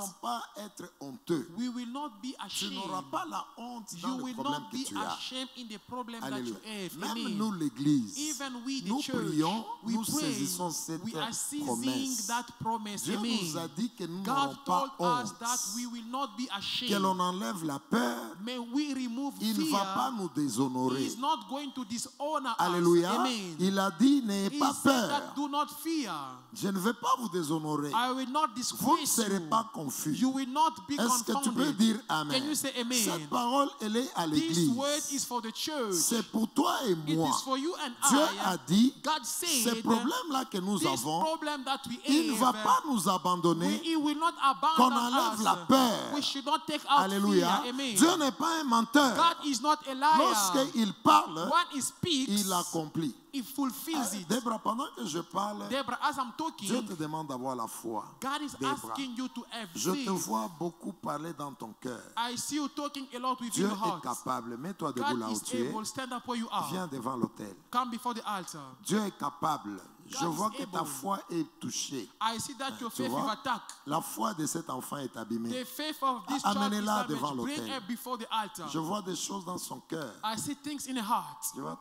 n'allons pas être honteux. We will not be Tu ashamed. n'auras pas la honte dans You le will problème not que be tu as. ashamed in the problem that Alléluia. you have. Même Amen. nous, l'Église, Even we, the nous church, prions, we nous pray, saisissons cette we are seizing promesse. that promise. Dieu Amen. nous a dit que nous n'aurons God pas told us honte, that we will not be que ashamed. l'on enlève la peur. May we remove Il ne va fear. pas nous He déshonorer. is not going to dishonor Alléluia. us. Amen. Il a dit, n'ayez He pas said peur. that do not fear. Je ne vais pas vous déshonorer. I will not Vous ne disgrace serez you. pas confus. You will not be Est-ce que tu peux confounded. dire Amen? Can you say amen? Cette parole, elle est à This l'Église. word is for the church. C'est pour toi et It moi. is for you and Dieu I. a dit, God ces said problèmes-là que nous this avons, problem that we il ne va have, pas nous abandonner. He will not Qu'on abandon enlève us. la peur. We should not take out Alléluia. fear. Amen. Dieu n'est pas un menteur. God is not a liar. Lorsqu'il parle, When he speaks, il accomplit. he fulfills it. Deborah, pendant que je parle, Deborah, as I'm Dieu talking, te demande d'avoir la foi. God is Deborah, asking you to have je te faith. vois beaucoup parler dans ton cœur. I see you talking a lot with Dieu your est heart. capable. Mets-toi debout God là où is tu es. able. Stand up where you are. Viens devant l'autel. Come before the altar. Dieu est capable. Je God vois is que ta able. foi est touchée. I see that your Tu faith is vois? attacked. La foi de cet enfant est abîmée. The faith of this child is Amenez-la devant damaged. Bring l'autel. her before the altar. Je vois des choses dans son cœur. I see things in her heart. Je vois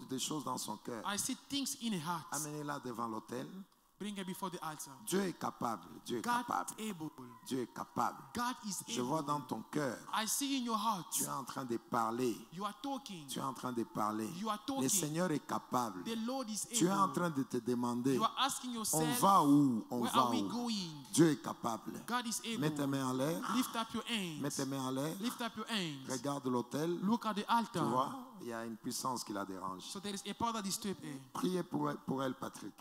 des choses dans son cœur. I see things in her heart. Amenez-la devant l'autel. Bring her before the altar. Dieu est capable. Dieu est God capable. is able. Dieu est capable. God is Je vois able. dans ton cœur. I see in your heart. Tu es en train de parler. You are talking. Tu es en train de parler. You are talking. Le Seigneur est capable. The Lord is Tu es en able. train de te demander, You are asking on yourself, va où? On where va are we où? going? Dieu est capable. God is Mets tes able. mains en l'air. Lift up your Mets hands. tes mains en l'air. Lift up your hands. Regarde l'autel. Look at the Tu altar. vois, il y a une puissance qui la dérange. So there is a power that disturbs her. Priez pour elle, Patrick.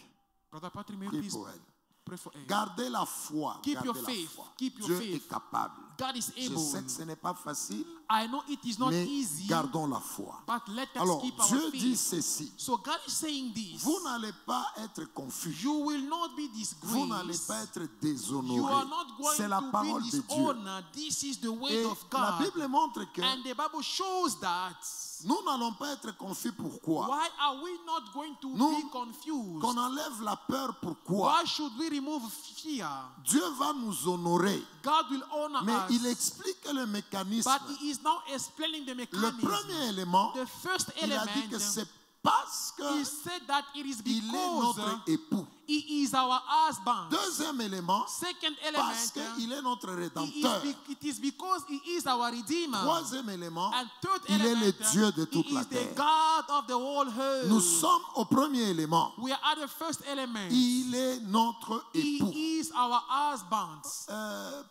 Brother Patrick, may you Prie please pour elle. pray for her. Gardez la foi. Keep your Gardez la faith. foi. Keep your Dieu faith. est capable. God is Je sais able. que ce n'est pas facile, I know it is not mais easy, gardons la foi. but let us Alors, keep our Dieu dit faith. ceci. So God is saying this. Vous n'allez pas être confus. You will not be Vous n'allez disgraced. pas être You déshonoré. are not going C'est la to parole be de Dieu. dishonored. This is the word Et of la God. Bible montre que And the Bible shows that. nous n'allons pas être confus. Pourquoi? Why are we not going to Nous, be confused? qu'on enlève la peur. Pourquoi? Why should we remove fear? Dieu va nous honorer. God will honor Mais us. il explique le mécanisme. But he is now explaining the Le mechanism. premier élément, The first il a dit que element, c'est parce he said that it is qu'il est because notre époux. he is our husband. Deuxième élément, Second parce element, qu'il est notre he rédempteur. it is because he is our redeemer. Troisième élément, And third il est element, le Dieu de toute he la is the terre. God of the whole earth. Nous sommes au premier élément. We are at the first element. Il est notre époux. He is our husband.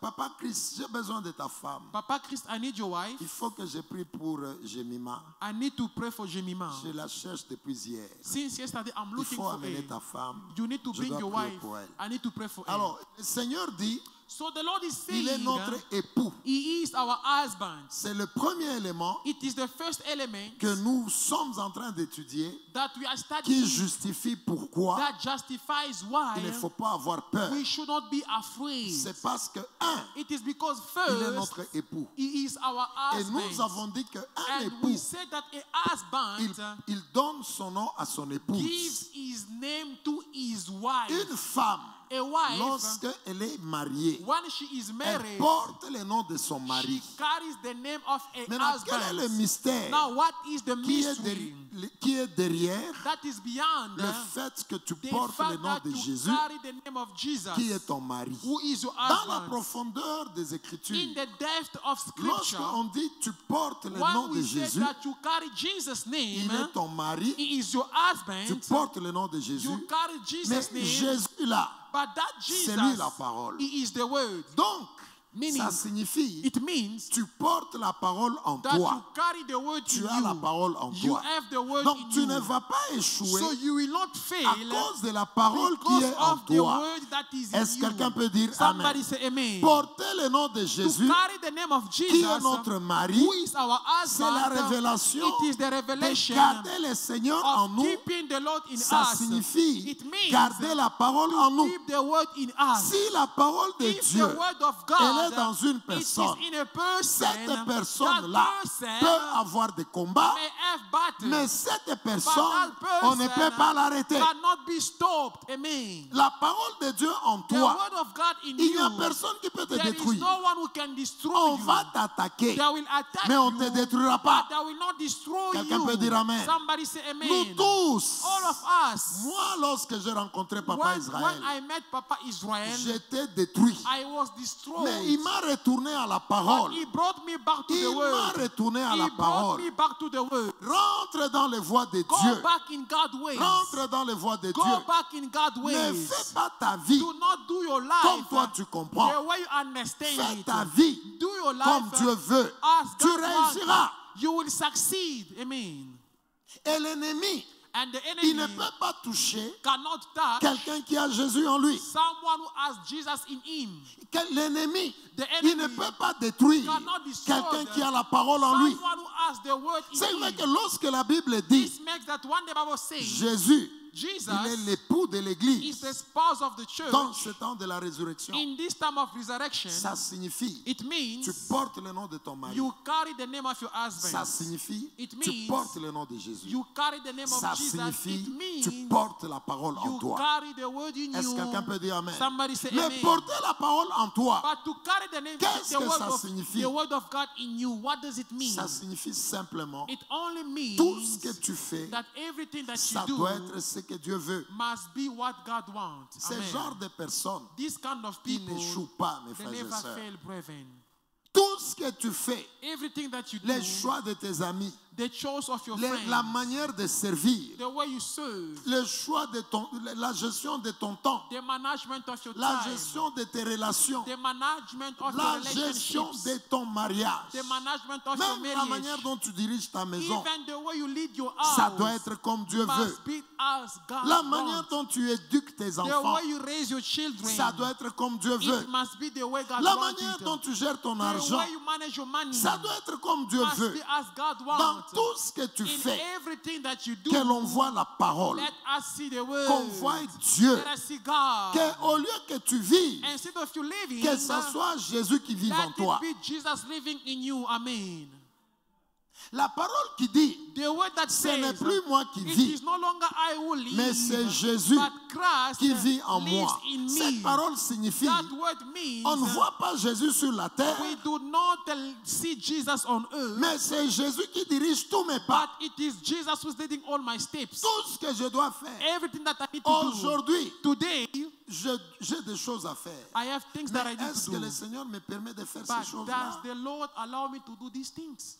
Papa Christ, j'ai besoin de ta femme. Papa Christ, I need your wife. Il faut que je prie pour Jemima. I need to pray for Jemima. Je la cherche depuis hier. Since yesterday, I'm Il looking faut for amener her. ta femme. You need to Je bring dois your prier wife. pour elle. I need to pray for her. Alors, le Seigneur dit, So the Lord is il est saying, notre époux. He is our husband. C'est le premier élément It is the first element que nous sommes en train d'étudier that we are qui studying justifie pourquoi that justifies why il ne faut pas avoir peur. we should not be afraid. C'est parce que, un, It is because il est first, notre époux. He is our Et nous husband. avons dit qu'un And époux, we said that a husband il donne son nom à son épouse. gives his name to his wife. Une femme, A wife, lorsqu'elle est mariée, when she is elle married, porte le nom de son she mari. carries the name of a Maintenant, quel est le husband. mystère Now, what is the qui est, mystery qui est derrière that is beyond le fait que tu the portes le fact nom that de you Jésus, carry the name of Jesus, qui est ton mari? who is your Dans la husband? profondeur des In Écritures, the depth of Scripture, lorsqu'on dit tu portes le nom when de we say Jésus, that you carry Jesus' name, il est ton mari, he is your tu husband, portes le nom de Jésus, you carry mais Jesus' name, Jésus là, but that c'est Jesus, lui la parole. he is the word. Donc, Meaning, ça signifie, it means tu portes la parole en that you toi. carry the word Tu in as la you. parole en You toi. have the word Donc, in tu you. ne vas pas échouer So you will not à fail cause de la parole qui because est en of the toi. word that is Est-ce in que quelqu'un you. peut dire Somebody Amen? say amen. Porter le nom de To Jésus, carry the name of qui est Jesus, notre mari, who is our c'est la husband, révélation it is the de revelation garder le Seigneur en of nous. keeping the Lord in Ça us. signifie It means garder la parole en nous. keep the word in us. Si la parole de If Dieu, the word of elle est c'est dans une it personne. is in a person. Cette personne-là that peut person avoir des combats, may have battle, mais cette but personne, that on ne peut pas l'arrêter. cannot be stopped. Amen. La parole de Dieu en The toi, word of God in il n'y a you, personne qui peut te there is détruire. no one who can destroy On you. va t'attaquer, They will attack mais on you, ne te détruira but pas. they will not destroy Quelqu'un you. peut dire amen. Somebody say amen. Nous tous, All of us. moi lorsque j'ai rencontré Papa When Israël, I met Papa Israel, j'étais détruit. I was destroyed. Mais il m'a retourné à la But parole. he brought me back to the Il m'a word. retourné à He la brought parole. me back to the word. Rentre dans les voies de Go Dieu. back in God's ways. Rentre dans les voies de Go Dieu. back in God's Ne ways. fais pas ta vie Do not do your comme life toi tu comprends. the way you understand Fais it. ta vie Do your life comme Dieu veut. as Tu God réussiras. wants. You will succeed. Amen. Et l'ennemi, And the il ne enemy peut pas toucher cannot touch quelqu'un qui a Jésus en lui. someone who has Jesus in him. L'ennemi, The il enemy ne peut pas détruire cannot destroy quelqu'un them. qui a la parole en lui. Someone who has the word in C'est vrai him. que lorsque la Bible dit This makes that one the Bible says Jésus, Jesus il est l'époux de is l'Église the spouse of the church. dans ce temps de la résurrection, In this time of resurrection, ça signifie it means tu portes le nom de ton mari. you carry the name of your Ça husband. signifie It tu means portes le nom de Jésus. You carry the name Ça of Jesus. signifie It means tu portes la parole en you toi. carry the word in Est-ce you. que quelqu'un peut dire amen? Somebody say Mais amen. porter la parole en toi, But to carry the name, Qu'est-ce the que word ça of signifie? the word of God in you, what does it mean? ça signifie simplement It only tout ce means que tu fais, that everything that ça you doit do être ce que Dieu veut. must be what God wants. Ce Amen. genre de personnes, This kind of ils people, n'échouent pas, mes they frères et never sœurs. fail, brethren. Tout ce que tu fais, Everything that you les do, choix de tes amis, the choice of your friends, la manière de servir, the way you serve, le choix de la gestion de ton temps, the management of your la time, gestion de tes relations, the management of la your gestion relationships, de ton mariage, the management of your même la marriage, manière dont tu diriges ta maison, even the way you lead your ça house doit être comme Dieu veut. must be as God La manière wants. dont tu éduques tes The enfants, way you raise your children, ça doit être comme Dieu veut. it must be the way God La wants manière it. dont tu gères ton The argent, way you manage your money ça doit être comme Dieu must veut. be as God Dans wants. tout ce que tu In fais, everything that you do, que l'on voit la parole, let us see the word. qu'on voit Dieu, Let us see God. qu'au lieu que tu vives, Instead of you living, que ce soit Jésus qui vive en let toi. it be Jesus living in you. Amen. La parole qui dit, The word that ce n'est says, plus moi qui it vis, is no longer I who live, mais c'est Jésus but Christ qui vit en lives moi. in me. Cette parole signifie, That word means on ne voit pas Jésus sur la terre, we do not see Jesus on earth, mais c'est Jésus qui dirige tous mes pas. but it is Jesus who's leading all my steps. Tout ce que je dois faire. Everything that I need to do Aujourd'hui, today, j'ai des choses à faire. I have things Mais that I need est-ce to que do. le Seigneur me permet de faire But ces choses-là? does the Lord allow me to do these things?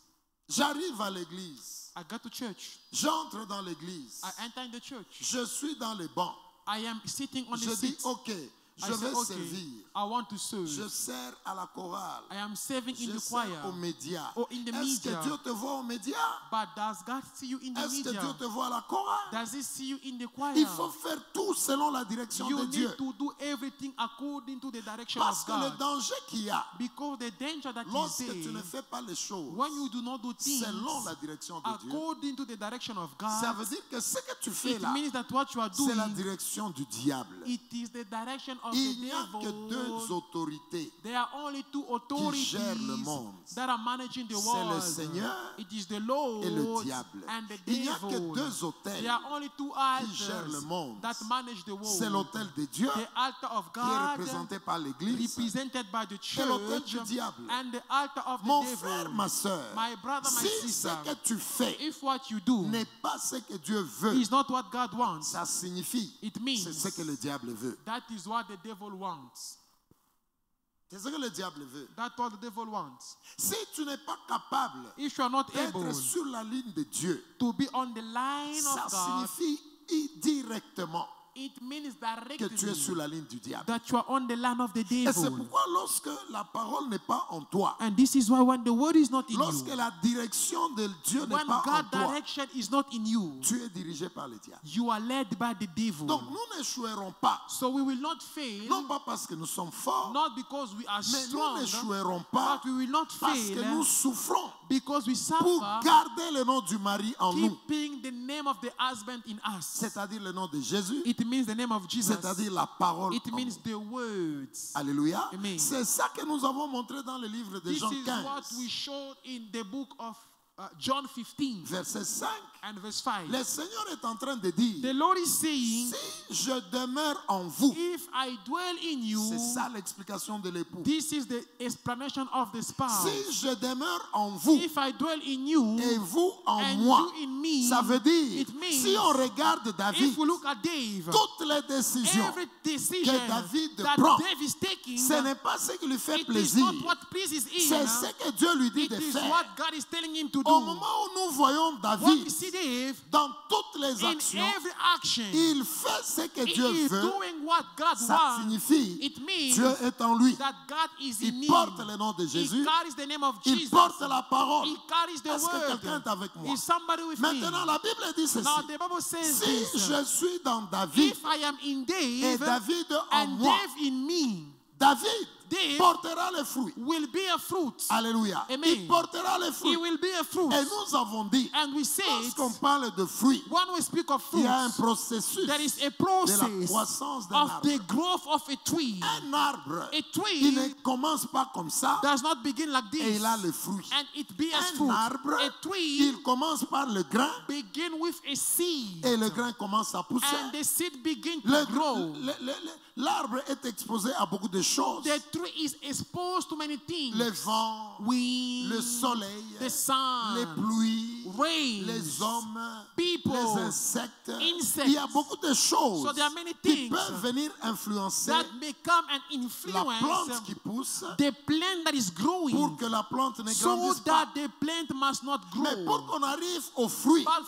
J'arrive à l'église. I go to church. J'entre dans l'église. I enter in the church. Je suis dans les bancs. I am sitting on the Je dis, seat. OK, I je say, vais okay, servir. I want to serve. Je sers à la chorale. I am serving in Je the sers choir. aux médias. Or in the Est-ce que media. Dieu te voit aux médias? But does God see you in the Est-ce que media? Dieu te voit à la chorale? Does He see you in the choir? Il faut faire tout selon la direction You de need Dieu. to do everything according to the direction Parce of que le God. danger qu'il y a, Because the danger that is lorsque tu ne there, fais pas les choses when you do not do things selon la direction de Dieu, according to the direction of ça God, veut dire que ce que tu fais it là, means that what you are c'est la doing, direction du diable. it is the direction of Il the n'y a que devil. deux autorités. There are only two authorities gèrent le monde. that are managing the C'est world. le Seigneur It is the Lord et le diable. and the Il n'y a que devil. deux hôtels There are only two gèrent le altars monde. that manage the world. C'est l'autel de Dieu The altar of qui est God, représenté par l'Église represented by the et l'autel church, du diable. and the altar of Mon the frère, devil. ma soeur, My brother, my si ce sister, que tu fais if what you do n'est pas ce que Dieu veut, is not what God wants, ça signifie it means c'est ce que le diable veut. that is what the devil wants. C'est ce que le diable veut. That's what the devil wants. Si tu n'es pas capable If you are not able d'être sur la ligne de Dieu, to be on the line ça of God, signifie directement it means que tu es sur directly la ligne du diable. that you are on the line of the Et c'est devil. pourquoi lorsque la parole n'est pas en toi, And this is why when the word is not in lorsque you, la direction de Dieu n'est when pas en God's toi, direction is not in you, tu es dirigé par le diable. you are led by the devil. Donc nous n'échouerons pas, So we will not fail, non pas parce que nous sommes forts, not because we are mais nous strong, n'échouerons pas but we will not parce que nous fail souffrons because we pour suffer garder le nom du mari en nous, keeping the name of the husband in us. c'est-à-dire le nom de Jésus It means the name of Jesus. c'est-à-dire la parole. It en means nous. the words. Alléluia. Amen. C'est ça que nous avons montré dans le livre de This Jean is what 15, we showed in the book of John 15 verset 5. and verse 5. Le Seigneur est en train de dire, The Lord is saying, si je demeure en vous, if I dwell in you, c'est ça l'explication de l'époux. this is the explanation of the spouse. Si je demeure en vous If I dwell in you et vous en and moi, you in me, ça veut dire, it means si on regarde David, if we look at Dave, toutes les décisions, every decision que David that prend, Dave is taking, ce n'est pas ce qui lui fait it is plaisir, not what pleases him. c'est ce que Dieu lui dit It de is faire. what God is telling him to Au do. moment où nous voyons What David, we see Dave, dans toutes les in actions, every action, il fait ce que he Dieu is veut. doing what God Ça wants. signifie, It means Dieu est en lui. that God is in Il him. porte le nom de He Jésus. carries the name of Il Jesus. porte la parole. He carries the Est-ce que word. quelqu'un est avec moi? Is somebody with Maintenant, me? la Bible dit ceci. Now the Bible says Si this. je suis dans David If I am in et Dave David en and moi, Dave in me, David Dave portera les fruits. will be a fruit. Alléluia. Amen. Il portera les He fruits. will be a fruit. Et nous avons dit, And we say, lorsqu'on parle de fruits, when we speak of il y a un fruits, processus there is a de la process croissance d'un of arbre. the growth of a tree. Un arbre, A il ne tree commence pas comme ça does not begin like et this il a le fruit. and it bears Un fruit. arbre, A tree il commence par le grain begin with a seed et le grain commence à pousser. and the seed begin to Le- grow. L'arbre est exposé à beaucoup de choses. The tree is exposed to many things. Le vent, Wind, le soleil, the sun, les pluies, rains, les hommes, people, les insectes. insects. Il y a beaucoup de choses So there are many qui things peuvent venir influencer that may come and la plante influence qui pousse the plant that is growing pour que la plante ne so grandisse pas. that the plant must not Mais pour grow. qu'on arrive au fruit, But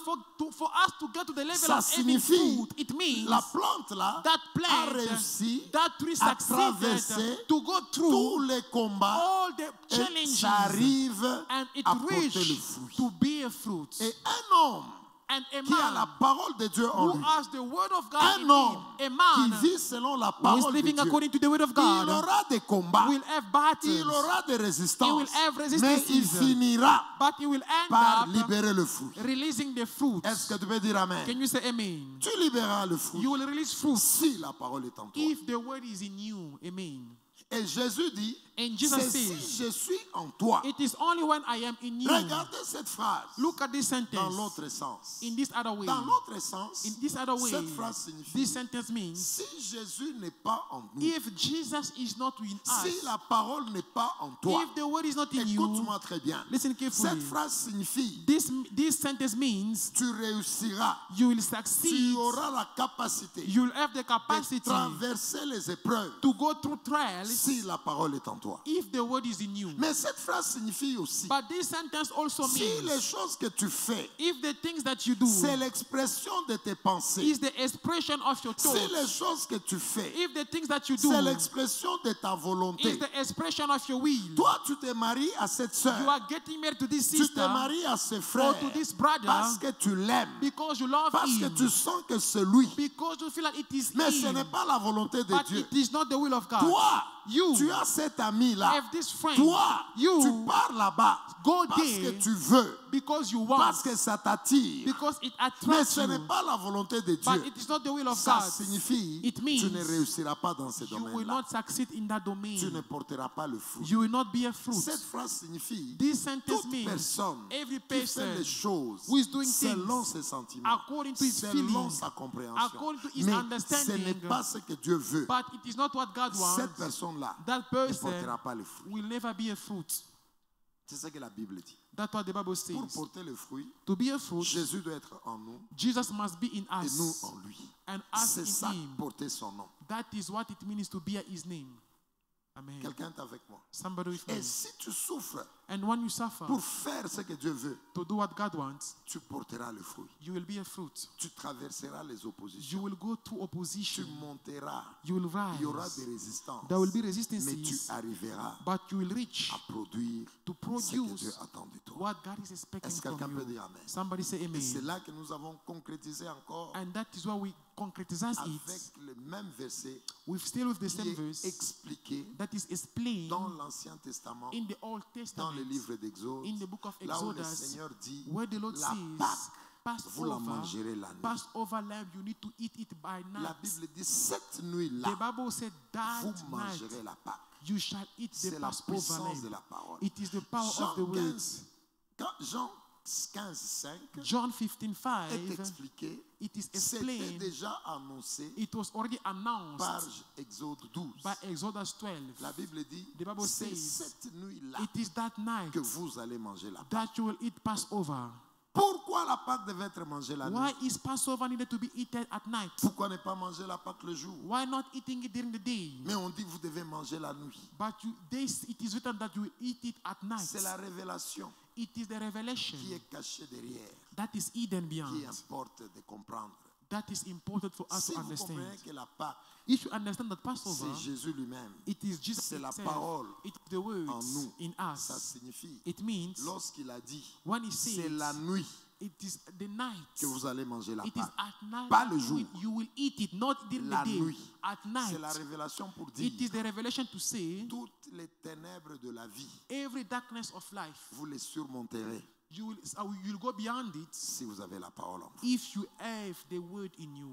for us to get to the level ça of having signifie fruit, it means la plante là that a plant, réussi that tree à succeeded traverser to go tous through les combats all the et challenges ça arrive and it à porter le reached fruit. to bear fruit. Et un homme And a qui a la man parole de Dieu en who lui, has the word of God un in homme him, qui a man vit selon la who is parole de living Dieu, according to the word of il God aura des combats, will have il battles, aura des he will résistances, have mais resistances, il finira but he will end par up libérer le fruit. releasing the fruit. Est-ce que tu peux dire Amen? Can you say amen? Tu libéreras le fruit You will release fruit si la parole est en toi. if the word is in you. Amen. Et Jésus dit, And Jesus c'est si says, je suis en toi. it is only when I am in you. Regardez cette phrase Look at this dans sentence l'autre sens. in this other way. Dans l'autre sens, In this other way, cette phrase signifie, this sentence means si Jésus n'est pas en nous, if Jesus is not in si us, la parole n'est pas en toi, if the word is not in you, écoute-moi très bien. listen carefully. Cette phrase signifie, This sentence means tu réussiras, you will tu succeed, auras la capacité you will have the de capacity traverser les épreuves to go through trials si la parole est en toi. if the word is in you. Mais cette phrase signifie aussi, But this sentence also si les means choses que tu fais, if the things that you do c'est l'expression de tes pensées, is the expression of your si thoughts, les choses que tu fais, if the things that you do c'est l'expression de ta volonté. is the expression of your will, Toi, tu te maries à cette you sœur, are getting married to this tu te sister maries à ce or frère to this brother parce que tu l'aimes, because you love parce que him, tu sens que c'est lui. because you feel like it is Mais ce him, n'est pas la volonté de but Dieu. it is not the will of God. Toi, You tu as cet ami-là. have this friend. Toi, You tu pars là-bas go parce there que tu veux, because you want, parce que ça t'attire. because it Mais attracts ce n'est you, pas la volonté de but Dieu. it is not the will of Ça God. signifie It means tu ne réussiras pas dans ce You will domaine-là. not succeed in that Tu ne domain. porteras pas le fruit. You will not be a fruit. Cette phrase signifie This sentence toute means personne every qui fait les person choses who is doing selon things ses sentiments, according to his selon feelings, sa compréhension. according to his Mais ce understanding, n'est pas ce que Dieu veut. but it is not what God Cette wants. personne-là That ne person portera pas le fruit. will never be a fruit. C'est ce que la Bible dit. That's what the Bible Pour says. porter le fruit, To be a fruit, Jésus doit être en nous Jesus must be in et nous us en lui. and us C'est in ça, him. porter son nom. That is what it means to bear his name. Amen. Quelqu'un est avec moi. Somebody with me. Et si tu souffres And when you suffer pour faire ce que Dieu veut, to do what God wants, tu porteras le fruit. you will be a fruit. Tu traverseras les You oppositions. will go through Tu opposition. monteras. You will Il y aura rise. des résistances. There will be Mais tu resistances, arriveras but you will reach à produire to ce que Dieu produce attend de toi. what God is expecting Est-ce que quelqu'un from peut you. dire Amen? Somebody say Et c'est amen. là que nous avons concrétisé encore And that is why we concretize avec it. le même verset We've still with the qui same est verse expliqué that is explained dans l'Ancien Testament, in the Old dans le Testament, livre d'Exode, in the book of là où le Exodus, Seigneur dit where the Lord la says Pâque vous la Passover, mangerez la nuit. Passover lamb, you need to eat it by La night. Bible dit, cette The nuit-là, Bible said that vous night mangerez la Pâque. you shall eat the C'est la Passover puissance de lamb. la parole. It is the power Jean of the word. Jean 15, 5 John 15, est 5, expliqué. it is C'était explained, déjà annoncé it was already par announced Exode 12. by Exodus 12. La Bible dit, The Bible c'est says, cette nuit-là It is that night que vous allez manger la Pâque. that you will eat Passover. Pourquoi la Pâque devait être mangée la Why nuit? is Passover needed to be eaten at night? Pourquoi ne pas manger la Pâque le jour? Why not eating it during the day? Mais on dit vous devez manger la nuit. But it is written that you will eat it at night. C'est la révélation It is the revelation qui est cachée derrière, that is hidden qui beyond. importe de comprendre. That is important for us Si to vous comprenez understand. que la Pâque, If you understand that Passover, c'est Jésus lui-même, it is Jesus c'est la himself. parole It is the words en nous. in Ça us. signifie, It means lorsqu'il a dit, when he c'est says la nuit it is the night. que vous allez manger la It is Pâque. at night Pas that le jour. you will eat it, not during La the day. nuit. At night. C'est la révélation pour It dire, is the revelation to say toutes les ténèbres de la vie, every darkness of life, vous les surmonterez you'll go beyond it si vous avez la parole en vous. if you have the word in you.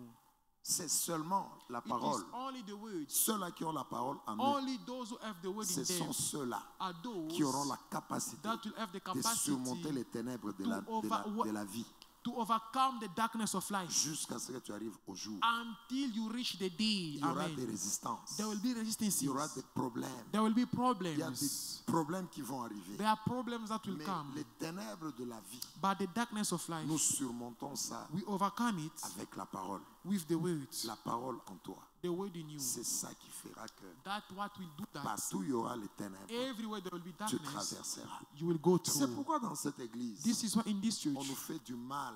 C'est seulement la It is parole. only the word. Ceux-là qui ont la parole en eux, Only those who have the word ce in them sont ceux-là are those qui auront la capacité that will have the de surmonter capacity les ténèbres de to la vie to overcome the darkness of life jusqu'à ce que tu arrives au jour. until you reach the day. Il y aura des Amen. résistances. There will be resistances. Il y aura des problèmes. There will be Il y a problems. des problèmes qui vont arriver. There are problems that will Mais come. les ténèbres de la vie, But the darkness of life, nous surmontons ça we overcome it avec la parole. with the words, La parole en toi. the word in you. C'est ça qui fera que That what will do that. partout il y aura les ténèbres, Everywhere there will be tu darkness, traverseras. you will go C'est through. pourquoi dans cette église, This is why in this church, on nous fait du mal.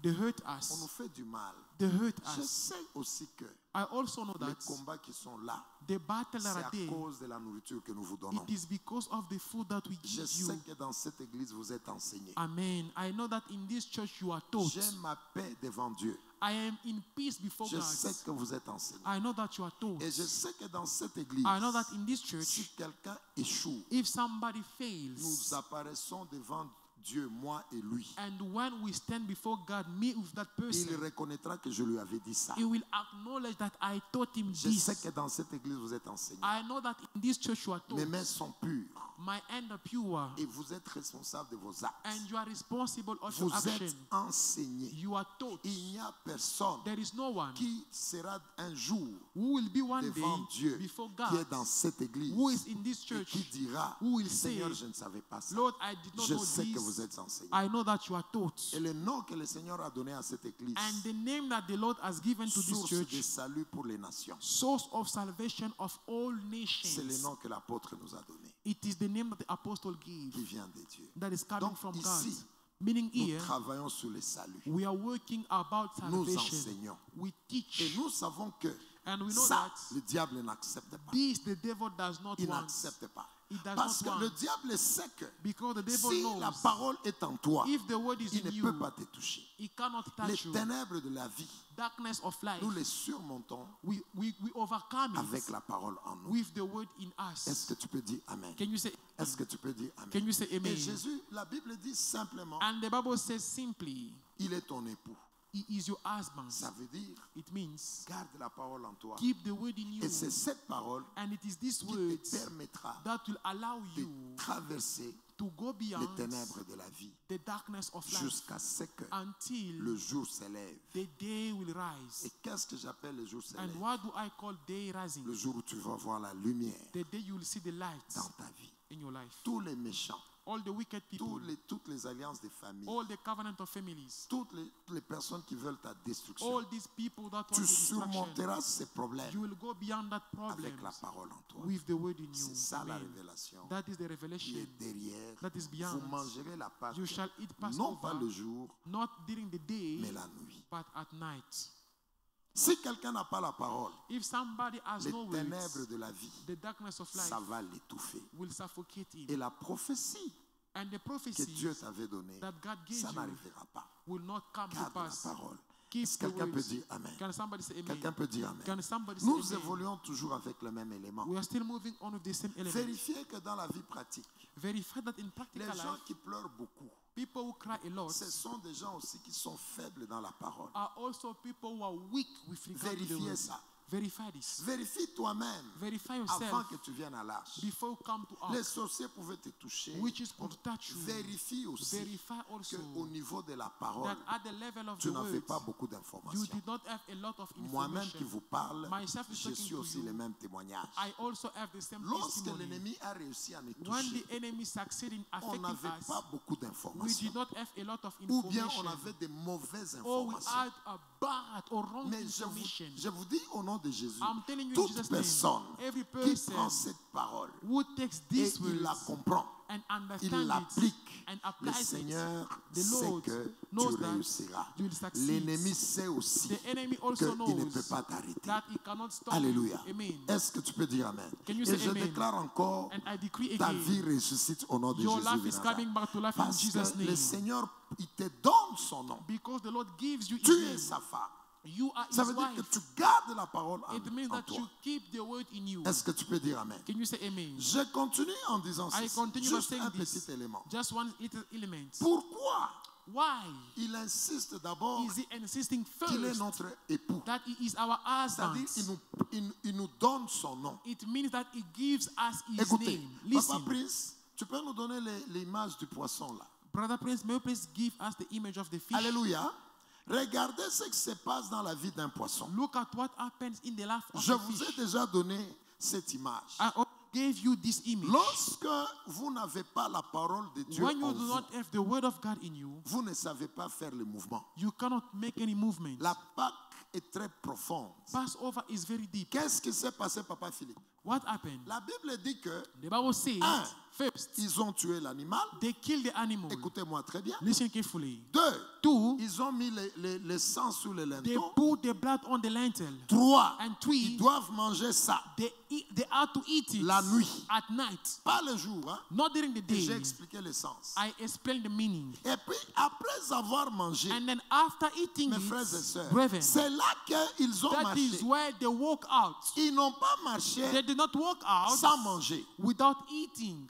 they hurt On nous us. fait du mal. They hurt Je us. sais aussi que I also know les that combats qui sont là, the battle c'est that à are there, cause de la nourriture que nous vous donnons. it is because of the food that we Je give sais you. que dans cette église, vous êtes enseignés. Amen. I know that in this church you are taught. J'ai ma paix devant Dieu. I am in peace before Je God. sais que vous êtes enseignés. I know that you are taught. Et je sais que dans cette église, I know that in this si church, quelqu'un échoue, if somebody fails, nous apparaissons devant Dieu, moi et lui. and when we stand before God, me with that Il person, reconnaîtra que je lui avais dit ça. he will acknowledge that I taught him Je sais this. que dans cette église, vous êtes enseignés. I know that in this church you are Mes taught. mains sont pures. My hands are pure, Et vous êtes responsable de vos actes. and you are responsible of your Vous action. êtes enseignés. You are taught. Il n'y a personne There is no one qui sera un jour who will be one devant day Dieu before qui est God, dans cette église who is in this et church, qui dira, who will say, Seigneur, je ne savais pas ça. Lord, I did not Je know sais que vous this. êtes enseignés. I know that you are taught. Et le nom que le Seigneur a donné à cette église, And the name that the Lord has given to this source de church, salut pour les nations, source of salvation of all c'est le nations. nom que l'apôtre nous a donné, It is the name that the apostle gave qui vient de Dieu. that is coming Donc, from ici, God. Meaning Nous here, travaillons sur le salut. we are working about Nous salvation. enseignons. We Et teach. nous savons que And we know ça, that le diable n'accepte pas. this the devil does not Il want. n'accepte pas. It does Parce que not le want. diable sait que Because the devil si la knows parole est en toi, if the word is il in ne peut you, pas te toucher. it cannot Les touch you. ténèbres de la vie, Darkness of life, nous les surmontons we overcome avec it la parole en nous. with the word in Est-ce us. que tu peux dire Amen? Can you say, Est-ce que tu peux dire Amen? can you say Et amen? Jésus, la Bible dit simplement, And the Bible says simply, il est ton époux. he is your husband. Ça veut dire, It means garde la parole en toi. keep the word in you. Et c'est cette parole And it is these qui te words permettra that will allow de you traverser to go les beyond ténèbres de la vie the darkness of life jusqu'à ce que until le jour s'élève. the day will rise. Et qu'est-ce que j'appelle le jour And s'élève? what do I call day rising? Le jour où tu vas voir la lumière The day you will see the light dans ta vie. in your life. Tous les méchants, All the wicked people, toutes les alliances des familles, all the covenant of families, toutes les personnes qui veulent ta destruction, all these people that want tu the destruction, surmonteras ces problèmes you will go beyond that avec la problem parole en toi. with the word in you. C'est ça la Amen. révélation That is the qui revelation est derrière. that is Vous beyond. mangerez la Pâque, You shall eat non pas Passover, le jour, not during the day, mais la nuit. but at night. Si quelqu'un n'a pas la parole, If somebody has les no ténèbres words, de la vie, the darkness of life ça va l'étouffer. will suffocate Et him. la prophétie And the que prophecy Dieu t'avait donnée, that God gave ça you n'arrivera pas. will not come to Garde la pass. parole. keep Est-ce the quelqu'un peut words. dire Amen? Can somebody say amen? Quelqu'un peut dire Amen? Can somebody say Nous amen? évoluons toujours avec le même élément. We are still moving on with the same element. Vérifiez que dans la vie pratique, Verify that in les practical gens life, qui pleurent beaucoup, people who cry a lot ce sont des gens aussi qui sont faibles dans la parole. are also people who are weak with regard to the Vérifiez word. ça. Verify this. Vérifie toi-même Verify avant yourself que tu viennes à l'âge. before you come to Les us. sorciers pouvaient te toucher. Witches could touch you. Vérifie aussi Verify also qu'au niveau de la parole, that at the level of tu the n'avais word, pas beaucoup you d'informations. did not have a lot of Moi-même qui information. vous parle, Myself is je talking suis to aussi you. les mêmes témoignages. I also have the same Lorsque testimony. l'ennemi a réussi à nous When toucher, the enemy succeeded in on affecting n'avait us, pas beaucoup we d'informations. did not have a lot of Ou bien on information. avait des mauvaises Or we informations. had a bad or wrong Mais information. je vous dis au nom de Jésus, I'm telling you in toute Jesus' personne name, every qui person prend cette parole who takes et these il la words comprend, and il understand l'applique, it and le applies it, Seigneur the sait Lord que tu knows that réussiras. you will succeed. L'ennemi sait aussi The enemy also qu'il ne knows peut pas t'arrêter. that he cannot stop Alléluia. you. Amen. Est-ce que tu peux dire Amen? Can you Et say je amen? déclare encore, And I decree ta again, vie ressuscite au nom de your Jésus life de is Nazareth. coming back to life in Parce Jesus' que le name. Seigneur, il te donne son nom. Because the Lord gives you Tu his es name. sa femme. You are Ça his veut dire que wife. tu gardes la parole It means en that toi. you keep the word in you. Est-ce que tu peux dire Amen? Can you say amen? Je continue en disant I ceci. continue by Juste saying un this. petit élément. Just one little element. Pourquoi Why il insiste d'abord is he insisting qu'il est first notre époux? that he is our C'est-à-dire husband? il nous donne son nom. It means that he gives us his Écoutez, name. Papa Listen, Prince, tu peux nous donner l'image du poisson là? Brother Prince, may you please give us the image of the fish? Alléluia. Regardez ce qui se passe dans la vie d'un poisson. Look at what happens in the life of Je the vous ai fish. déjà donné cette image. I already gave you this image. Lorsque vous n'avez pas la parole de Dieu When you en do vous, not have the word of God in you, vous ne savez pas faire le mouvement. you cannot make any movement. La Pâque est très profonde. Passover is very deep. Qu'est-ce qui s'est passé, Papa Philippe? What happened? La Bible dit que The Bible says, Un. first, ils ont tué l'animal. they killed the animal. Écoutez-moi très bien. Listen carefully. 2, Two, ils ont mis le sang sous le they linteau. put the blood on the lintel. 3, And ils three, doivent manger ça. they are to eat it La nuit. at night, Pas le jour. Hein? not during the Et j'ai day. expliqué le sens. I explained the meaning. Et puis, après avoir mangé, And then after eating mes frères et it, sœurs, brethren, c'est là qu'ils ont that marché. is where they walk out. Ils n'ont pas marché They did not walk out sans manger. without eating.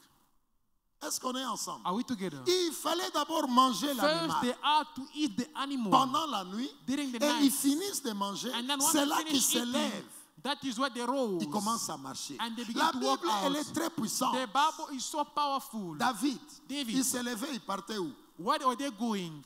Est-ce qu'on est ensemble? Are we together? Il fallait d'abord manger First, l'animal they are to eat the animal pendant la nuit during the et ils night. finissent de manger. And then when C'est they là qu'ils finish se eating, lèvent. that is where they rose. Ils commencent à marcher. And they begin La to Bible, walk out. elle est très puissante. The Bible is so powerful. David, David. il s'est levé, il partait où? Where were they going?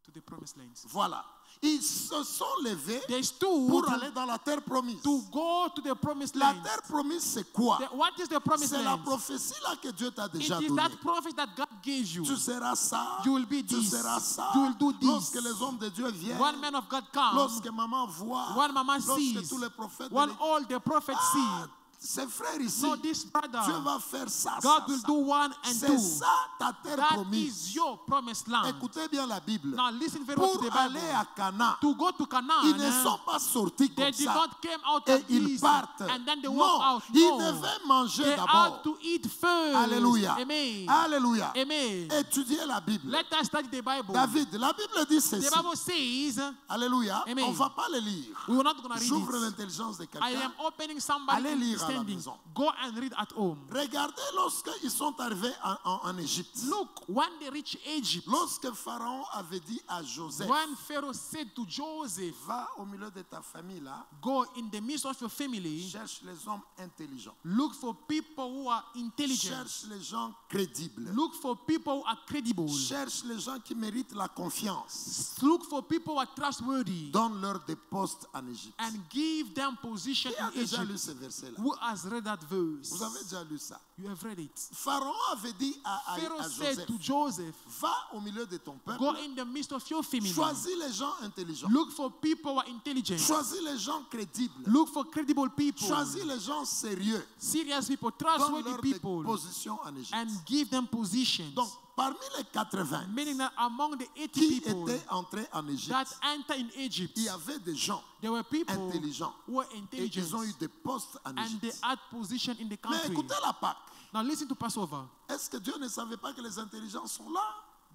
To the promised land. Voilà. Ils se sont levés They stood pour aller dans la terre promise. to go to the promised La land. terre promise, c'est quoi? What is the promised C'est la land? prophétie là que Dieu t'a It déjà is donnée. that prophet that God gave you. Tu seras ça, You will be tu this. seras ça. You will do this. Lorsque les hommes de Dieu viennent, One man of God comes. lorsque maman voit, One mama lorsque sees. tous les prophètes de When l'Église- all the prophets see. Ces frères ici, So this Dieu brother, va faire ça, God ça, will ça. do one and C'est two. ça ta terre That promise. is your promised land. Écoutez bien la Bible. Now listen very well Pour to the aller Bible. à Cana, To go to ils ne Canaan, sont pas sortis they comme did ça not came out et of ils this partent. and then they Non, walk out. ils No, devaient manger they d'abord. had to eat first. Alléluia. Amen. Alléluia. Amen. Étudiez la Bible. Let us study the Bible. David, la Bible dit The ceci. Bible says, Alléluia. Amen. On ne va pas le lire. we are not going to read J'ouvre it. l'intelligence de I quelqu'un. am opening somebody Allez lire à la understanding. maison. Go and read at home. Regardez lorsqu'ils sont arrivés en Égypte. Look, when they reach Egypt, Lorsque Pharaon avait dit à Joseph, when Pharaoh said to Joseph, va au milieu de ta famille là, go in the midst of your family, cherche les hommes intelligents. look for people who are intelligent. Cherche les gens crédibles. Look for people who are credible. Cherche les gens qui méritent la confiance. Look for people who are trustworthy. Donne-leur des postes en Égypte. And give them position Qui a in déjà lu Egypt. ce verset-là? Who has read that verse? Vous avez déjà lu ça. You have read it. Pharaon avait dit à Pharaoh Joseph, said to Joseph, va au milieu de ton peuple, go in the midst of your family. choisis les gens intelligents. Look for people who are intelligent. Choisis les gens crédibles. Look for credible people. Choisis les gens sérieux. Serious people, Donne-leur trustworthy des people. positions en Égypte. And give them positions. Donc, parmi les 80 Meaning that among the 80 qui people étaient entrés en Égypte, that enter in Egypt, il y avait des gens there were people intelligents. who were Et intelligent. ils ont eu des postes en And they Égypte. had position in the Mais country. écoutez la Pâque. Now listen to Passover. Est-ce que Dieu ne savait pas que les intelligents sont là?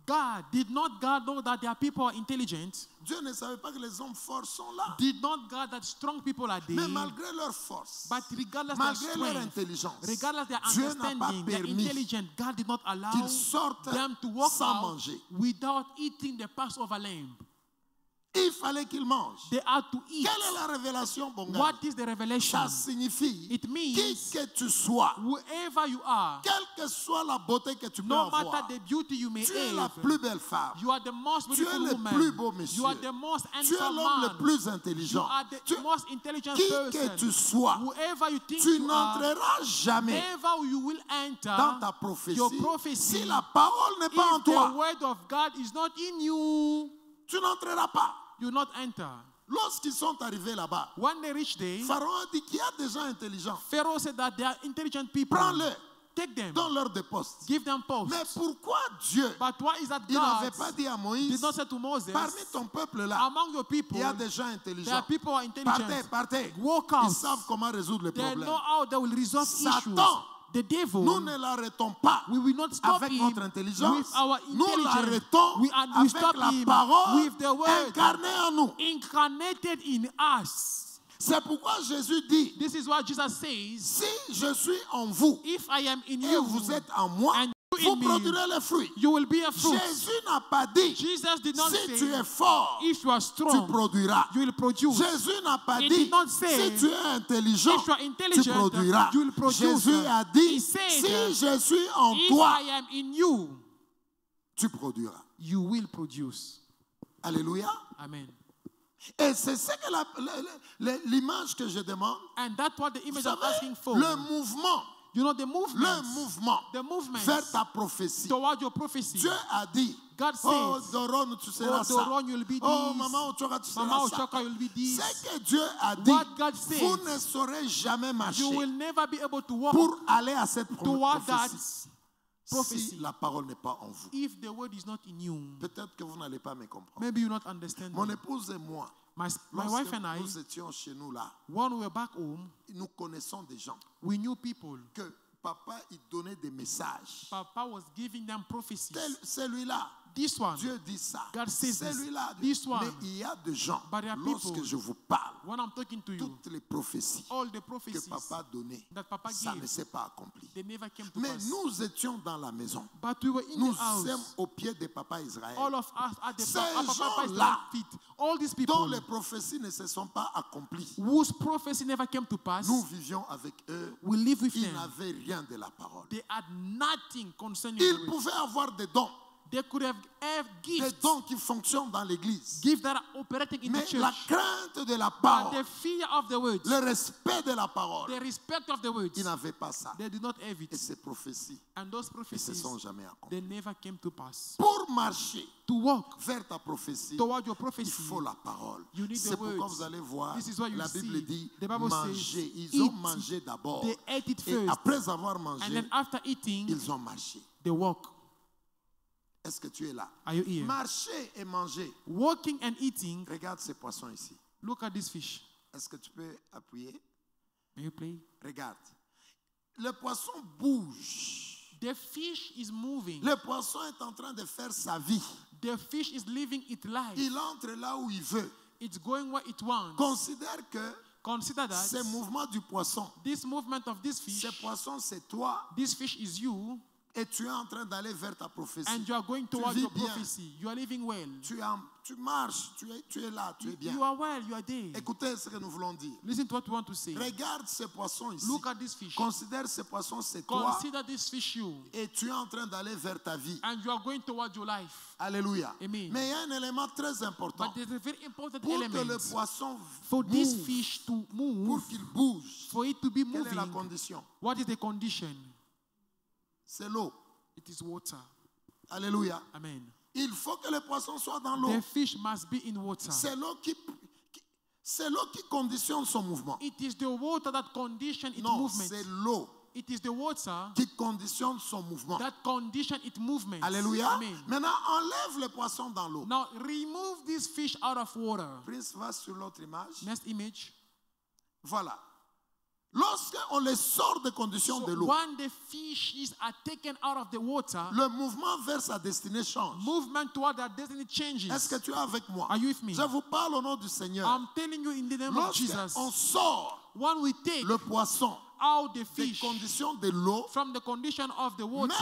God, did not God know that their people are intelligent? Dieu ne savait pas que les hommes forts sont là. Did not God that strong people are there? Mais malgré leur force, But regardless malgré their leur strength, intelligence, regardless their Dieu n'a pas understanding, their permis intelligence, God did not allow qu'ils sortent them to walk sans out manger. without eating the Passover lamb. Il fallait qu'ils mangent. They had to eat. Quelle est la révélation, Bongani? What is the revelation? Ça signifie, It means qui que tu sois, whoever you are, quelle que soit la beauté que tu peux no matter avoir, the beauty you may tu es la have, plus belle femme. you are the most Tu es beautiful le woman. plus beau monsieur. You are the most Tu es handsome l'homme le man. plus You intelligent. are the Tu- most intelligent Qui person. que tu sois, Whoever you think tu you are, n'entreras jamais never you will enter dans ta prophétie your prophecy si la parole n'est pas en if the toi. word of God is not in you. Tu n'entreras pas. You will not enter. Lorsqu'ils sont arrivés là-bas, When they reach there, Pharaon a dit qu'il y a des gens intelligents. Pharaoh said that they are intelligent people. Prends-les, Take them. donne-leur des postes. Give them posts. Mais pourquoi Dieu, But why is that il n'avait God pas dit à did Moïse, not say to Moses, parmi ton peuple là, among your people, il y a des gens there intelligents. are people who are Partez, intelligent. partez. Walk Ils out. savent comment résoudre les They problèmes. know how they will resolve Satan, issues. The devil, Nous ne l'arrêtons pas we will not stop avec him notre intelligence. with our Nous intelligence. l'arrêtons We avec stop la him parole with the word incarnée en nous. incarnated in us. C'est pourquoi Jésus dit, This is what Jesus says. si je suis en vous If I am in et you vous êtes en moi, and you vous in me, produirez les fruits. you will be a fruit. Jésus n'a pas dit, Jesus did not si say, tu es fort, if you are tu strong, produiras. you will produce. Jésus n'a pas He dit, did not say, si tu es intelligent, if you are tu intelligent, produiras. you will produce. Jésus a dit, He said, si je suis en If toi, I am in you, tu produiras. you will produce. Alléluia. Amen. Et c'est ce que l'image que je demande. And that's what the Vous image I'm savez, asking for. le mouvement, You know, the movement the movement vers ta prophétie. toward your prophecy. Dieu a dit, God oh says, Doron, tu seras ça. Doron, you'll be Oh this. Maman Ochoka, tu Mama seras ça. Ochoka, you'll be this. C'est que Dieu a dit, What God says, vous ne saurez jamais marcher you will never be able to walk pour aller à cette toward that prophétie prophecy si la parole n'est pas en vous. if the word is not in you. Peut-être que vous n'allez pas me comprendre. Maybe you not understand Mon me. épouse et moi, My lorsque wife and I, nous étions chez nous là, when we were back home, nous connaissons des gens we knew people. que papa il donnait des messages. Papa was giving them prophecies. Celui-là, This one, Dieu dit ça. God says this. Celui-là, This one. mais il y a des gens, But there are lorsque people, je vous parle, when I'm talking to you, toutes les prophéties all the que prophecies papa donnait, that Papa ça gave, ne s'est pas accompli. they never came to Mais pass. nous étions dans la maison. But we were in Nous the house. sommes au pied de papa Israël, All of us at the Ces Papa's gens-là, feet. All these dont people les prophéties ne se sont pas accomplies. whose prophecy never came to pass, Nous vivions avec eux. we live with Ils them. n'avaient rien de la parole. They had nothing concerning Ils the word. pouvaient avoir des dons. They could have Des gifts, dons qui fonctionnent dans l'église. gifts that are operating in the Mais church. la crainte de la But parole, the fear of the words, le respect de la parole, the respect of the words, ils n'avaient pas ça. they did not have Et it. ces prophéties And those ne se prophecies, sont jamais accomplies. they never came to pass. Pour marcher To walk vers ta prophétie, toward your il prophecy, faut la parole. you need C'est the pourquoi words. vous allez voir, This is what you la see. Bible dit The Bible manger. says, Ils ont eat. mangé d'abord. They ate it Et first. après avoir And mangé, then after eating, ils ont marché. they walk. Est-ce que tu es là? Are you here? Marcher et manger. Walking and eating. Regarde ces poissons ici. Look at this fish. Est-ce que tu peux appuyer? May you play? Regarde. Le poisson bouge. The fish is moving. Le poisson est en train de faire sa vie. The fish is living its life. Il entre là où il veut. It's going where it wants. Considère que Consider that ces mouvements du poisson, this movement of this fish, ce poisson c'est toi this fish is you, et tu es en train d'aller vers ta prophétie. and you are going towards vis your bien. prophecy. You are living well. Tu marches, tu es là, tu es bien. You are well, you are there. Écoutez ce que nous voulons dire. Listen to what we want to say. Regarde ce poisson ici. Look at this fish. Considère ce poisson c'est toi Consider this fish you, et tu es en train d'aller vers ta vie. and you are going towards your life. Alléluia. Amen. Mais il y a un élément très important. But there's a very important Pour que le element poisson for this bouge, fish to pour move, qu'il bouge, for it to be quelle est la moving. condition? What is the condition? C'est l'eau. It is water. Alléluia. Amen. Il faut que le poisson soit dans l'eau. The fish must be in water. C'est l'eau qui conditionne son mouvement. It is the water that condition its Non, movement. c'est l'eau It is the water qui conditionne son mouvement. that condition its movement. Alléluia. Amen. Maintenant, enlève le poisson dans l'eau. Now remove this fish out of water. Prince va sur l'autre image. Next image. Voilà. Lorsqu'on les sort des conditions So de l'eau, when the fishes are taken out of the water, le mouvement vers sa destinée change. movement toward their destiny changes. Est-ce que tu es avec moi? Are you with me? Je vous parle au nom du Seigneur. I'm telling you in the name of Jesus, Lorsqu'on sort when we take le poisson out the des fish conditions de l'eau, from the condition of the water,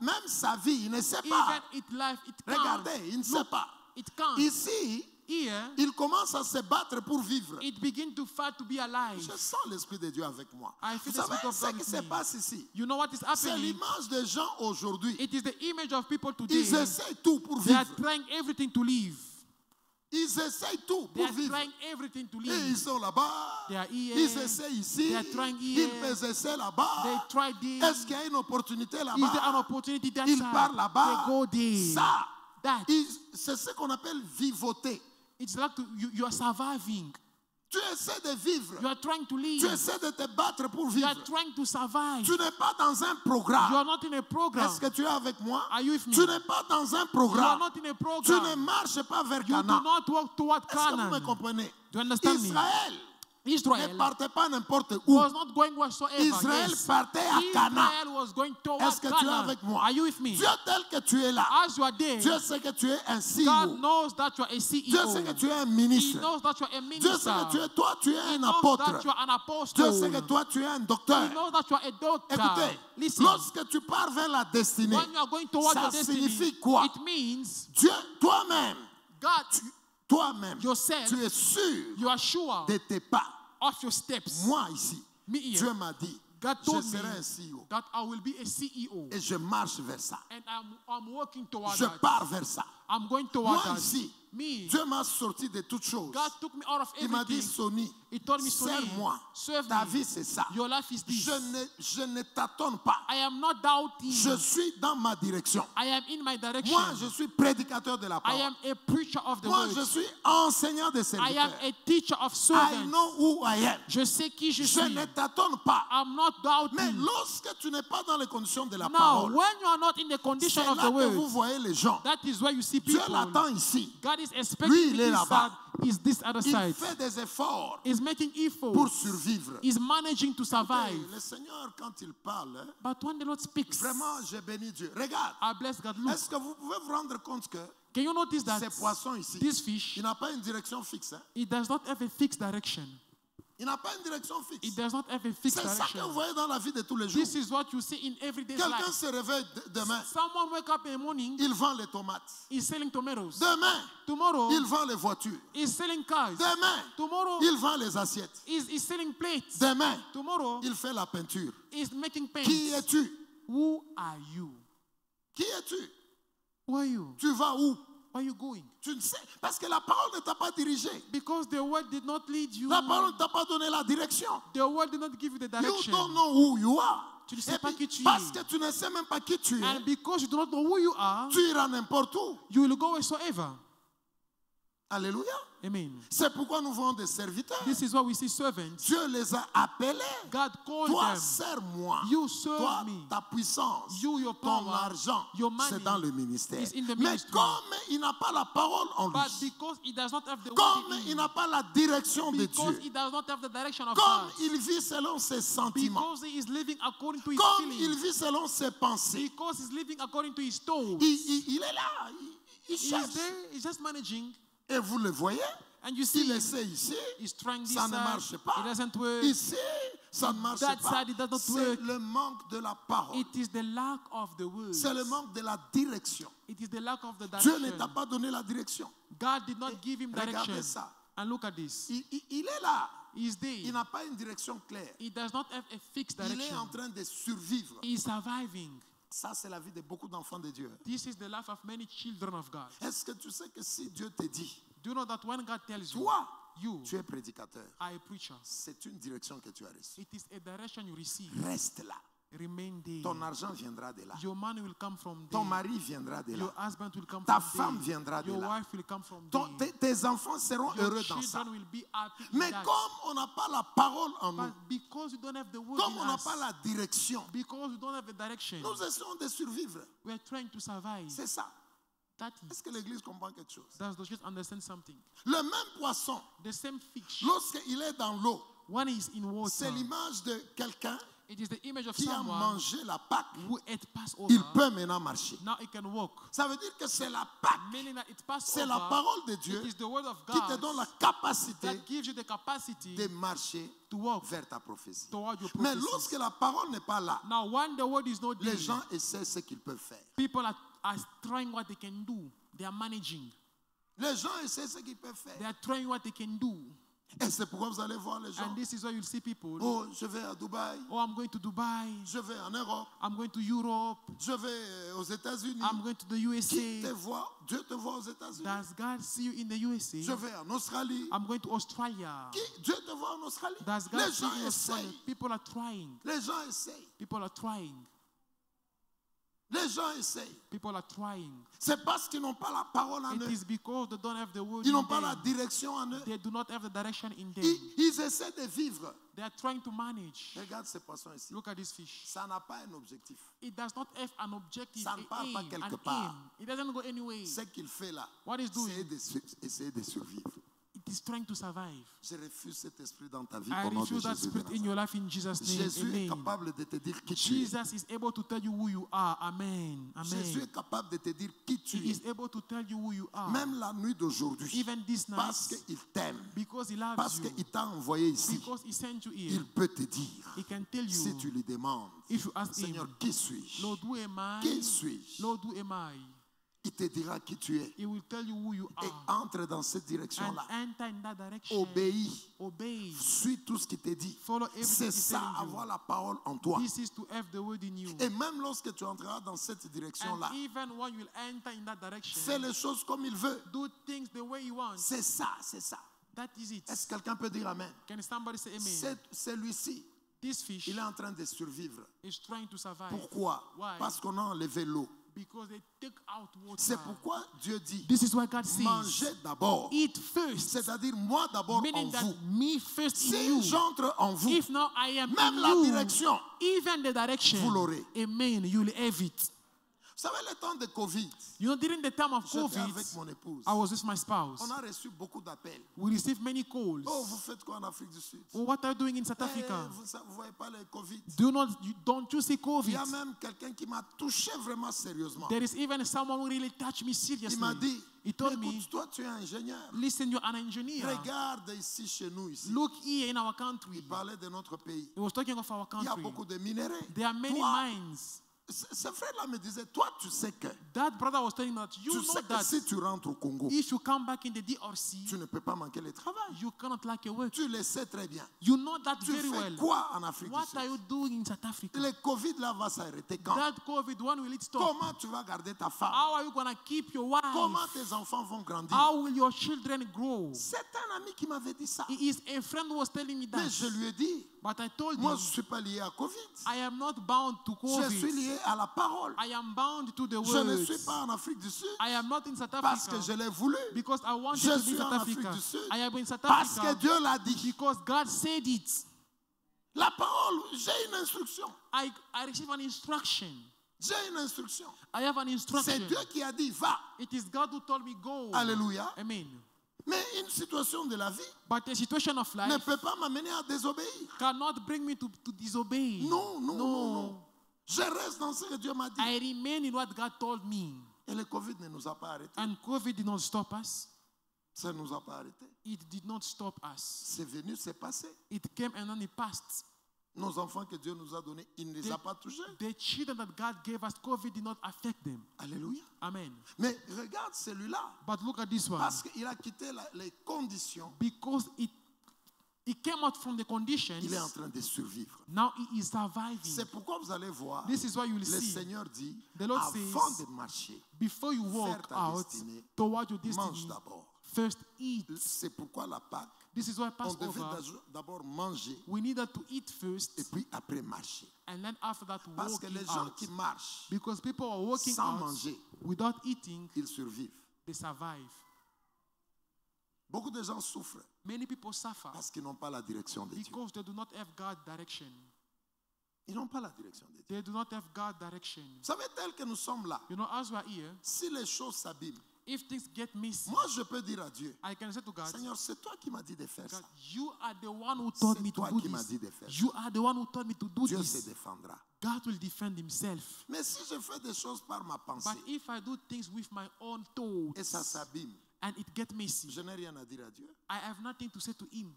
même sa vie, il ne sait pas. even its life, it can't. Regardez, il ne sait Look, pas. it can't. Ici, Here, il commence à se battre pour vivre. it begins to fight to be alive. Je sens l'Esprit de Dieu avec moi. I Vous feel the savez Spirit of ce God qui with se me. passe ici? You know what is C'est happening? l'image des gens aujourd'hui. It is the image of people today. Ils essaient tout pour They are vivre. trying everything to live. Ils essayent tout They pour are vivre. trying everything to Et ils live. sont là-bas. They are here. Ils essaient ici. They are trying Ils here. essaient They là-bas. try this. Est-ce qu'il y a une opportunité Is there an là-bas? opportunity that Ils side? partent là-bas. They go there. Ça, That. c'est ce qu'on appelle vivoter. It's like you are surviving. Tu essaies de vivre. You are trying to Tu live. essaies de te battre pour You are vivre. trying to survive. Tu n'es pas dans un You programme. are not in a program. Est-ce que tu es avec moi? Are you with me? Tu n'es pas dans un You are programme. not in a Tu ne program. marches pas vers You do Canaan. not walk toward Est-ce que vous me Canaan. comprenez? Do you understand me? Israël ne Israel partait pas n'importe où. was not going whatsoever. Israël Yes. partait à Canaan. Israel was going toward Est-ce que tu es Canaan. avec moi? Are you with me? Dieu tel que tu es là. As you are there, Dieu sait que tu es un God CEO. knows that you are a Dieu sait que CEO. tu es un He ministre. knows that you are a Dieu sait que minister. toi, tu es He un knows apôtre. that you are an Dieu sait que apostle. toi, tu es un He docteur. knows that you are a doctor. Écoutez, Listen, lorsque tu pars vers la destinée, when you are going towards ça your destiny, signifie quoi? it means Dieu, toi-même, God, toi-même, yourself, tu es sûr you are sure de tes pas. of your steps. Moi ici, Me here, Dieu m'a dit, God je told me serai un CEO that I will be a CEO. et je marche vers ça. And I'm working towards Je that. pars vers ça. I'm going Moi towards that. ici, Me, Dieu m'a sorti de toutes choses. God took me out of Il m'a dit, everything. Sonny, He told me, Sonny, serre-moi. serve Ta me. vie, c'est ça. Your life is this. Je ne t'attends pas. I am not doubting. Je suis dans ma direction. I am in my direction. Moi, je suis prédicateur de la I parole. am a preacher of the Moi, word. je suis enseignant de I am serviteurs. a teacher of I servants. know who I am. Je sais qui je Je suis. ne t'attends pas. I'm not Mais doubting. lorsque tu n'es pas dans les conditions de la Now, parole, when you are not in the c'est condition of là the que vous word, voyez les gens. that is where you see Dieu people. l'attend ici. God is Lui, expecting il est this là-bas. side, is this other Il side. fait des efforts Is making effort. pour survivre. Is managing to survive. Écoutez, le Seigneur, quand il parle, hein, But when the Lord speaks, vraiment, j'ai béni Dieu. Regarde, I bless God. Look, est-ce que vous pouvez vous rendre compte que can you notice that ces poissons ici, this fish, il n'a pas une direction fixe. Hein? it does not have a fixed direction. Il n'a pas une direction fixe. It does not have a fixed C'est ça que direction. vous voyez dans la vie de tous les jours. This is what you see in everyday Quelqu'un life. se réveille demain, Someone wake up in the morning, il vend les tomates. is selling tomatoes. Demain, Tomorrow, il vend les voitures. is selling cars. Demain, Tomorrow, il vend les assiettes. is selling plates. Demain, Tomorrow, il fait la peinture. is making Qui paints. es-tu? Who are you? Qui es-tu? Who are you? Tu vas où? Where are you going? Tu ne sais. Parce que la parole ne t'a pas dirigé. Because the word did not lead you. La parole ne t'a pas donné la direction. The word did not give you the You direction. don't know who you are. Tu ne sais Et pas puis, qui tu parce es. que tu ne sais même pas qui tu es, And because you do not know who you are, tu iras n'importe où. you will go wheresoever. Alléluia. Amen. C'est pourquoi nous voyons des serviteurs. This is why we see servants. Dieu les a appelés. God called Toi, them. sers-moi. You serve Toi, me. ta puissance, You, your ton power, argent, your money c'est dans le ministère. is in the Mais ministry. comme il n'a pas la parole en But lui, because he does not have the comme word in il him, n'a pas la direction de because Dieu, he does not have the direction of comme God, il vit selon ses sentiments, because he is living according to his comme il feelings, vit selon ses pensées, because he's living according to his thoughts, il est là, il he cherche. is there, he's just managing, Et vous le voyez, and you il see, essaie ici, he's trying this ça ne side, marche pas. it doesn't work. Ici, ça ne marche That pas. side, it does not C'est work. le manque de la parole. It is the lack of the word. C'est le manque de la direction. It is the lack of the Dieu ne direction. t'a pas donné la direction. God did not give him Regardez direction. ça. And look at this. Il est là. He's Il there. n'a pas une direction claire. He does not have a fixed Il est direction. en train de survivre. He is surviving. Ça, c'est la vie de beaucoup d'enfants de Dieu. This is the life of many children of God. Est-ce que tu sais que si Dieu te dit, Do you know that when God tells you, toi, you tu es prédicateur, are a preacher, c'est une direction que tu as reçue. it is a direction you receive. Reste là. Remain there. Ton argent viendra de là. Your money will come from Ton there. mari viendra de Your là. husband will come Ta from femme there. viendra de Your là. wife will come from Tes there. tes enfants seront Your heureux dans ça. children will be happy in Mais that. comme on n'a pas la parole en nous, But because you don't have the word comme in on n'a us, pas la direction, because you don't have the direction, nous essayons de survivre. we are trying to survive. C'est ça. That is, Est-ce que l'Église comprend quelque chose? does the church understand something? Le même poisson, The same fish, lorsqu'il est dans l'eau, When he's in water, c'est l'image de quelqu'un it is the image of qui a someone mangé la Pâque. who ate Passover. Il peut maintenant marcher. Now he can walk. Ça veut dire que c'est la Pâque, Meaning that it's c'est la Passover. parole de Dieu It is the word of qui te God donne la capacité that gives you the capacity de marcher to walk vers ta prophétie. toward your Mais prophecies. lorsque la parole n'est pas là, Now, when the word is not there, les gens essaient ce qu'ils peuvent faire. people are trying what they can do. They are managing. Les gens essaient ce qu'ils peuvent faire. They are trying what they can do. Et c'est pourquoi vous allez voir les gens. And this is why you'll see people. Oh, je vais à Dubaï, Oh, I'm going to Dubai. je vais en Europe, I'm going to Europe. je vais aux États-Unis. I'm going to the Qui te USA. voit? Dieu te voit aux États-Unis. Does God see you in the USA? Je vais en Australie. I'm going to Australia. Dieu te voit en Australie. Does God Les see gens you in Australia? essayent. People are trying. Les gens essayent. People are trying. Les gens essayent. People are trying. C'est parce qu'ils n'ont pas la parole en It eux. is because they don't have the word Ils in n'ont pas la them. direction en eux. They do not have the direction in them. Ils essaient de vivre. They are trying to manage. Regarde ces poissons ici. Look at this fish. Ça n'a pas un objectif. It does not have an objective, Ça ne part pas quelque an part. aim. It doesn't go anywhere. Ce qu'il fait là, What is doing? c'est essayer de survivre. It is trying to survive. Je refuse cet esprit dans ta vie I au nom de refuse that Jésus. de spirit in Nazareth. your life in Jesus' name. Jésus est Amen. capable de te dire qui tu es. Jesus is able to tell you who you are. Amen. Jésus Amen. est capable de te dire qui tu He is es. able to tell you who you are. Même la nuit d'aujourd'hui. Even this night, Parce qu'il t'aime. because he loves Parce you, qu'il t'a envoyé ici. because he sent you here, Il peut te dire. he can tell Si you, tu lui demandes. if you ask Seigneur, him, qui suis-je? Lord, who am I? Qui suis-je? Lord, who am I? Il te dira qui tu es. He will tell you who you Et are. entre dans cette And direction-là. enter in that direction. Obéis. Obey. Suis tout ce qu'il te dit. Follow everything C'est he's ça, telling you. avoir la parole en toi. This is to have the word in you. Et même lorsque tu entreras dans cette direction-là, And even when you will enter in that direction, fais les choses comme il veut. do things the way you want. C'est ça, c'est ça. That is it. Est-ce que quelqu'un peut dire Amen? Can somebody say amen? Celui-ci, This fish il est en train de survivre. is trying to survive. Pourquoi? Why? Parce qu'on a enlevé l'eau. Because they take out water. C'est pourquoi Dieu dit, This is why God says, mangez d'abord. eat first. C'est-à-dire moi d'abord en Meaning that vous. me first in Si you. j'entre en vous, If now I am même in la you, direction, even the direction, vous l'aurez. amen, you will have it. Vous savez, le temps de Covid, You know, during the time of j'étais avec COVID, mon épouse. I was with my spouse. On a reçu beaucoup d'appels. We received many calls. Oh, vous faites quoi en Afrique du Sud? Oh, what are you doing in South Eh, Africa? vous ne voyez pas le Covid? Don't you see Il y COVID? a même quelqu'un qui m'a touché vraiment sérieusement. There is even someone who really touched me Il m'a seriously. dit, He told me, écoute, toi tu es ingénieur. listen, you're an engineer. Regarde ici chez nous. Ici. Look here in our country. Il parlait de notre pays. He was talking of our Il y a country. beaucoup de minerais. There are many Toi, mines. ce frère-là me disait, toi tu sais que, That brother was telling me that you tu know sais que that si tu rentres au Congo, if you come back in the DRC, tu ne peux pas manquer le travail. you cannot lack your work. Tu le sais très bien. You know that Tu very fais well. quoi en Afrique What du are Sud? you doing in South Africa? Le Covid là va s'arrêter quand? That COVID, when will it stop? Comment tu vas garder ta femme? How are you going to keep your wife? Comment tes enfants vont grandir? How will your children grow? C'est un ami qui m'avait dit ça. He is a friend who was telling me Mais that. je lui ai dit, But I told moi him, je ne suis pas lié à Covid. I am not bound to Je suis COVID. lié à la parole. I am bound to the Je ne suis words. pas en Afrique du Sud I am not in South parce que Africa je l'ai voulu. because I wanted Je to be suis in South en Afrique Africa. du Sud I am in South parce que Africa Dieu l'a dit. because God said it. La parole, j'ai une instruction. I received an instruction. J'ai une instruction. I have an C'est instruction. Dieu qui a dit, va. It is God who told me go. Alléluia. Amen. Mais une situation de la vie But the situation of ne life peut pas m'amener à désobéir. cannot bring me to disobey. Non, non, non, non. Je reste dans ce que Dieu m'a dit. I remain in what God told me. Et le Covid ne nous a pas arrêtés. And COVID did not stop us. Ça ne nous a pas arrêtés. It did not stop us. C'est venu, c'est passé. It came and then it passed. Nos enfants que Dieu nous a donnés, il ne les a pas touchés. The children that God gave us, COVID did not affect them. Alléluia. Amen. Mais regarde celui-là. But look at this one. Parce qu'il a quitté les conditions, Because it came out from the conditions, il est en train de survivre. now he is surviving. C'est pourquoi vous allez voir, This is why you will le see, Seigneur dit, the Lord avant says, de marcher, before you vers walk ta out destinée, toward your mange destiny, d'abord. first eat. C'est pourquoi la Pâque, This is why on devait Passover, d'abord manger we needed to eat et first, puis après marcher. and then after that Parce que walking les gens out. qui marchent Because people are walking sans out manger, without eating, ils survivent. they survive. Beaucoup de gens souffrent Many people suffer parce qu'ils n'ont pas la direction de Dieu. because they do not have God direction. Ils n'ont pas la direction de Dieu. They do not have God direction. Vous savez, tel que nous sommes là, You know, as we are here, si les choses s'abîment, If things get messy, Moi, je peux dire à Dieu, I can say to God, Seigneur, c'est toi qui m'as dit de faire God, ça. you are the one who told C'est me to toi do qui m'as dit this. de faire You are the one who told me to do Dieu se this. défendra. God will defend himself. Mais si je fais des choses par ma pensée But if I do things with my own et ça thoughts s'abîme, and it gets messy, je n'ai rien à dire à Dieu. I have nothing to say to him.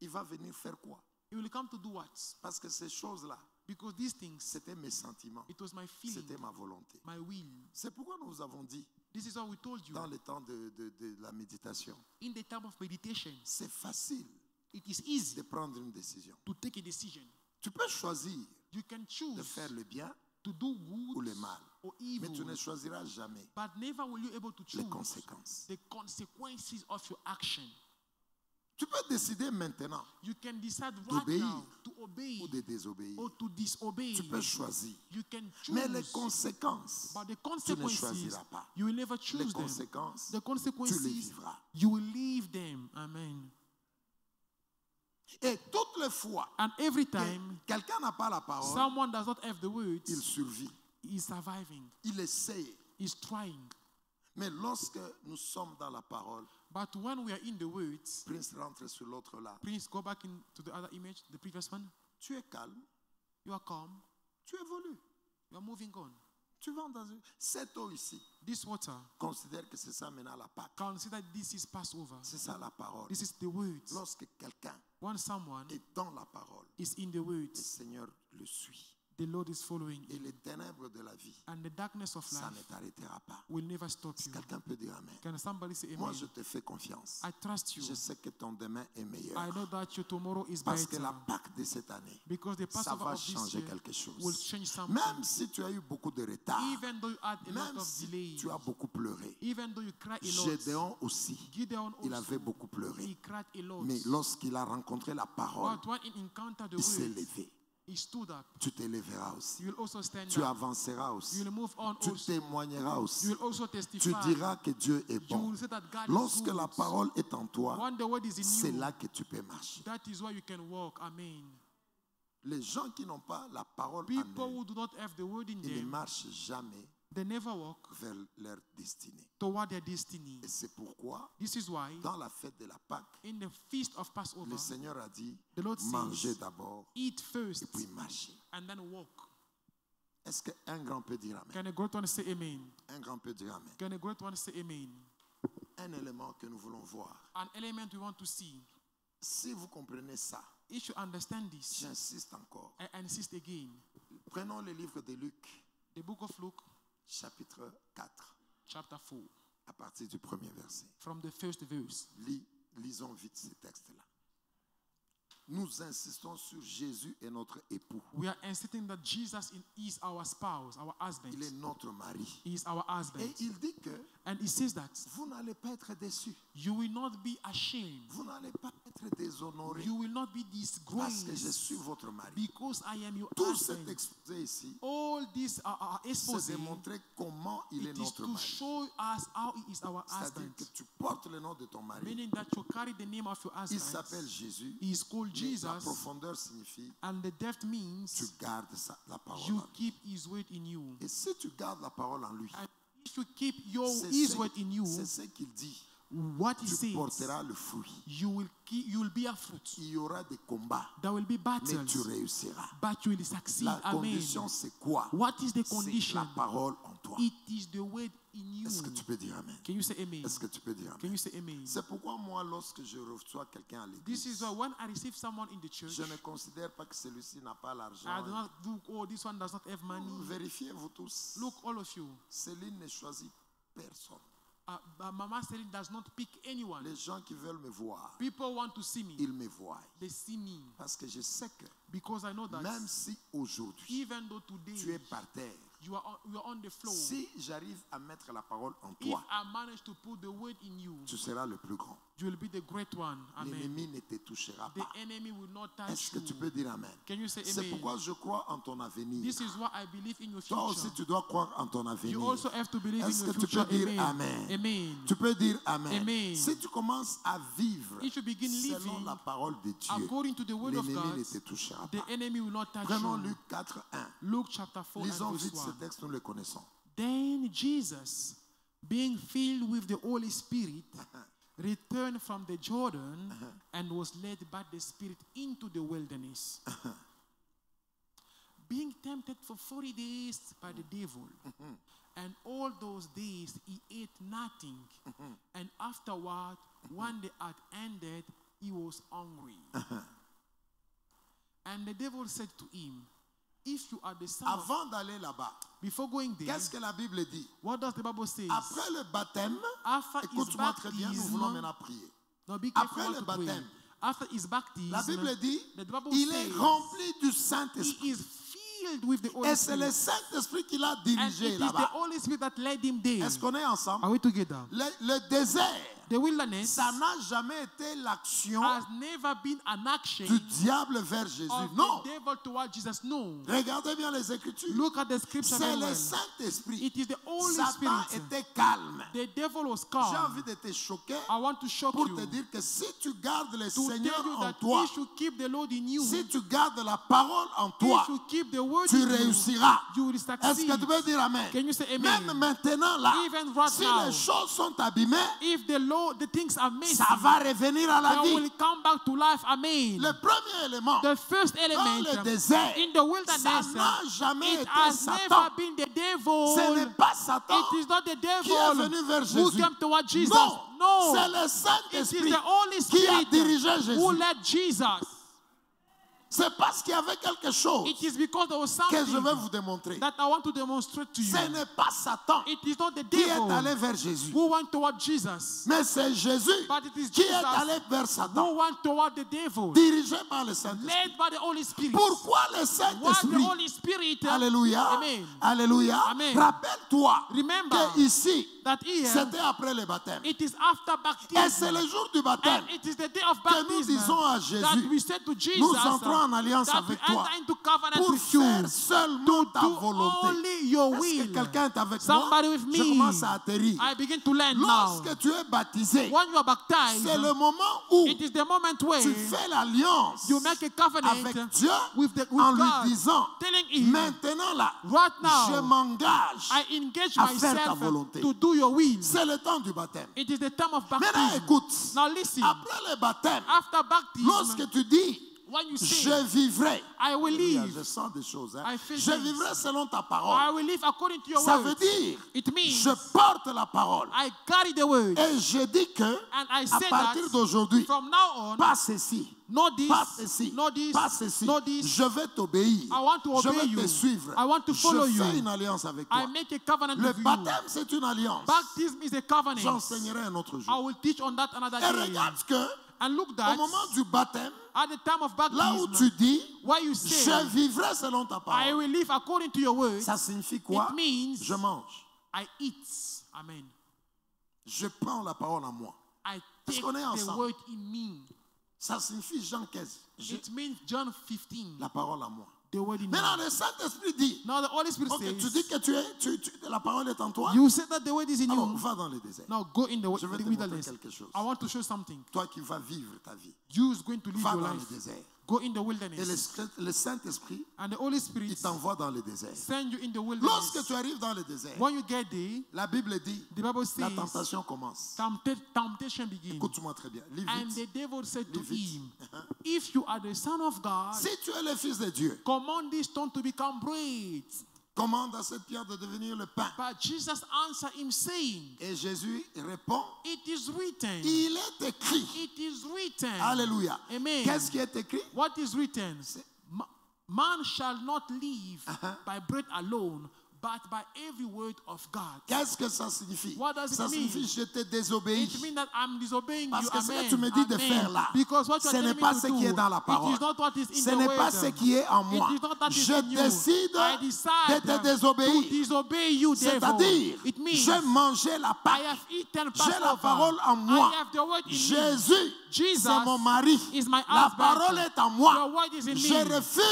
Il va venir faire quoi? He will come to do what? Parce que ces choses-là, Because these things, c'était mes sentiments, it was my feeling, c'était ma volonté. my will. C'est pourquoi nous vous avons dit, This is what we told you. dans le temps de la méditation, In the time of meditation, c'est facile it is easy de prendre une décision. to take a decision. Tu peux choisir You can de choose faire le bien to do ou good le mal, or mais tu evil, ne choisiras jamais but never will you able to les choose conséquences. the consequences of your action. Tu peux décider maintenant You can decide right d'obéir now to obey ou de désobéir. or to disobey. Tu peux choisir. You can choose, Mais les conséquences, but the tu ne consequences, choisiras pas. you will never Les choose them. conséquences, The tu les consequences, vivras. you will leave them. Amen. Et toutes les fois And every que time quelqu'un n'a pas la parole, someone does not have the words, il survit, he is surviving, il essaie. he's trying. Mais lorsque nous sommes dans la parole, But when we are in the words, Prince rentre sur l'autre là. please go back into the other image, the previous one. Tu es calme, You are calm, tu évolues. you are moving on. Tu vas dans cette eau ici. This water, Considère que c'est ça maintenant la Pâque. consider this is Passover. C'est ça la parole. This is the words. Lorsque quelqu'un When someone est dans la parole, is in the le words, Seigneur le suit. the Lord is following Et you. les ténèbres de la vie, And the darkness of ça ne life t'arrêtera pas. will never stop you. Quelqu'un peut dire Amen. Can somebody say Moi, amen? je te fais confiance. I trust you. Je sais que ton demain est meilleur. I know that your tomorrow is Parce que better. la Pâque de cette année, Because the ça Passover va of this changer year quelque will chose. change something. Même si tu as eu beaucoup de retard, Even though you had a lot même of si delay, tu as beaucoup pleuré, even though you cry a lot, Gédéon aussi, Gideon il also, avait beaucoup pleuré. he cried a lot. Mais lorsqu'il a rencontré la parole, But when he encountered the il s'est words, levé. he stood up. Tu te lèveras aussi. You will also stand Tu up. avanceras You aussi. will move on Tu also. témoigneras You aussi. will also Tu testify. diras que Dieu est You bon. will say that God Lorsque is la good. parole est en toi, When the word is in c'est you, là que tu peux marcher. that is why you can walk. Amen. Les gens qui n'ont pas la parole en People eux, who do not have the word in ils ne them, marchent jamais they never walk vers leur destinée. toward their destiny. Et c'est pourquoi, This is why dans la fête de la Pâque, in the feast of Passover, le Seigneur a dit, the Lord mangez says, d'abord eat et first puis marchez. and then walk. Est-ce qu'un grand peut dire Amen? Can a great one say amen? Un grand peut dire Amen. Can a great one say amen? Un élément que nous voulons voir. An element we want to see. Si vous comprenez ça, If you understand this, j'insiste encore. I insist again. Prenons le livre de Luc, The book of Luke, chapitre 4, chapter 4, à partir du premier verset. from the first verse. Lisons vite ces textes-là. Nous insistons sur Jésus et notre époux. We are insisting that Jesus is our spouse, our husband. Il est notre mari. He is our husband. Et il dit que And he says that vous n'allez pas être déçus. you will not be ashamed. Vous n'allez pas être déshonorés. You will not be Parce que je disgraced suis votre mari. because I am your Tout cet husband. exposé ici, All this c'est exposé, de montrer comment il est it is notre to mari. show us how he is our C'est-à-dire husband. que tu portes le nom de ton mari. Meaning that you carry the name of your Il husband. s'appelle Jésus. He is called Mais la Jesus. profondeur signifie And the depth tu means gardes la parole you en lui. keep his word in you. Et si tu gardes la parole en lui, And if you keep c'est his ce- word in you, c'est ce qu'il dit. what he Tu says, porteras le fruit. you will bear fruit. Il y aura des combats, There will be mais tu battles, réussiras. but you will succeed. La Amen. condition, c'est quoi? What is the C'est condition? la parole en toi. It is the word in you. Est-ce que tu peux dire Amen? Can you say amen? Est-ce que tu peux dire Can Amen? you say amen? C'est pourquoi moi, lorsque je reçois quelqu'un à This is l'église, why when I receive someone in the church, je ne considère pas que celui-ci n'a pas I do l'argent. not look, oh, this one does not have money. Vérifiez-vous tous. Look, all of you. Céline ne choisit personne. Mama Celine does not pick anyone. Les gens qui veulent me voir, People want to see me. ils me voient. They see me Parce que je sais que because I know that même si aujourd'hui even though tu today es par terre, you are on the floor, si j'arrive à mettre la parole en if toi, I manage to put the word in you, tu seras le plus grand. you will be the great one. Amen. L'ennemi ne te touchera The pas. enemy will not touch Est-ce que you. tu peux dire Amen? Can you say C'est amen? pourquoi je crois en ton avenir. This is why I believe in your Toi future. aussi, tu dois croire en ton avenir. You also have to believe in Est-ce your que tu future. peux dire Amen. Amen? Amen. Tu peux dire Amen. Amen. Si tu commences à vivre If you begin selon living la parole de Dieu, according to the word of l'ennemi God, ne te touchera the pas. enemy will not touch Prenons you. Luc 4, 1. Luke chapter 4 Lisons and vite verse ce 1. texte, nous le connaissons. Then Jesus being filled with the Holy Spirit, returned from the Jordan and was led by the Spirit into the wilderness, being tempted for 40 days by the devil. And all those days he ate nothing. And afterward, when they had ended, he was hungry. And the devil said to him, if you are the son of... Avant d'aller là-bas, Before going there, qu'est-ce que la Bible dit? what does the Bible say? Après le baptême, After his écoute-moi très bien, nous voulons baptism, maintenant prier. now be careful Après what le to pray. baptême, After his baptism, La Bible dit, the Bible il says est rempli du Saint-Esprit. he is filled with the Holy Et c'est le Spirit. Saint-Esprit qui l'a And it dirigé is the là-bas. Holy Spirit that led him there. Est-ce qu'on est ensemble? Are we together? Le désert, The wilderness ça n'a jamais été l'action has never been an action du diable vers Jésus. of Non. the devil towards Jesus. No. Regardez bien les Écritures. Look at the scripture C'est very le well. Saint-Esprit. It is the Holy Satan Spirit. était calme. The devil was J'ai calm. envie de te choquer I want to shock pour you. te dire que si tu gardes le To Seigneur tell you en that toi, you should keep the Lord in you. si tu gardes la parole en You toi, should keep the word tu in you. réussiras. You will Est-ce succeed. que tu peux dire Amen? Can you say amen? Même maintenant là, Even right si now, les choses sont abîmées, if the things are messy, ça va revenir à la they vie. will come back to life. Amen. Le premier élément, The first dans element le désert, in the ça wilderness, n'a jamais it été has Satan. never been the devil. Ce n'est pas Satan It is not the qui est devil venu vers who Jésus. came toward Jesus. Non, No. c'est le It is Saint-Esprit the Holy qui a Spirit dirigé who Jésus. led Jesus. C'est parce qu'il y avait quelque chose It is because there was que je something vais vous démontrer. that I want to demonstrate to you. Ce n'est pas Satan It is not the qui est devil allé vers Jésus, who went toward Jesus, mais c'est Jésus but it is qui est Jesus allé vers Satan, who went toward the devil, dirigé par le Saint-Esprit. led by the Holy Spirit. Pourquoi le Why the Saint-Esprit? Holy Spirit? Alléluia. Amen. Alléluia. Amen. Rappelle-toi Remember que ici, that here, c'était après le baptême. it is after Et c'est baptism. le jour du baptême And it is the day of que nous baptism disons à that Jésus, we said to Jesus nous entrons en alliance that avec we toi enter into covenant pour with you faire seulement ta do volonté. only your Est-ce que will. quelqu'un est avec Somebody moi? with me. Je commence à atterrir. I begin to learn now. Lorsque tu es baptisé, When you are baptized, c'est le moment où it is the moment where tu fais l'alliance you make a covenant avec Dieu with en lui God, disant, telling him, maintenant là, right je now, m'engage I engage à faire ta myself volonté. to do your will. C'est le temps du baptême. It is the time of Maintenant, baptism. écoute. Now listen, Après le baptême, after baptism, lorsque tu dis, when you say, je vivrai, I will Alléluia, live, je sens des choses. I feel Je things. vivrai selon ta I parole. will live according to your Ça word. veut dire, It means je porte la parole. I carry the word. Et je dis que, And I à say partir that d'aujourd'hui, from now on, pas ceci, not this, pas ceci, not this, pas ceci. not this. Je vais t'obéir. I want to Je obey vais you. te suivre. I want to follow Je fais you. une alliance avec I toi. make a covenant Le with you. baptême, c'est une alliance. Baptism is a covenant. J'enseignerai un autre I jour. will teach on that another Et day. regarde que, And look au that moment du baptême, at the time of là où baptism, tu dis, where you je say, vivrai selon ta I parole, will live according to your word, ça signifie quoi? it means Je mange. I eat. Amen. Je prends la parole en moi. I Est-ce take qu'on est the ensemble? word in me. Ça signifie Jean 15. J'ai It means John 15, la parole en moi. the word in me. Maintenant, le Saint-Esprit dit, Now the Holy Spirit ok, tu says, dis que la parole est en toi. you said that the word is in Alors, you. va dans le désert. Now go in Je vais the te montrer wilderness. quelque chose. I want to show something. Toi qui vas vivre ta vie, You is going to live va your dans le life. désert. Go in the Et wilderness. le Saint-Esprit, And the Holy Spirit il t'envoie dans le désert. send you in the Lorsque wilderness. tu arrives dans le désert, When you get there, la Bible dit, the Bible la says, tentation commence. temptation begins. Écoute-moi très bien. Lis And the vite. devil said to Lis vite. him, if you are the Son of God, Si tu es le Fils de Dieu, command this stone to become bread. commande à cette pierre de devenir le pain. But Jesus answered him, saying, Et Jésus répond, it is written. il est écrit. It is written. Alléluia. Amen. Qu'est-ce qui est écrit? What is written? Man shall not live by bread alone, but by every word of God. Qu'est-ce que ça signifie? What does it Ça mean? signifie je te désobéis. It means that I'm disobeying Parce you. que ce Amen. que tu me dis de Amen. faire là, Because what you ce are n'est telling pas me ce to qui est do, dans la it parole. is not what is in Ce the n'est word. pas ce qui est en moi. It is not that is Je in you. décide I de decide te to désobéir. disobey you, devil. C'est-à-dire, It means j'ai mangé la I Pâque. have eaten J'ai la Passover. parole en moi. I have the word in me. Jésus, Jesus c'est mon mari. is my La husband. parole est en The moi. word is in Je me. I refuse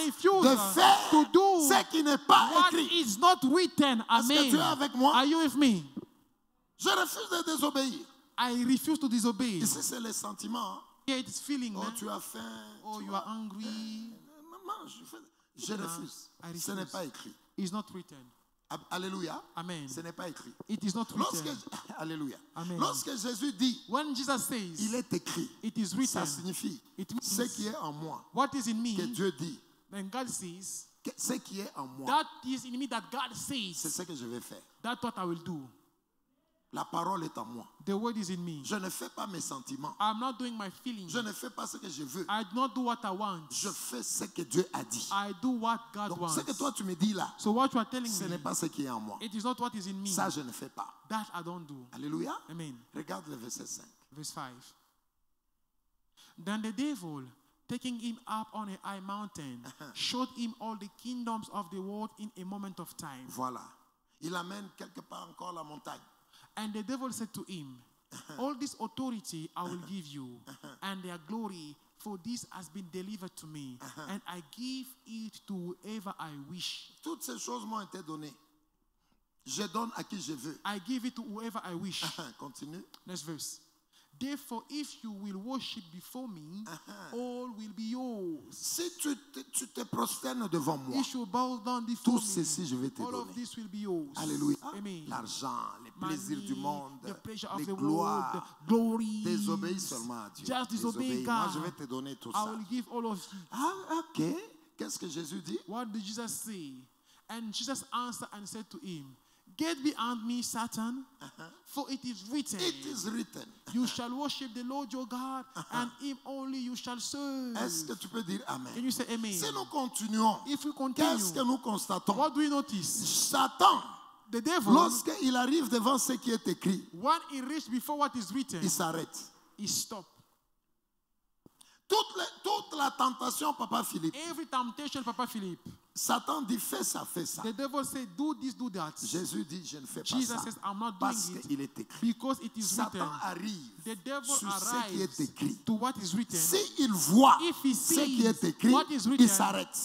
refuse de faire to do ce qui n'est pas what écrit. is not written. Est-ce que Amen. tu es avec moi? Are you with me? Je refuse de désobéir. I refuse to disobey. Ici, c'est les sentiments. Yeah, it's feeling. Oh, Man. tu as faim. Oh, tu you as- are hungry. Mange. Je refuse. I Ce n'est refuse. pas écrit. It's not written. Alléluia. Amen. Ce n'est pas écrit. It is not Lorsque, written. alléluia. Amen. Lorsque Jésus dit, When Jesus says, il est écrit, it is ça written, signifie it means ce qui est en moi, what is in que me, Dieu dit, then God says, ce qui est en moi, that is in me that God c'est says, ce que je vais faire. that's what I will do. La parole est en moi. The word is in me. Je ne fais pas mes sentiments. I'm not doing my feelings. Je ne fais pas ce que je veux. I do not do what I want. Je fais ce que Dieu a dit. I do what God Donc, wants. ce que toi tu me dis là, So what you are telling ce me, n'est pas ce qui est en moi. it is not what is in me. Ça, je ne fais pas. That I don't do. Alléluia. Amen. Regarde le verset 5. Verse 5. Then the devil, taking him up on a high mountain, showed him all the kingdoms of the world in a moment of time. Voilà. Il amène quelque part encore la montagne. And the devil said to him, all this authority I will give you, and their glory, for this has been delivered to me, and I give it to whoever I wish. Toutes ces choses m'ont été données. Je donne à qui je veux. I give it to whoever I wish. Continue. Next verse. Therefore, if you will worship before me, all will be yours. Si tu te prosternes devant moi, If you bow down before tout ceci je vais te me, all of donner. this will be yours. Alléluia. Amen. L'argent, les plaisirs Money, du monde, the pleasure of les the world, gloires. glory. Désobéis seulement à Dieu. Just disobey Désobéis. Moi, God. je vais te donner tout I ça. will give all of you. Ah, ok. Qu'est-ce que Jésus dit? What did Jesus say? And Jesus answered and said to him, get behind me, Satan, for it is written, It is written. you shall worship the Lord your God, and him only you shall serve. Est-ce que tu peux dire Amen? Can you say amen? Si nous continuons, If we qu'est-ce que continue, nous constatons? what do we notice? Satan, The devil, lorsqu'il arrive devant ce qui est écrit, when he reached before what is written, il s'arrête. he stopped. Toute la tentation, Papa Philippe, Every temptation, Papa Philip, Satan dit fais ça, fais ça. the devil said, do this, do that. Jésus dit je ne fais pas Jesus ça says, I'm not parce doing it qu'il est écrit. because it is Satan written. arrive The devil sur ce qui est arrives écrit. to what is written. S'il voit If he ce qui est sees écrit, what is written, il s'arrête.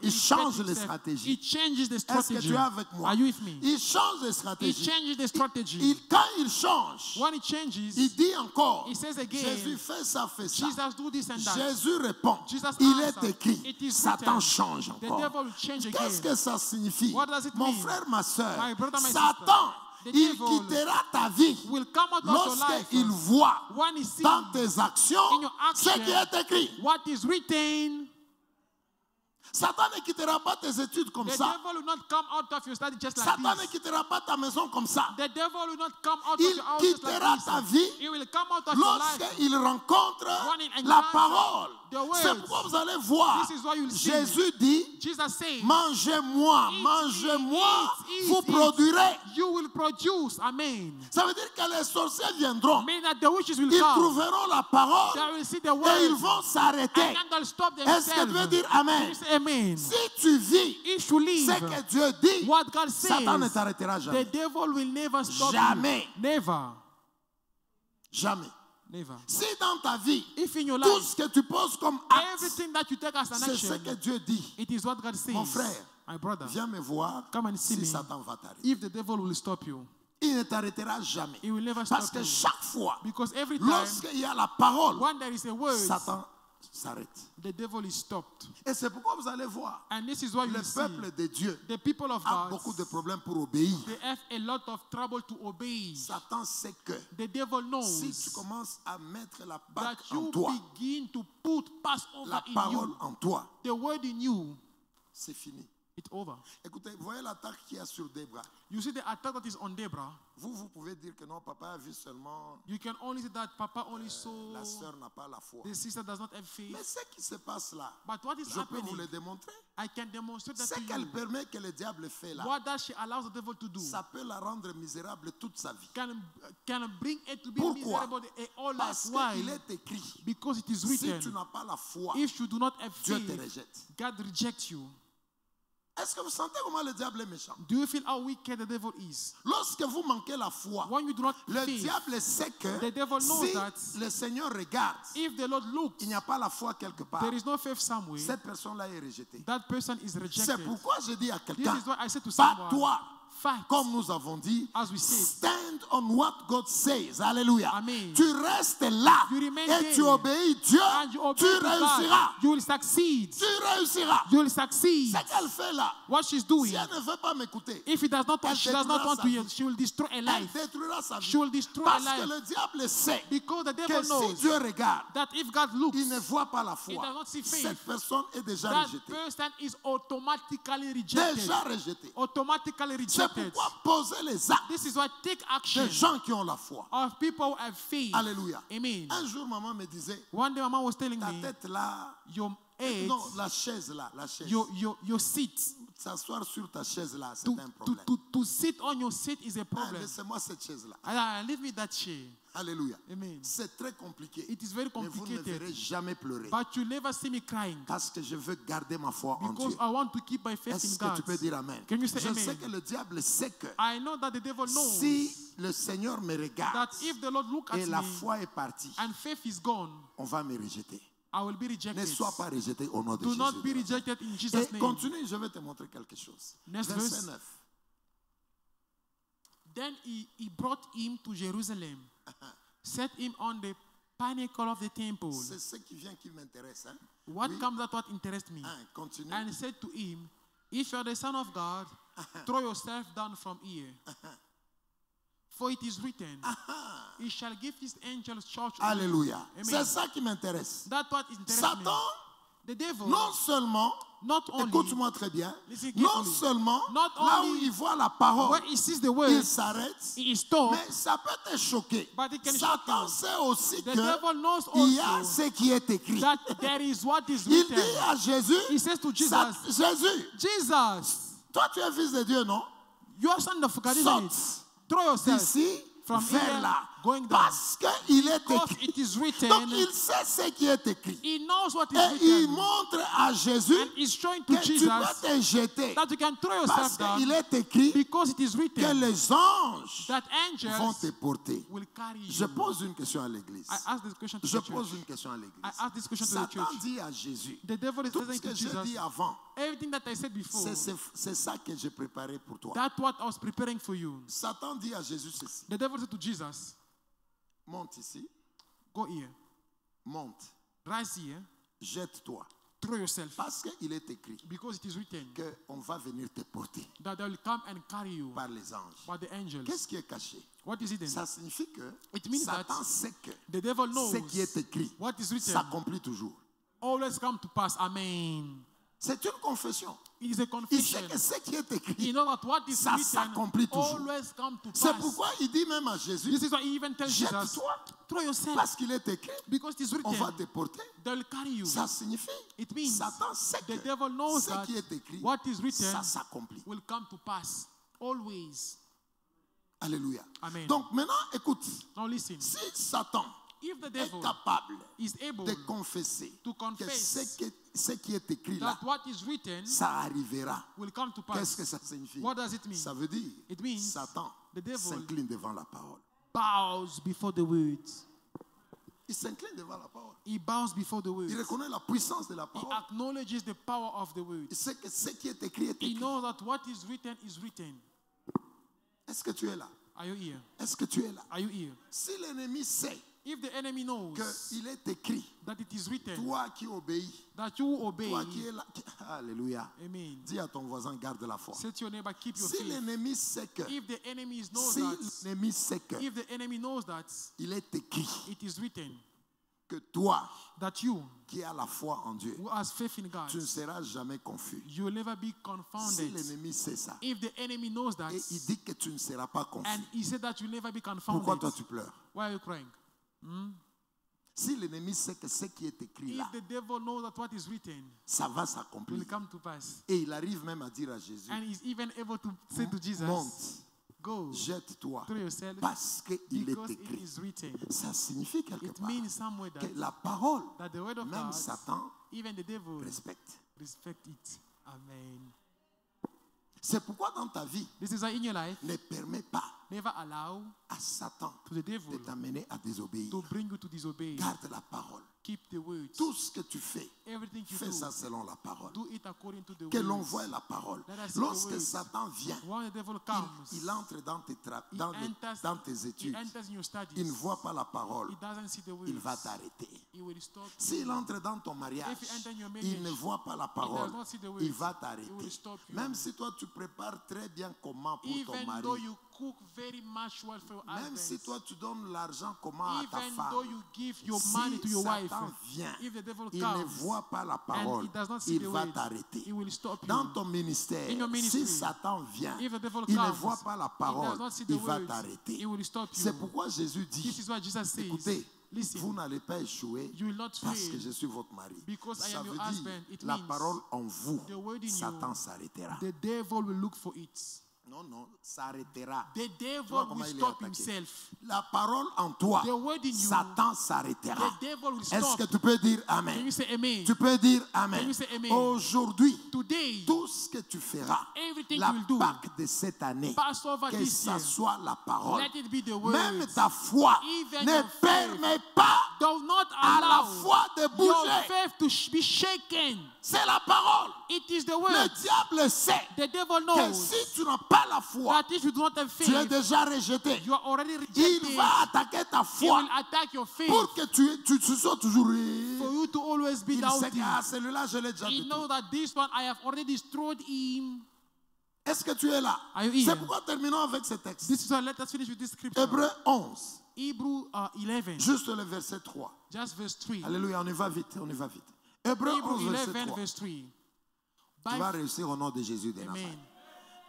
he Il change sets les himself. stratégies. He changes the Est-ce que strategy. tu es avec moi? Are you with me? Il change les He stratégies. changes the strategy. Quand il change, When he changes, il dit encore, he says again, Jésus fait ça, fait ça. Jesus do this and that. Jésus répond, Jesus il answered, est écrit. it is Satan written. change The encore. devil will change again. Qu'est-ce que ça signifie? What does it Mon mean? frère, ma soeur, My brother, my Satan, sister, the il devil quittera ta vie will come out of your life lorsqu'il voit when he sees dans tes actions in your ce action qui est écrit. what is written. Satan ne quittera pas tes études comme The ça. devil will not come out of your study just like Satan ne this. quittera pas ta maison comme ça. The devil will not come out Il of your house just quittera like ta this. vie He will come out of your life. lorsqu'il rencontre When he la encounters parole. the words. C'est pourquoi vous allez voir. This is why you'll see. Jésus dit, Jesus says, mangez-moi, Eat, mangez-moi, eat, vous eat. produirez. you will produce. Amen. Ça veut dire que les sorciers viendront. Meaning that the witches will Ils come. trouveront la parole They will see the et ils word. vont s'arrêter. And then they'll stop Est-ce que tu veux themselves. dire Can Amen? you say amen? Si tu vis If you leave ce que Dieu dit, what God says, Satan ne t'arrêtera the jamais. devil will never stop Jamais. you. Never. Jamais. Never. Si dans ta vie, If in your tout life, ce que tu poses comme acte, everything that you take as an c'est ce action, que Dieu dit, it is what God says. mon frère, My brother, viens me voir come and see si me. Satan va t'arrêter. If the devil will stop you, Il ne t'arrêtera jamais. he will never Parce stop que you. chaque fois, Because every time, lorsqu'il y a la parole, when there is a word, Satan s'arrête. the devil is stopped. Et c'est pourquoi vous allez voir, And this is why you le see peuple de Dieu the people of a God, beaucoup de problèmes pour obéir. they have a lot of trouble to obey. Satan sait que The devil si tu knows commences à mettre la that Pâque en you toi, begin to put Passover la in parole you, en toi, the word in you, c'est fini. it's over. Écoutez, voyez l'attaque qu'il y a sur Débra. You see the attack that is on Deborah. Vous pouvez dire que non, papa a vu seulement, You can only say that Papa only saw la sœur n'a pas la foi. the sister does not have faith. Mais ce qui se passe là, But what is je peux vous happening? le démontrer. I can demonstrate that Ce to qu'elle you. permet que le diable fait là, What does she allows the devil to do ça peut la rendre misérable toute sa vie. can bring it to be Pourquoi? miserable all life. Parce Why? qu'il est écrit, Because it is si tu written, n'as pas la foi, if you do not have Dieu te faith, rejette. God rejects you. Est-ce que vous sentez comment le diable est méchant? Do you feel how wicked the devil is? Lorsque vous manquez la foi, When you do not le faith, diable sait que the devil knows si that le Seigneur regarde, if the Lord looks, il n'y a pas la foi quelque part, there is no faith somewhere, cette personne-là est rejetée. that person is C'est rejected. pourquoi je dis à This quelqu'un, is what I said to someone. bats-toi Fight. Comme nous avons dit, As we said. stand on what God says. Alléluia. Amen. Tu restes là You remain et there. tu obéis Dieu. And you obey Tu to God. réussiras. You will succeed. Tu réussiras. You will succeed. Ce qu'elle fait là, What she's si doing, elle ne veut pas m'écouter, if it does not, Elle she does not détruira want sa to vie. hear, she will destroy a elle life. détruira sa vie. She will destroy a Parce que life. le diable sait Because the que devil si knows Dieu regarde, that if God looks, il ne voit pas la he foi. does not see faith. Cette personne est déjà That rejetée. person is automatically rejected. Déjà rejetée. Automatically C'est rejected. pourquoi poser les actes This is why take action des gens qui ont la foi. of people who have faith. Alléluia. Amen. Un jour, maman me disait, One day, Mama was telling ta me, tête là, your head, non, la chaise là, la chaise. your seat, S'asseoir sur ta chaise là, c'est to, un to, problème. to sit on your seat is a Ah, problem. laissez-moi cette chaise là. Leave me that chair. Alléluia. Amen. C'est très compliqué. It is very Mais vous ne me complicated. verrez jamais pleurer. But you never see me crying Parce que je veux garder ma foi en because Dieu. I want to keep my faith in Est-ce que God. tu peux dire Amen? Can you say Je amen? sais que le diable sait que I know that the devil knows si le Seigneur me regarde that if the Lord look at et la me foi est partie, and faith is gone, on va me rejeter. I will be Ne rejected. sois pas rejeté au nom de Do Jésus. not be rejected in Jesus' Et name. continue, je vais te montrer quelque chose. Next Verset verse. 9. Then he brought him to Jerusalem, set him on the pinnacle of the temple. C'est ce qui vient qui m'intéresse. Hein? What Oui. comes out what interests me? Continue. And he said to him, if you are the Son of God, throw yourself down from here. For it is written, he shall give his angels charge over you." Alléluia. Amen. C'est ça qui m'intéresse. That's what interests Satan, me. The devil, non seulement, not only, écoute-moi très bien, Listen non carefully. seulement, Not là où only il voit la parole, when he sees the il word, s'arrête, he is stopped. mais ça peut te choquer. But it can shock Satan you. sait aussi The que devil knows il y a also ce qui est écrit. that there is what is Il dit written. à Jésus, He says to Jesus, Jésus, Jesus, toi tu es fils de Dieu, non? you are son of God, isn't it? Saute Throw yourself d'ici from vers here, là. going down. Parce qu'il est Because écrit. it is written, Donc il sait ce qui est écrit. he knows what is Et il written. montre à Jésus And he's showing to que tu peux Jesus te jeter. that you can throw Parce yourself down qu'il est écrit because it is que written les anges that vont angels te porter. will carry Je you. pose une question à l'église. I ask this question to Je the church. pose une question à I l'église. ask this question to the Satan church. dit à Jésus, The devil is tout saying ce to que j'ai Jesus, dit avant, everything that I said before, c'est ça que j'ai préparé pour toi. that's what I was preparing for you. Satan dit à Jésus ceci, The devil said to Jesus, monte ici, go here, monte, rise here, jette-toi. throw yourself. Parce qu'il est écrit Because it is written qu'on va venir te porter that they will come and carry you par les anges. by the angels. Qu'est-ce qui est caché? What is it then? Ça signifie que It means Satan that sait que the devil knows ce qui est écrit what is written s'accomplit toujours. always come to pass. Amen. C'est une confession. It is a Il confession. sait que ce qui est You écrit, know that what is ça written s'accomplit toujours. always come to C'est pass. pourquoi il dit même à Jésus, This is why he even tells Jesus, jette-toi, throw yourself parce qu'il est écrit, because it is on va written te porter. they will carry you. Ça signifie, It means Satan sait que the devil knows ce that qui est écrit, what is written ça s'accomplit. will come to pass always. Alléluia. Amen. Donc maintenant, écoute, Now listen, si Satan if the est devil capable is able de confesser to que confess ce qui est écrit là, that what is written ça arrivera, will come to qu'est-ce que pass, ça signifie? what does it mean? Ça veut dire, It means Satan the devil s'incline devant la parole. bows before the words. Il s'incline devant la parole. He bows before the words. Il reconnaît la puissance de la He parole. acknowledges the power of the Il words. sait que ce qui est écrit est He écrit. knows that what is written is written. Est-ce que tu es là? Are you here? Est-ce que tu es là? Are you here? Si l'ennemi sait If the enemy knows qu'il est écrit, that it is written, toi qui obéis, that you obey, toi qui es là, alléluia. amen. Dis à ton voisin, garde la foi. Say to your neighbor, keep your Si faith. l'ennemi sait que, If the enemy knows si that, l'ennemi sait que, if the enemy knows that il est écrit it is written que toi that you qui as la foi en Dieu, who has faith in God, tu ne seras jamais confus. you will never be Si confounded. l'ennemi sait ça If the enemy knows that, et il dit que tu ne seras pas confus, and he said that you'll never be pourquoi confounded, toi tu pleures? why are you crying? Si l'ennemi sait que ce qui est écrit là, If the devil knows that what is written ça va s'accomplir. will come to pass, Et il arrive même à dire à Jésus, and he's even able to say to Jesus, monte, go, jette-toi, throw yourself, parce qu'il est because it écrit. is written. Ça signifie quelque It part means somewhere que that, la parole, that the word of même God, Satan, even the devil, respecte. respect it. Amen. C'est pourquoi dans ta vie, This is why in your life, ne permets pas Never allow à Satan to the devil de t'amener à désobéir. to bring you to disobey. Garde la parole. Keep the words. Tout ce que tu fais, Everything you fais do, ça selon la parole. do it according to the Que l'on words. voie la parole. Let us see the Lorsque words. Satan vient, When the devil comes, il entre dans tes, he dans tes he études. enters in your studies. Il ne voit pas la parole. He doesn't see the words. Il va t'arrêter. He will stop you. S'il entre dans ton mariage, If he enter in your marriage, il ne voit pas la he parole. does not see the words. Il va He t'arrêter. will stop you. Même si toi tu prépares très bien comment pour ton Even mari. though you cook very much well for your Même si husband, toi tu donnes l'argent comment à ta even though femme. you give your Si money to your wife, Satan vient, if the devil il ne comes voit pas la and parole. he does not see Il the va words, t'arrêter. he will stop Dans you. ton ministère, In your si ministry, Satan vient, if the devil il ne comes, voit pas la he parole, does not see the il va words, t'arrêter. he will stop you. C'est pourquoi Jésus This dit, is what Jesus says. écoutez, Listen, vous n'allez pas échouer you will not parce fail que je suis votre mari. because I Ça am veut your dire, husband. It la means parole en vous, the word in Satan you, s'arrêtera. the devil will look for it. Non, non, s'arrêtera. The vois devil comment will il est stop attaqué. himself. La parole en toi, The word in you, Satan s'arrêtera. the devil will Est-ce stop. que tu peux dire Can Amen? you say amen? Tu peux dire Can Amen. you say amen? Aujourd'hui, Today, tout ce que tu feras, everything la you will do, Pâque de cette année, Passover que this ça year, soit la parole. let it be the word. Même ta foi Even ne your faith permet pas Do not à la allow foi de your bouger. faith to be shaken. C'est la parole. It is the Le word. diable sait The devil que knows si tu n'as pas la foi, that if you do not have tu es faith, déjà rejeté. you are already Il rejected. va attaquer ta He foi will attack your faith pour que tu sois toujours. for you to always be Il sait que doubting. celui-là, je l'ai déjà He détruit. knows that this one I have already destroyed him. Est-ce que tu es là? Are you here? C'est pourquoi terminons avec ce texte. This is why let us finish with this scripture. Hébreu 11, Hebrew 11, juste le verset 3. just verse 3. Alléluia, on y va vite, on y va vite. Hébreu Hebrew 11, verset 11, 3. verse 3. Tu vas réussir au nom de Jésus de Nazareth. Amen.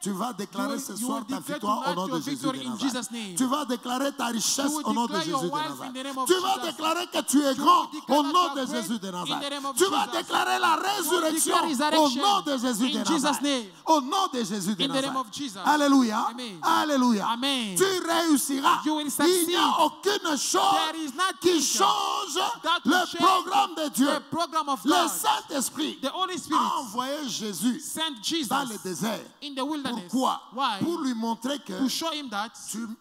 Tu vas déclarer ce You soir will ta declare victoire au tonight nom de your Jésus victory de in Nazareth. Jesus' name. Tu vas déclarer ta richesse You will au nom de declare your Jésus de wealth in the Nazareth. name of Tu vas Jesus. déclarer que tu es You grand will declare au that nom you are de great Jésus de in the Nazareth. name of Tu vas Jesus. déclarer la résurrection declare au resurrection nom de Jésus de in Jesus' Nazareth. name. Au nom de Jésus de In the name of Nazareth. Jesus. Alléluia. Amen. Alléluia. Amen. Tu réussiras. You will Il succeed. n'y a aucune chose There is nothing qui change that will le change programme de Dieu. the program of Le God. Saint-Esprit The Holy Spirit a envoyé Jésus sent Jesus dans le désert. in the wilderness. Pourquoi? Why? Pour lui montrer que To show him that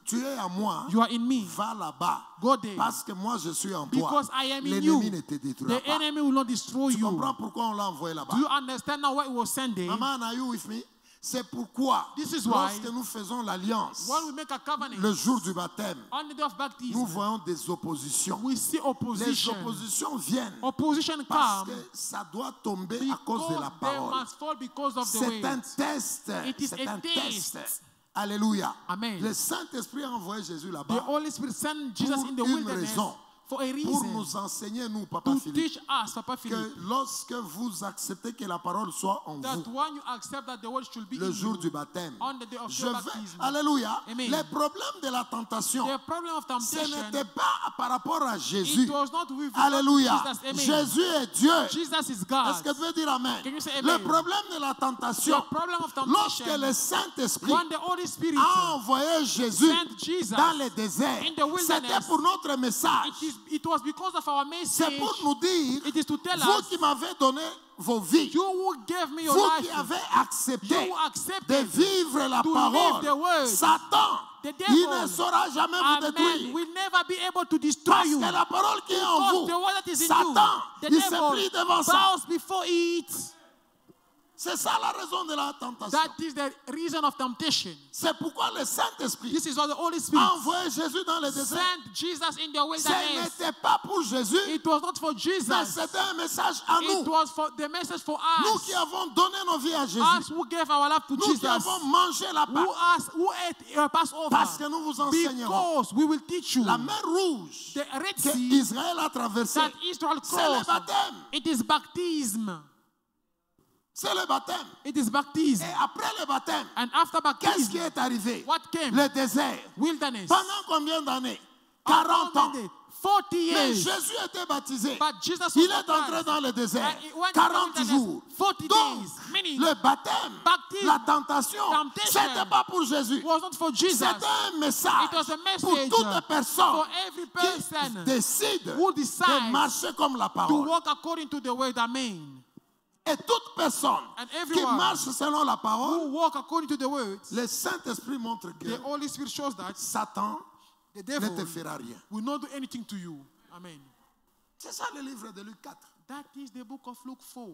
tu es à moi. you are in me. Va là-bas. Go there. Parce que moi je suis en toi. Because I am in L'ennemi you. ne te détruira The pas. enemy will not destroy Tu you. comprends pourquoi on l'a envoyé là-bas? Do you understand now why it was sent there? Maman, are you with me? C'est pourquoi This is why lorsque nous faisons l'alliance, when we make a covenant le jour du baptême, on the day of baptism, nous voyons des oppositions. we see Les opposition. oppositions viennent Opposition parce comes que ça doit tomber à cause because de la they parole. must fall because of the C'est un way. test. It is C'est a un test. test. Alléluia. Amen. Le Saint-Esprit a envoyé Jésus The là-bas Holy Spirit sent Jesus pour in the une wilderness raison. for a pour reason. nous enseigner, nous, Papa To Philippe, teach us, Papa que Philip, lorsque vous acceptez que la parole soit en that vous, when you accept that the word should be le in jour you, du baptême, on the day of je your vais, baptism. alléluia, Amen. les problèmes de la tentation, The problem of ce temptation, n'était pas par rapport à Jésus. it was not with Alléluia. Jesus. Amen. Jésus est Dieu. Jesus is God. Est-ce que tu veux dire Amen? Can you say Le amen? problème de la tentation, The problem of lorsque temptation, le Saint-Esprit when the Holy Spirit a envoyé Jésus sent Jesus dans le désert, in the wilderness, c'était pour notre message. it was because of our C'est message. pour nous dire, It is to tell vous us, qui m'avez donné vos vies, you who gave me your vous life, qui avez you accepté who de accepted vivre la to parole, live the word, Satan, the il devil, ne saura jamais vous amen, détruire. will never be able to destroy Parce you. que la parole qui est en Because vous, the word that is in Satan, you, the il s'est devil pris devant ça. bows before it. C'est ça la raison de la tentation. That is the reason of temptation. C'est pourquoi le Saint-Esprit This is why the Holy a Spirit envoyé Jésus dans le désert. sent Jesus in the Ce wilderness. n'était pas pour Jésus, It was not for mais Jesus. c'était un message à It nous. was for the message for Nous us. qui avons donné nos vies à Us Jésus. who gave our life to Nous qui Jesus. avons mangé la Pâque. Who ate Passover. Parce que nous vous enseignerons. Because we will teach you La mer Rouge the Red que Sea Israël a traversée, that Israel c'est le crossed. baptême. It is baptism. C'est le baptême. It is baptism. Et après le baptême, And after qu'est-ce qui baptism, est arrivé? what came? Le désert. Wilderness. Pendant combien d'années? 40 ans. 40 Mais years. Jésus était baptisé. But Jesus Il was est entré baptized. dans le désert. And he went to the 40 wilderness, jours. 40 Donc, days. Meaning, le baptême, baptism, la tentation, temptation, c'était pas pour Jésus. was not for Jesus. C'était un message It was a message pour toute personne for every qui person décide who de decides marcher comme la to parole. walk according to the word. Amen. Et toute personne And qui everyone marche selon la parole, who walk according to the words, le Saint-Esprit montre que the Holy Spirit shows that Satan the ne devil te fera rien. will not do anything to you. Amen. C'est ça le livre de Luc 4. That is the book of Luke 4.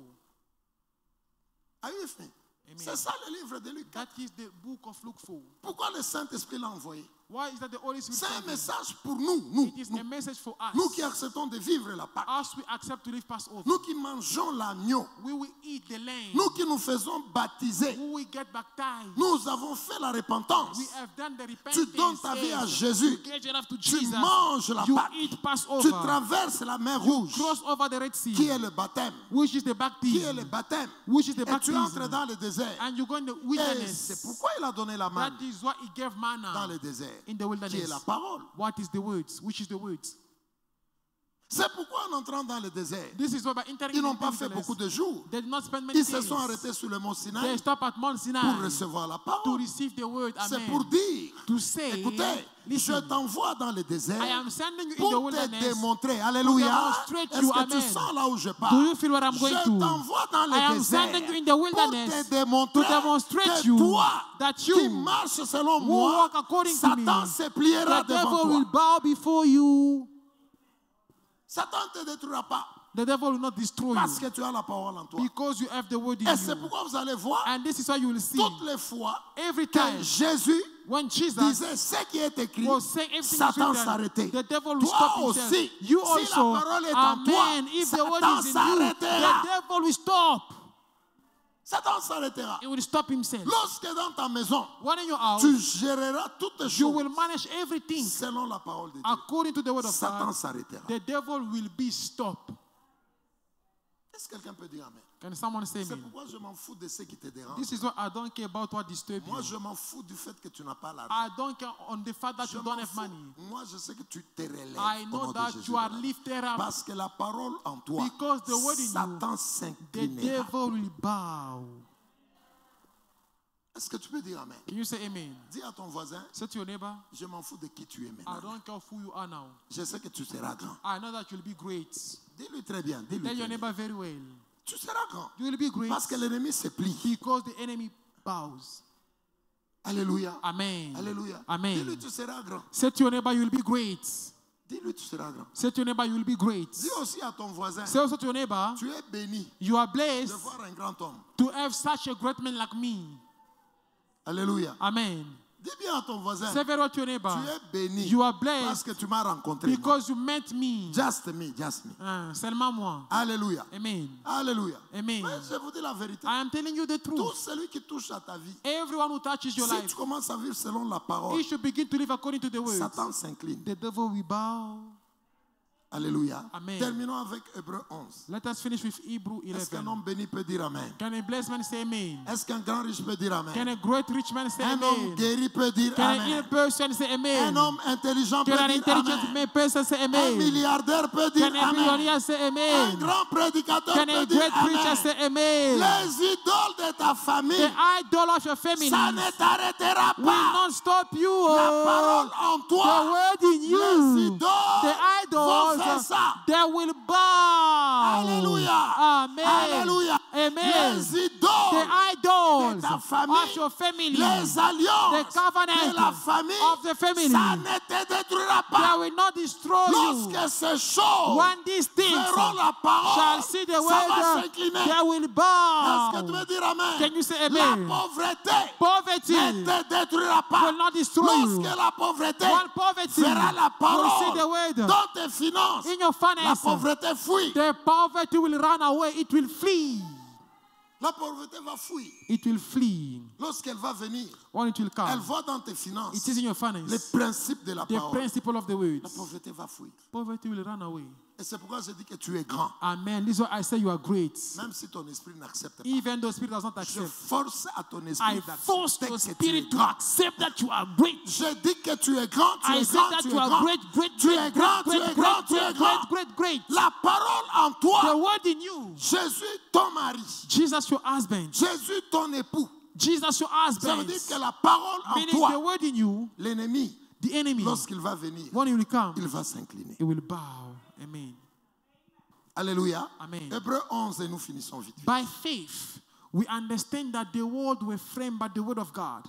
Are you with me? Amen. C'est ça le livre de Luc 4. That is the book of Luke 4. Pourquoi le Saint-Esprit l'a envoyé? Why is that the Holy Spirit C'est un sent him? message pour nous, It is a message for us. nous qui acceptons de vivre la Pâque, As we accept to live Passover, nous qui mangeons l'agneau, we will eat the lamb. nous qui nous faisons baptiser, We will get baptized. nous avons fait la repentance. We have done the Tu repentance. donnes ta vie à Yes. Jésus. You get your life to Tu Jesus. manges la You Pâque. eat Passover. Tu traverses la mer rouge, Cross over the Red Sea, qui est le baptême. which is the Qui est le baptism. baptême? Which is the Et tu entres baptism. dans le désert. And you go in the Et wilderness. c'est pourquoi il a donné la manne That is why he gave dans manna le désert, in the qui est wilderness. la parole. What is the words? Which is the words? C'est pourquoi en entrant dans le désert, This is why by entering ils n'ont into pas the fait wilderness, beaucoup de jours. they did not spend many Ils se days. sont arrêtés sur le mont They Sinaï stopped at Mount pour Sinai recevoir la to parole. receive the word. C'est Amen. pour dire, To say, écoutez, je listen, t'envoie dans le désert I am sending you in the pour te wilderness. démontrer. Alléluia. demonstrate Est-ce you, que tu amen. sens là où je Do parle? you feel what I'm going Je to? t'envoie dans I le am désert sending you in the pour wilderness te démontrer to demonstrate que you toi that qui you marches selon who moi, walk according to Satan me, se pliera the devant devil will toi. bow before you. Satan ne te détruira pas The devil will not destroy parce you que tu as la parole en toi. because you have the word in Et c'est you. pourquoi vous allez voir And this is why you will see toutes les fois every que time Jésus when Jesus disait ce qui est écrit, was saying everything is Satan written, s'arrêtait. the devil will Toi stop himself. aussi, You si la also, parole est en toi, amen. If the word Satan is in you, s'arrêtera. the devil will stop. Satan s'arrêtera. He will stop himself. Lorsque dans ta maison, When in your house, tu géreras toutes les you choses will manage everything selon la parole de Dieu. according to the word of Satan God. s'arrêtera. The devil will be stopped. Est-ce que quelqu'un peut dire Amen? Can someone say C'est amen? pourquoi je m'en fous de ce qui te dérange. This is why I don't care about what disturbs Moi, you. je m'en fous du fait que tu n'as pas l'argent. I don't care on the fact that Je you don't m'en have fous. money. Moi, je sais que tu te relèves I au know nom de that Jésus. you are lifted up. Parce que la parole en toi, Because the word in you, Satan The s'inclinera. devil will bow. Est-ce que tu peux dire Amen? Can you say amen? Dis à ton voisin, Say to your neighbor, je m'en fous de qui tu es I maintenant. don't care who you are now. Je sais que tu seras grand. I know that you'll be great. Dis-lui très bien. Dis-lui Tell your très bien. neighbor very well. Tu seras grand. You will be great Parce que l'ennemi se plie. because the enemy bows. Alléluia. Amen. Alléluia. Amen. Dis-lui tu seras grand. Say to your neighbor, you will be great. Dis-lui tu seras grand. Say to your neighbor, you will be great. Dis aussi à ton voisin, Say also to your neighbor, tu es béni you are de blessed voir un grand homme. to have such a great man like me. Alléluia. Amen. Dis bien à ton voisin, Say very well to your neighbor, tu es béni you are parce blessed que tu m'as rencontré. moi. because you met me. Just me, just me. Seulement moi. Alléluia. Amen. Alléluia. Amen. Mais je vous dis la vérité. I am telling you the Tout truth. celui qui touche à ta vie, Everyone who touches your si life, tu commences à vivre selon la parole, he should begin to live according to the word. Satan s'incline. The devil will bow. Alléluia. Amen. Terminons avec Hébreu 11. Let us finish with Hebrew Est-ce qu'un 11. homme béni peut dire Amen? Can a blessed man say amen? Est-ce qu'un grand riche peut dire Amen? Can a great rich man say Un homme amen? guéri peut dire Can an Amen. ill person say Un amen? homme intelligent peut Can an dire intelligent Amen. person say Un amen? milliardaire peut dire Can a Amen. millionaire say Un amen? grand prédicateur Can a peut dire great preacher Amen. say amen? Les idoles de ta famille, The idol of your family ça ne t'arrêtera will pas. not stop you. La parole en The toi, word in les you, idoles the vont faire idols, ça. they will bow. Alléluia. Amen. Alléluia. Amen. Les The idoles idols de ta of famille, your family, les alliances the covenant de la famille, of the family, ça ne te détruira they pas. will not destroy you. Lorsque ces choses When these things verront la parole, shall see the ça va word, s'incliner. they will Est-ce que tu bow. veux dire Amen? Can you say La amen? pauvreté Poverty ne te détruira pas. will not destroy you. Lorsque la pauvreté When poverty verra la will see the parole word dans tes finances, in your la finances, pauvreté fuit. the poverty will run away. It will flee. La pauvreté va fuir. It will flee. Lorsqu'elle va venir, When it will elle come, voit dans tes finances it is in your les finances. principes de la The parole. principle of the La words. pauvreté va fuir. Poverty will run away. Et c'est pourquoi je dis que tu es grand. Amen. This is why I say you are great. Même si ton esprit n'accepte pas. Even though spirit does not Je accept, force à ton I esprit force d'accepter your que tu es spirit to grand. accept that you are great. Je dis que tu es grand, tu I es say grand, that tu es you are grand. great, great, Tu great, es great, grand, tu great, es great, grand, tu es great, grand. great, great. La parole en The toi, word in you, Jésus ton mari, Jesus your husband, Jésus ton époux. Jesus your Ça veut husband, dire que la parole en meaning the toi, word in you, l'ennemi, the enemy, lorsqu'il va venir, when he will come, il va s'incliner. he will bow. Amen. Alléluia. Amen. Hébreux 11 et nous finissons vite. By faith, we understand that the world were framed by the word of God,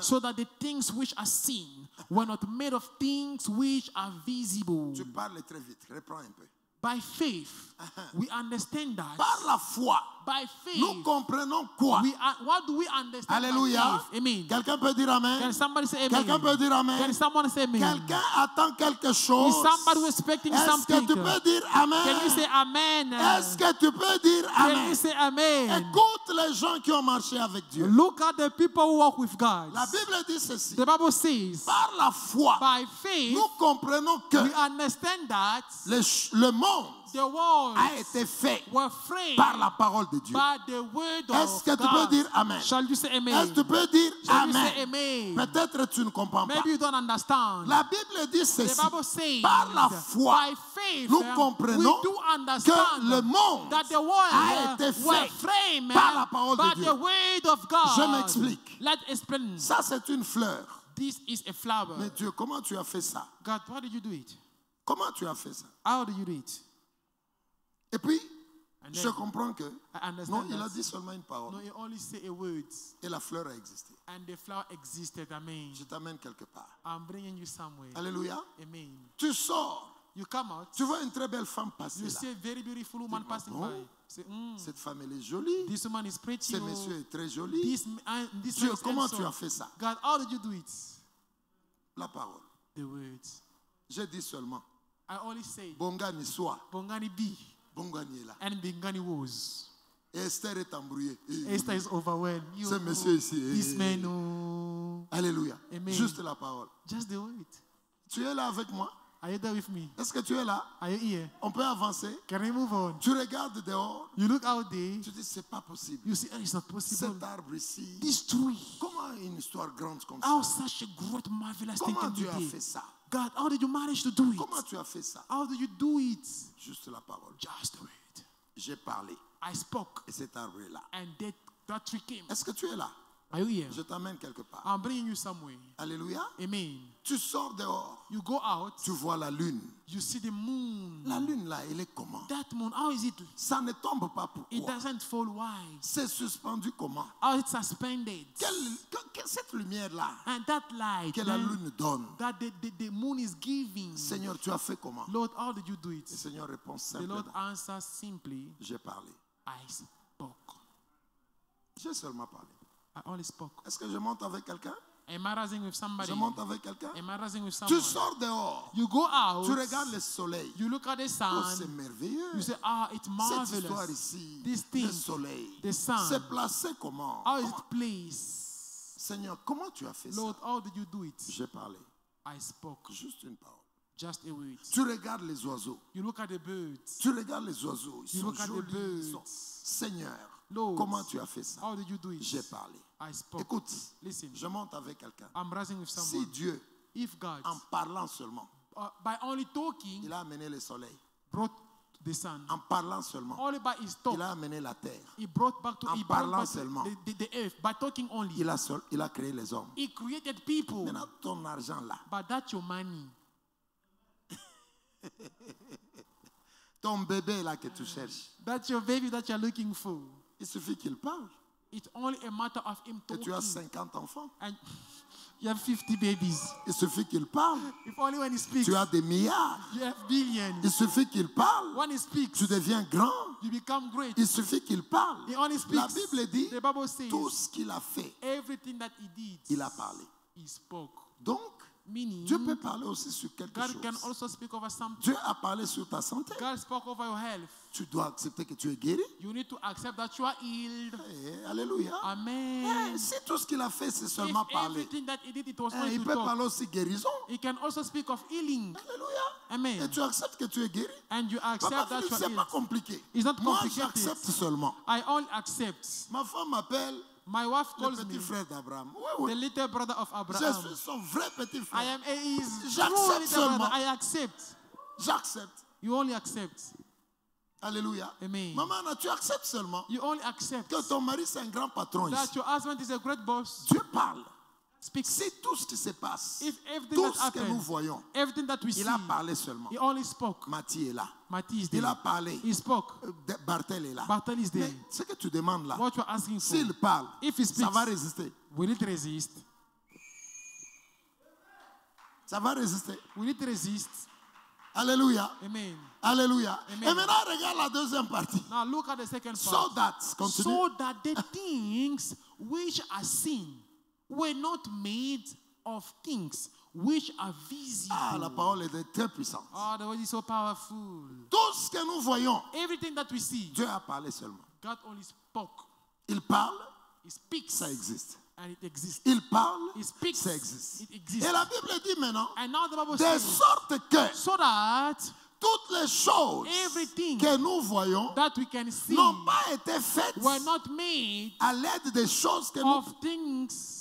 so that the things which are seen were not made of things which are visible. Tu parles très vite. Reprends un peu. By faith, we understand that. Par la foi, By faith, nous comprenons quoi? what do we understand? Alléluia. By faith? Amen. Quelqu'un peut dire Amen? Can somebody say amen? Quelqu'un peut dire Amen? Can someone say amen? Quelqu'un attend quelque Is chose. somebody expecting Est-ce something? que tu peux dire Amen? Can you say amen? Est-ce que tu peux dire Can Amen? you say amen? Écoute les gens qui ont marché avec Dieu. Look at the people who walk with God. La Bible dit ceci. The Bible says, Par la foi, by faith, nous comprenons que we understand that le monde the world a été fait were framed par la parole de Dieu. by the word Est-ce of que tu peux God. dire Amen? Shall you say amen? Est-ce que tu peux dire Shall you say Amen? amen? Peut-être tu ne comprends pas. Maybe you don't understand. La Bible dit The ceci. Bible says, Par la foi, by faith, nous we comprenons do que understand le monde that the world a été were fait framed par la parole de by Dieu. the word of God. Je m'explique. Let's explain. Ça, c'est une fleur. This is a flower. Mais Dieu, comment tu as fait ça? God, how did you do it? Comment tu as fait ça? How do you do it? Et puis, And je then comprends que I understand non, il a that. dit seulement une parole. No, you only say a word, Et la fleur a existé. and the flower existed. Amen. Je t'amène quelque part. I'm bringing you somewhere. Alléluia. Amen. Tu sors. You come out. Tu vois une très belle femme passer You là. see a very beautiful woman passing bon? by. Say, Cette femme, elle est jolie. this woman is pretty. Ce oh. monsieur est très joli. This Dieu, man is comment handsome. tu as fait ça? God, how did you do it? La parole. The words. J'ai dit seulement. I only say, Bongani soit. Bongani be, Bongani est là. and Bengani was. Et Esther est embrouillée. Esther is overwhelmed. You, Ce monsieur ici. this man, oh. Alléluia. Amen. Juste la parole. Just the word. Tu es là avec moi? Are you there with me? Est-ce que tu es là? Are you here? On peut avancer? Can we move on? Tu regardes dehors. You look out there. Tu dis, c'est pas possible. You see, oh, it's not possible. Cet arbre ici. This tree. Comment une histoire grande comme How ça? such a great, marvelous thing Comment can tu be as there? fait ça? God, how did you manage to do it? Comment tu as fait ça? How did you do it? Juste la parole. Just the word. J'ai parlé. I spoke, Et cet arbre est là. and that tree came. Est-ce que tu es là? Are you here? Je t'amène quelque part. I'm bringing you somewhere. Alléluia. Amen. Tu sors dehors. You go out, Tu vois la lune. you see the moon. La lune là, elle est comment? That moon, how is it? Ça ne tombe pas It pourquoi? doesn't fall. Why? C'est suspendu comment? How it's suspended. Cette lumière-là And that light que la then, lune donne, that the moon is giving. Seigneur, tu as fait comment? Lord, how did you do Le it? Seigneur répond The Lord simplement. answers simply, J'ai parlé. I spoke. J'ai seulement parlé. I only spoke. Est-ce que je monte avec quelqu'un? Am I rising with somebody? Je monte avec quelqu'un? Am I rising with Tu someone? sors dehors. You go out, Tu regardes le soleil. you look at the Oh, c'est sun, merveilleux. you say, ah, it's Cette histoire marvelous. ici, This le thing, soleil, the sun, c'est placé comment? how is Comment- it placed? Seigneur, comment tu as fait Lord, ça? how did you do it? J'ai parlé. I spoke. Juste une parole. Just a word. Tu regardes les oiseaux. You look at the birds. Tu regardes les oiseaux. Ils You sont look at the jolis. ils sont- birds. Seigneur, Lord, comment tu as fait ça? how did you do it? J'ai parlé. I spoke. Écoute, Listen, je monte avec quelqu'un. I'm rising with Si someone. Dieu, If God, en parlant seulement, by only talking, il a amené le soleil, brought the sun, en parlant seulement, only by his talk, il a amené la terre, he brought back to En he brought parlant back seulement. the earth. By talking only, il a créé les hommes. he created people. Maintenant, ton argent là, But that's your money. ton bébé là que tu cherches, That's your baby that you're looking for. il suffit qu'il parle. It's only a matter of him Et tu as talking. 50 enfants. And you have 50 babies. Il suffit qu'il parle. If only when he speaks, Tu as des milliards. you have billions. Il suffit qu'il parle. When he speaks, Tu deviens grand. you become great. Il suffit qu'il parle. He only speaks. La Bible dit, The Bible says tout ce qu'il a fait, everything that he did, il a parlé. he spoke. Donc, Meaning, Dieu peut parler aussi sur quelque God can chose. also speak over something. Dieu a parlé sur ta santé. God spoke over your health. Tu dois accepter que tu es guéri. You need to accept that you are healed. Eh, alléluia. Amen. Eh, si tout ce qu'il a fait, c'est If seulement parler, everything that he did, it was eh, only il to peut talk. parler aussi guérison. He can also speak of healing. Alléluia. Et Amen. tu acceptes que tu es guéri. And you accept Papa that Philippe, you are c'est pas healed. compliqué. It's not Moi, complicated. j'accepte seulement. I only accept. Ma femme m'appelle My wife le calls petit me frère d'Abraham. Oui, the oui. little brother of Je Abraham. suis son vrai petit I frère. am his J'accepte true little seulement. brother. I accept. J'accepte. You only accept. Alléluia. Amen. Maman, tu acceptes seulement You only accept que ton mari, c'est un grand patron ici. that your husband is a great boss. Dieu parle. speaks. Si tout ce qui se passe, If everything tout that ce que nous happens, voyons, everything that we see, il a parlé seulement. he only spoke. Matthieu est là. Matthew is Il there. a parlé. He spoke. Barthel est là. Barthel is there. Mais ce que tu demandes là, What you're asking for, s'il parle, if he ça speaks, va résister. will it resist? Ça va résister. Will it resist? Alléluia. Amen. Alléluia. Amen. Et maintenant, regarde la deuxième partie. Now look at the second So part. that, continue. So that the things which are seen were not made of things which are visible. Ah, la parole est très puissante. Oh, the word is so powerful. Tout ce que nous voyons, Everything that we see, Dieu a parlé seulement. God only spoke. Il parle, He speaks, ça existe. and it exists. Il parle, He speaks, ça existe. it exists. Et la Bible dit maintenant, And now the Bible de says, sorte que so that toutes les choses everything que nous voyons that we can see n'ont pas été faites were not made à l'aide des choses que nous... of things.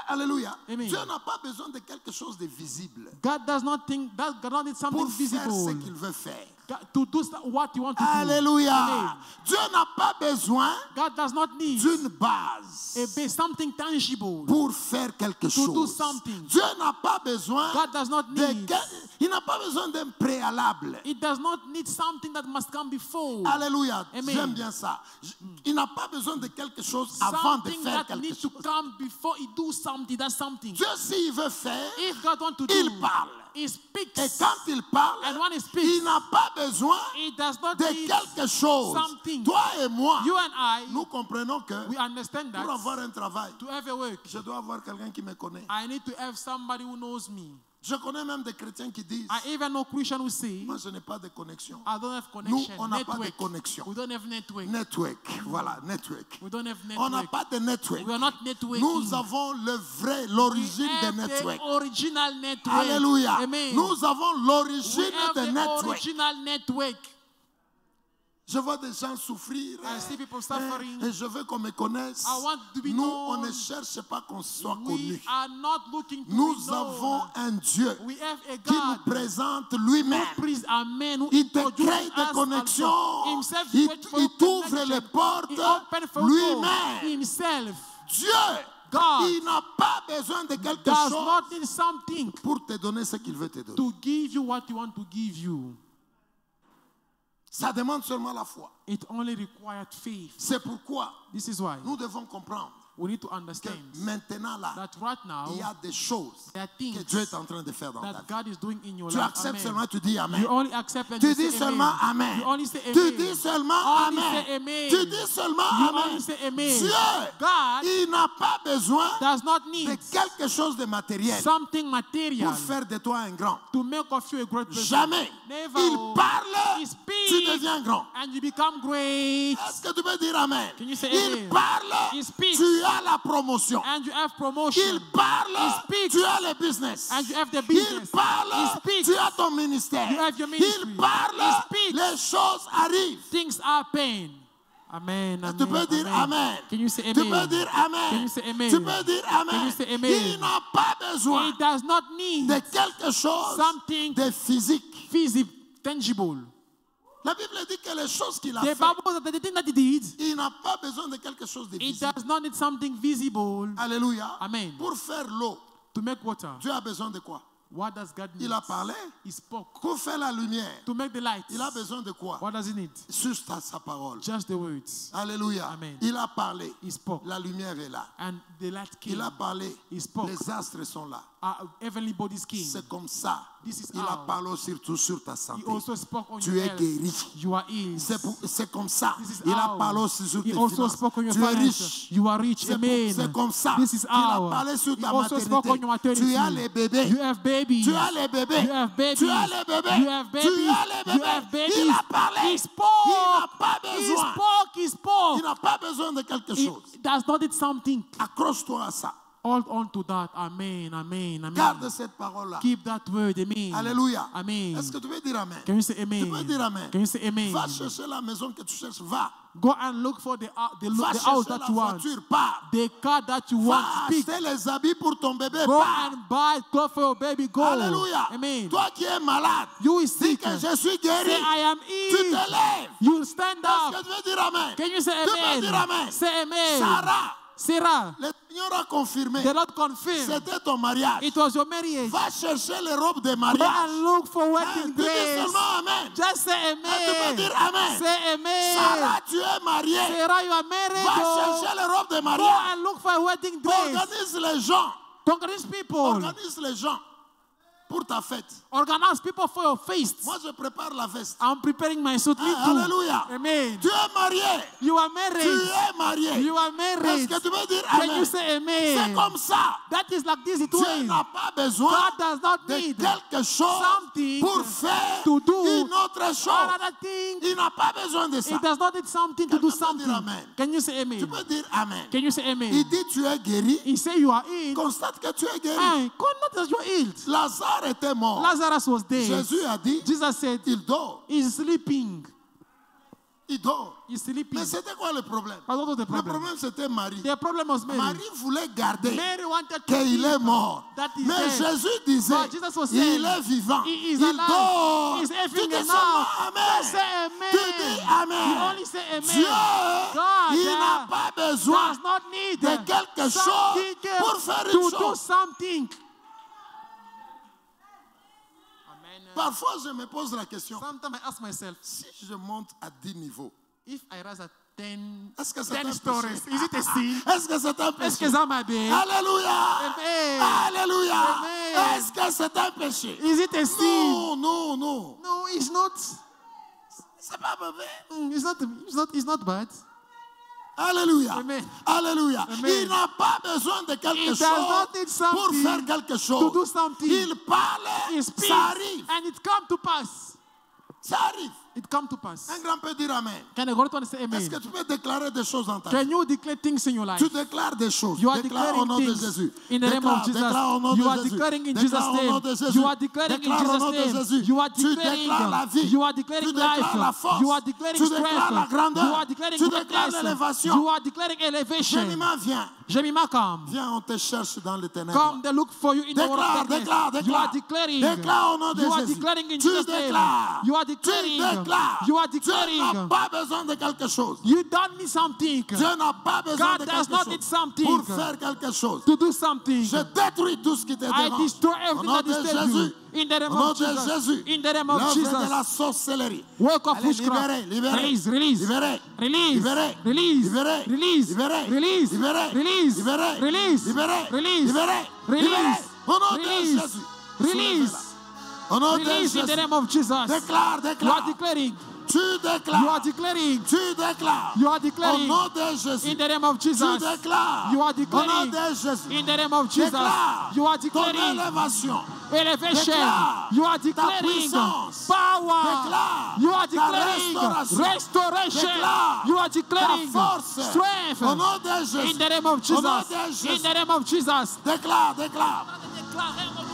Alléluia. Amen. Dieu n'a pas besoin de quelque chose de visible God does not think that God does not need something pour faire ce visible qu'il veut faire. to do what you want to do. Alléluia. Amen. Dieu n'a pas besoin God does not need d'une base a base, something tangible. pour faire quelque do chose. something. Dieu n'a pas besoin God does not need. il n'a pas besoin d'un préalable. It does not need something that must come before. Alléluia. Amen. J'aime bien ça. Il n'a pas besoin de quelque chose avant de Something faire that quelque needs to chose. come before he do something. That's something. Dieu, s'il veut faire, If God wants to do, il parle. he speaks. Et quand il parle, And when he speaks, il n'a pas besoin He does not de need quelque chose. something. Toi et moi, You and I, nous comprenons que we understand pour that avoir un travail, to have a work, je dois avoir quelqu'un qui me connaît. I need to have somebody who knows me. Je connais même des chrétiens qui disent, I even know Christians who say, moi je n'ai pas de connexion. I don't have Nous, connection. on n'a pas de Network. connexion. We don't have network. Network, voilà, network. We don't have On n'a network. pas de network. We are not networking. Nous avons l'origine we de have network. the original network. Alléluia. Amen. Nous avons We l'origine have de the network. original network. Je vois des gens souffrir. I see people suffering. Et je veux qu'on me connaisse. I want to be Nous, known. on ne cherche pas qu'on soit We connu. are not looking to Nous be known. avons un Dieu We have a qui nous God présente who lui-même. please a man who Il te introduces crée us des connexions. also. Himself Il creates for il t'ouvre connection. les portes He opened for lui-même. you himself. Dieu, God il n'a pas besoin de quelque does chose not need something pour te donner ce qu'il veut te donner. to give you what you want to give you. Ça demande seulement la foi. It only required faith. C'est pourquoi This is why nous devons comprendre we need to que understand maintenant là, that right now il y a des choses there are que things Dieu est en train de faire dans ta that vie. God is doing in your Tu life. acceptes Amen. seulement, tu dis Amen. You only accept and Tu you dis say seulement amen. Amen. You only say Tu amen. dis seulement Only Amen. say amen. Tu dis seulement You Amen. only say amen. Dieu, God il n'a pas besoin does not de need quelque chose de matériel something material pour faire de toi un grand. to make of you a great person. Jamais. Never. Il parle, He tu speaks deviens grand. and you become great. Est-ce que tu peux dire Amen? Can you say Il amen? parle, He speaks. tu as la promotion. And you have promotion. Il parle, He speaks. tu as le business. And you have the Il business. parle, He speaks. tu as ton ministère. You have your ministry. Il parle, He speaks. les choses arrivent. Things happen. Amen. Tu peux dire Amen. Can you say Tu amen? peux dire Amen. Can you say amen? Tu peux dire Amen. Can you say amen? Il n'a pas besoin It does not need de quelque chose something de physique. physical, tangible. La Bible dit que les choses qu'il a The fait, Bible says that the thing that he did, il n'a pas besoin de quelque chose de it visible. does not need something visible Alléluia. Amen. Pour faire l'eau, to make water. Dieu a besoin de quoi? What does God need? Il a parlé. He spoke. Pour faire la lumière, To make the light, il a besoin de quoi? what does he need? Juste sa parole. Just the words. Alléluia. Amen. Il a parlé. He spoke. La lumière est là. And the light came. Il a parlé. He spoke. Les astres sont là. Heavenly bodies came. C'est comme ça. This is Il a how. parlé surtout sur ta He santé. also spoke on Tu your es health. guéri. You are healed. C'est comme ça. This is Il a how. parlé aussi sur He tes also finances. spoke on your Tu es finances. riche. You are rich. Amen. C'est comme ça. This is Il a how. parlé sur He ta also spoke on your maternité. maternity. Tu as les bébés. You have babies. Tu as les bébés. You have babies. Tu as les bébés. You have Tu babies. as les You bébés. have babies. Il a parlé. He Il spoke. n'a pas He besoin. spoke. He spoke. Il n'a pas besoin de quelque He chose. does not need something. Accroche-toi à ça. Hold on to that. Amen. Amen. Amen. Garde cette parole-là. Keep that word. Amen. Alléluia. Amen. Est-ce que tu veux dire Amen? Can you say amen? Tu peux dire Amen. Can you say amen? Va chercher la maison que tu cherches. Va. Go and look for the Va house chercher that la you want. voiture. Pars. The car that you want. Va Speak. acheter les habits pour ton bébé. Go Pars. and buy clothes for your baby. Go. Alléluia. Amen. Toi qui es malade, You is dis sick. que je suis guéri. Say, I am Tu te healed. lèves. You stand Est-ce up. que tu veux dire Amen? Can you say Tu peux dire amen? Amen. Say amen. Sarah, Sarah, Le Seigneur a confirmé. the Lord confirmed C'était ton mariage. it was your marriage. Va chercher les robes de Go mariage. and look for Hein, wedding tu dis dress. seulement Amen. Just say Tu peux amen. dire Amen. Say amen. Sarah, tu es mariée. Sarah, you are married. Va Oh. chercher les robes de Go mariage. and look for a wedding dress. Organise les gens. Organize people. Organise les gens pour ta fête. Organize people for your feast. Moi, je prépare la veste. I'm preparing my suit. Me Ah, too. alléluia. Amen. Tu es marié. You are Tu married. es marié. You are Est-ce married. que tu veux dire Can you Amen? say C'est amen? comme ça. That is like this. It Dieu is. n'a pas besoin God does not de need quelque chose something pour faire to do une autre all chose. other things. Il n'a pas besoin de ça. It does not need something to do Quelqu'un peut dire something. amen. Can you say Tu amen? peux dire Amen. Can you say Il amen? dit tu es guéri. He say you are in. Constate que tu es guéri. And not that you are healed. Lazare était mort. Lazarus was dead. Jésus a dit, Jesus said il dort. he's sleeping. Il dort. He's sleeping. Mais c'était quoi le problème? But what was the Le problem? problème c'était Marie. The problem was Mary. Marie voulait garder Mary wanted to qu'il est keep mort. that is Mais dead. Jésus disait, But Jesus was saying, il est vivant. He is Il alive. dort. He's Tu having dis enough. seulement Amen. Just say amen. Tu dis You Amen. only say amen. Dieu, God il n'a pas besoin does not need de quelque chose something pour faire une to do chose. something. Amen. Parfois, je me pose la question, Sometimes I ask myself, si je monte à 10 niveaux, if I rise at 10, est-ce que c'est 10 un stories, péché? is it a sin? Est-ce que c'est un Est-ce péché? que ça m'a bien? Alléluia. Amen. Alléluia. Amen. Est-ce que c'est un péché? Is it a sin? Non, non, non. No, it's not. C'est pas mauvais. It's not bad. Alléluia. Amen. Alléluia. Amen. Il n'a pas besoin de quelque He does chose not need pour something faire quelque to chose. do something. Il parle, He speaks, ça arrive. and it come to pass. Ça arrive. It come to pass. Un grand peut dire Amen. Can I go to say Est-ce amen? que tu peux déclarer des choses dans ta vie? Can you declare things in your life? Tu déclares des choses. You are Déclare au declaring nom de things Jésus. in the name of Jesus. Déclare au nom You de are Jésus. declaring in Déclare Jesus' au nom name. de Jésus. You are declaring in Déclare au nom de Jesus' name. Jésus. You are Tu déclares la vie. declaring. You are Tu declaring déclares la life. force. You are declaring Tu déclares la strength. grandeur. You are declaring Tu déclares greatness. l'élévation. You are declaring elevation. Jemima, viens. Jemima, come. Viens, on te cherche dans les ténèbres. Come, they look for you in the world Déclare, of darkness. déclare, You déclare. are declaring. Déclare au nom de You are Jésus. declaring in Tu Jesus' name. déclares. You are Tu declaring. déclares. You are Dieu declaring. n'a pas besoin de quelque chose. You don't need something Dieu n'a pas besoin God de does quelque not chose need something pour faire quelque chose. to do something. Je détruis tout ce qui te I dérange. destroy Au everything nom that de disturbs you. Jésus. In the name Au nom of de Jesus. Jésus. In the name of L'œuvre Jesus. de la sorcellerie. Work of Allez, witchcraft. libérez, libérez. Release, release. Libérez. Release. Libérez. Release. Libérez. Release. Libérez. Release. Libérez. Release. Libérez. Release. Libérez. Release. Libérez. Release. Libérez. Au nom de Release. Jésus. Release. Soulevez-la. Au nom de Release in the Jésus. name of Jesus. Déclare, You are déclare. declaring. Tu You are déclares. declaring. Tu déclares. You are Au declaring. nom de Jésus. In the name of Tu Jesus. déclares. You are Au nom declaring. de Jésus. In the name of Jesus. Déclare You are ton declaring. élévation. Elevation. Déclare You are ta declaring puissance. power. Déclare You are ta declaring restauration. Déclare You are declaring ta force. strength. Au nom de Jésus. In the name of Au nom Jesus. de Jésus. In the name of Jesus. Déclare, déclare.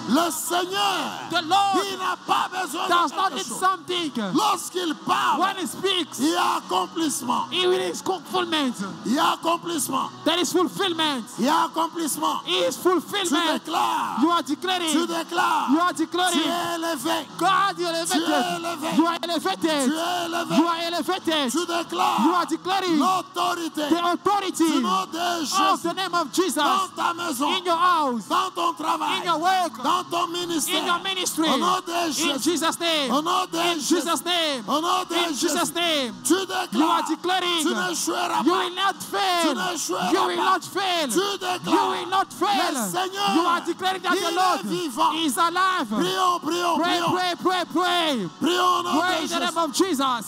Le Seigneur, The Lord il n'a pas besoin does de not quelque need chose. something. Lorsqu'il parle, When he speaks, il y a accomplissement. he will is fulfillment. Il y a accomplissement. There is fulfillment. Il y a accomplissement. He is Tu fulfillment. déclares. You are Tu declaring. déclares. You are Tu declaring. es élevé. God, you are Tu es elevated. élevé. You are elevated. Tu es élevé. You are elevated. Tu déclares. You are declaring L'autorité the authority du nom de of Jésus the name of Jesus dans ta maison, in your house, dans ton travail, in your work, dans ton in ministère. your ministry. Au nom de In Jésus. Jesus' name. Au nom de In Jésus. Jesus' name. Au nom de In Jésus. Jesus' name. Tu You are déclares. declaring Tu n'échoueras you pas. will not fail. Tu n'échoueras You will pas. not fail. Tu You déclares. will not fail. Le Seigneur, You are declaring that il the est Lord vivant. is alive. Prions, prions, Pray, prions. pray, pray, pray. Prions au nom Pray de in the name Jésus. of Jesus.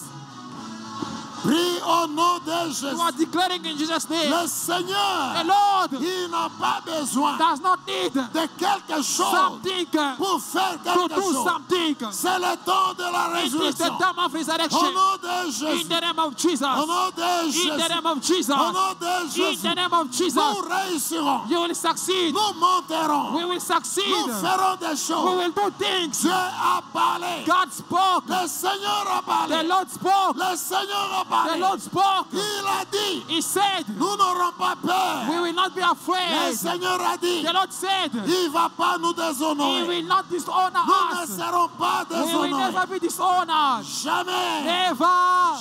Prie au nom de You Jésus. are declaring in Jesus' name. Le The Seigneur, Lord il n'a pas besoin does not need de quelque chose something pour faire to quelque do chose. something. C'est le temps de la It is the résurrection. time of Au resurrection. nom de In Jésus. the name of Jesus. Au nom de In Jésus. the name of Jesus. Au nom de In Jésus. the name of Jesus. Nous réussirons. You will succeed. Nous monterons. We will succeed. Nous ferons des We choses. will do things. Dieu a parlé. God spoke. Le Seigneur a The parlé. Lord spoke. Le Seigneur a The parlé. Lord spoke. Il a dit, He said, nous n'aurons pas peur. we will not be Le afraid. Seigneur a dit, The Lord said, il ne va pas nous He déshonorer. will not dishonor Nous ne us. serons pas We will déshonorés. never be dishonored. Jamais, Never.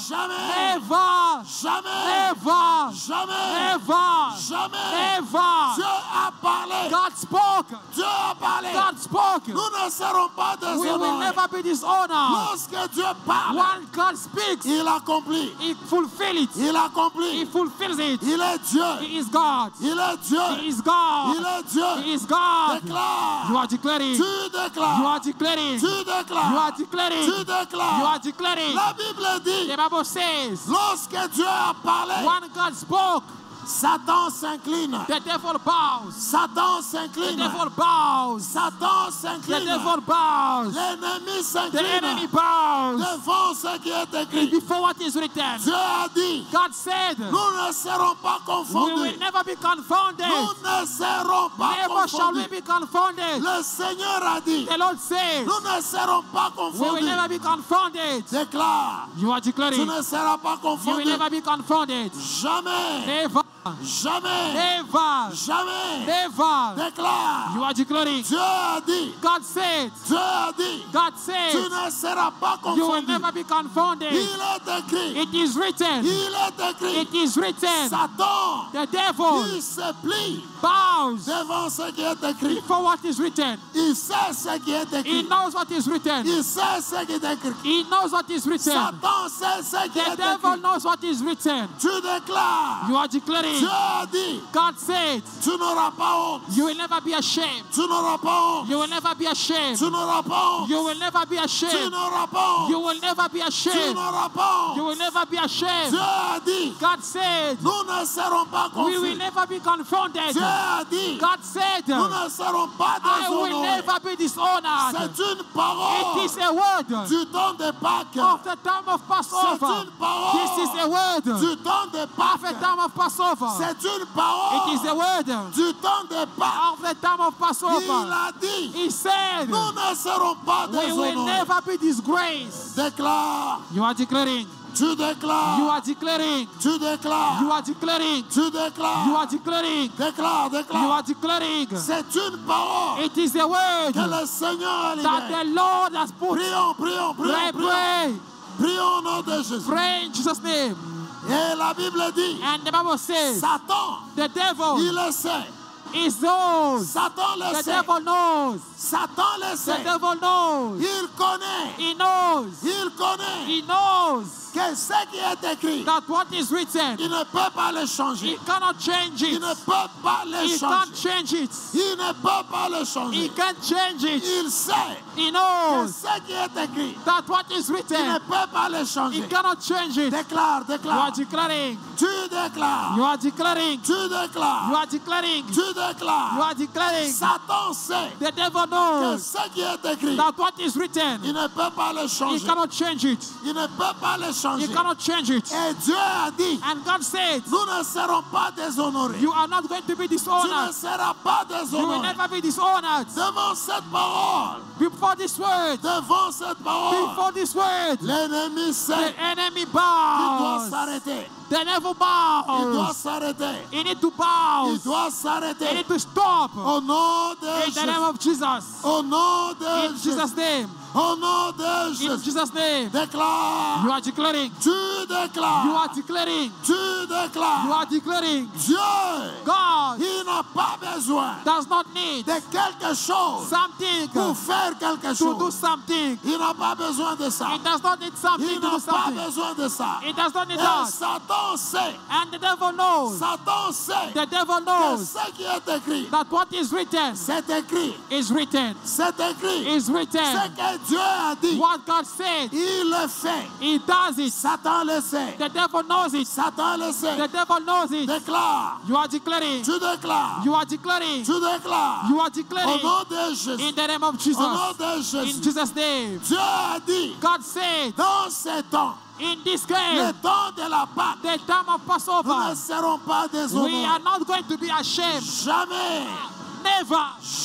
jamais, Never. jamais, Never. jamais, Never. jamais. Never. Dieu a parlé. God spoke. Dieu a parlé. God spoke. Nous ne serons pas We will déshonorés. never be dishonored. Lorsque Dieu parle, When God speaks, il accomplit. He fulfills it. Il He accomplit. fulfills it. Il est Dieu. He is God. Il est Dieu. He is God. Il est Dieu. He is God. Déclare. You are declaring. Tu You déclares. are declaring. Tu You are déclares. declaring. Tu You déclares. are declaring. La Bible dit, The Bible says, lorsque Dieu a parlé, when God spoke, Satan s'incline. the devil bows. Satan The s'incline. devil bows. Satan The s'incline. devil bows. L'ennemi The enemy s'incline bows devant ce qui est écrit. before what is written. Dieu a dit, God said, nous ne serons pas we confondus. will never be confounded. Nous ne serons pas Never shall we confondus. be confounded. Le Seigneur a dit, The Lord says, nous ne serons pas we will confondus. never be confounded. Déclare, You are tu declaring, ne seras pas you will confondu. never be confounded. Jamais, Never, jamais, never, jamais. never. Déclare, You are declaring, Dieu a dit, God said, Dieu a dit, God tu says, ne seras pas you will confondu. never be confounded. Il est écrit, It is written. il est écrit, It is written. Satan, The devil il se plie bows devant ce qui est écrit. before what is written. Il sait ce qui est He écrit. knows what is written. Il sait ce qui est écrit. He knows what is written. Satan sait ce qui The est devil écrit. knows what is written. Tu déclares, You are declaring, Dieu a dit, God said, tu n'auras pas honte. you will never be ashamed. Tu n'auras pas honte. You will never be ashamed. Tu n'auras pas honte. You will never be Tu ashamed. n'auras pas honte. You will never be Tu ashamed. n'auras pas You honte. will never be ashamed. Dieu a dit, God said, nous ne serons pas we will confus. never be confounded. Dieu a dit, God said, nous ne serons pas I will déshonorés. never be dishonored. C'est une It parole is a word du temps de Pâques. of the time of C'est Passover. une parole This is a word du temps de of the Pâques. time of Passover. C'est une It parole is a word du temps de Pâques. of the time of Il Passover. a dit, He said, nous ne serons pas we will déshonorés. never be disgraced. Déclare, You are declaring. tu You déclares, are declaring. tu déclares, You are declaring. tu You déclares, are declaring. déclare, You déclare. are declaring. C'est une parole It is a word que le Seigneur a that libérée. the Lord has put. Prions, prions, Pray, prions, prions. pray. Prions au nom de Jésus. Pray in Jesus' name. Et la Bible dit, And the Bible says, Satan, the devil il le sait. is knows. Satan le The sait. devil knows. Satan le The sait. devil knows. Il connaît. He knows. Il connaît He knows que ce qui est écrit, that what is written, il ne peut pas le he changer. cannot change Il it. ne peut pas le He can't changer. change it. Il ne peut pas le He changer. can't change it. Il sait He que knows ce qui est écrit, that what is il ne written, peut pas le he changer. cannot change it. Déclare, You are déclare. declaring. Tu déclares. You are declaring. Tu You déclares. are declaring. Tu You déclares. are declaring. Satan sait The devil que knows ce qui est écrit, that what is written, il ne peut pas le he changer. cannot change it. Il ne peut pas le He changer. cannot change it. Et Dieu a dit, And God said, nous ne serons pas déshonorés. you are not going to be Tu ne dishonored. seras pas You will déshonoré. never be dishonored. Devant cette parole, Before this word, devant cette parole, before this word, l'ennemi the sait enemy qu'il doit bows. s'arrêter. The devil Il doit bows. s'arrêter. He need to bow. Il doit He s'arrêter. need to stop. Au nom de In the name Jésus. of Jesus. Au nom de In Jésus. Jesus' name. Au nom de In Jésus. Jesus' name. Déclare. You are declaring. Tu You déclares. are declaring. Tu You déclares. are declaring. Dieu, God il n'a pas besoin does not need de quelque chose something pour faire quelque to do chose. something. Il n'a pas besoin de ça. It does not need something Il to do n'a pas something. besoin de ça. It does not need Et that. Satan sait, And the devil knows. Satan sait The devil que knows ce qui est écrit, that what is written c'est écrit. is written. C'est écrit. Is Ce written. que Dieu a dit, What God said, il le fait. He does it. Satan le sait. The devil knows it. Satan le sait. The devil knows it. Déclare. You are declaring. Tu déclares. You are declaring. Tu déclares. You are Au declaring. nom de Jésus. In the name of Au nom Jesus. de In Jésus. Jesus' name. Dieu a dit, God said, dans ces temps, in this le game, temps de la Pâque, the time of nous ne Passover, serons pas we déshonorés. are not going to be ashamed. Jamais. Never.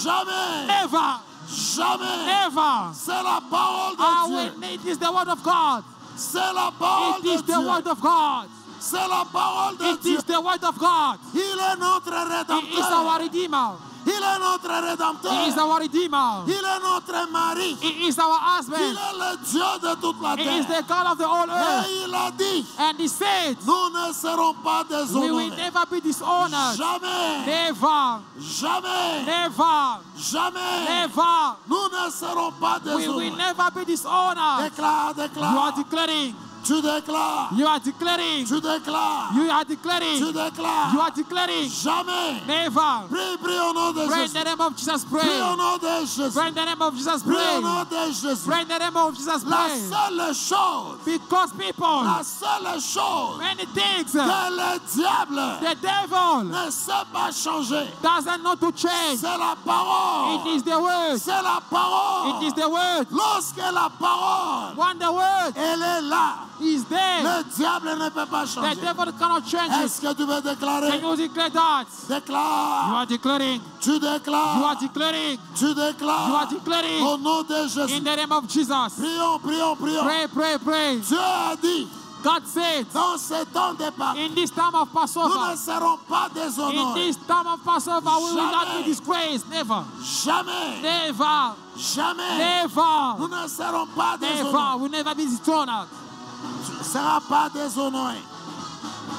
Jamais. Never. Jamais. Never. C'est la parole I de will Dieu. need this, the word of God. C'est la parole It is de the Dieu. word of God. C'est la parole de It Dieu. is the word of God. Il est notre He is our rédempteur. Redeemer. Il est notre He is rédempteur. our Redeemer. Il est notre mari. He is our Il husband. est le Dieu de toute la He is terre. the God of the whole earth. Et il a dit, And he said, nous ne serons pas we will déshonorés. never be dishonored. Jamais, Never, jamais, never, jamais. never. Nous ne serons pas We will déshonorés. never be dishonored. Déclare, You are déclare. declaring. Tu déclares. You are declaring. Tu déclares. You are Tu declaring. You déclares. are declaring. Jamais. Never. Prie, prie au nom de Pray in Jésus. the name of Jesus. Prie au Pray. nom de Jésus. Pray in the name of Jesus. Prie au Pray. nom de Jésus. Pray in the name of Jesus. La Pray. seule chose, Because people, la seule chose many things, que le diable the devil ne sait pas changer, doesn't know to change. c'est la parole. It is the word. C'est la parole. It is the word. Lorsque la parole, When the word elle est là, is there, le diable ne peut pas the changer. devil cannot change it. Est-ce que tu veux Can déclarer? you declare that? You Déclare. are declaring. Tu You déclares. are declaring. Tu You are déclares. declaring. Au nom de Jésus. In the name of Jesus. Prions, prions, prions. Pray, pray, pray. Dieu a dit, God said, dans ce temps de Pâques, in this time of nous ne Passover, serons pas in déshonorés. this time of Passover, we will not Jamais. be disgraced. Never. Jamais, Never. jamais, Never. nous ne serons pas Never. déshonorés. We will never be dishonored. Tu ne seras pas déshonoré.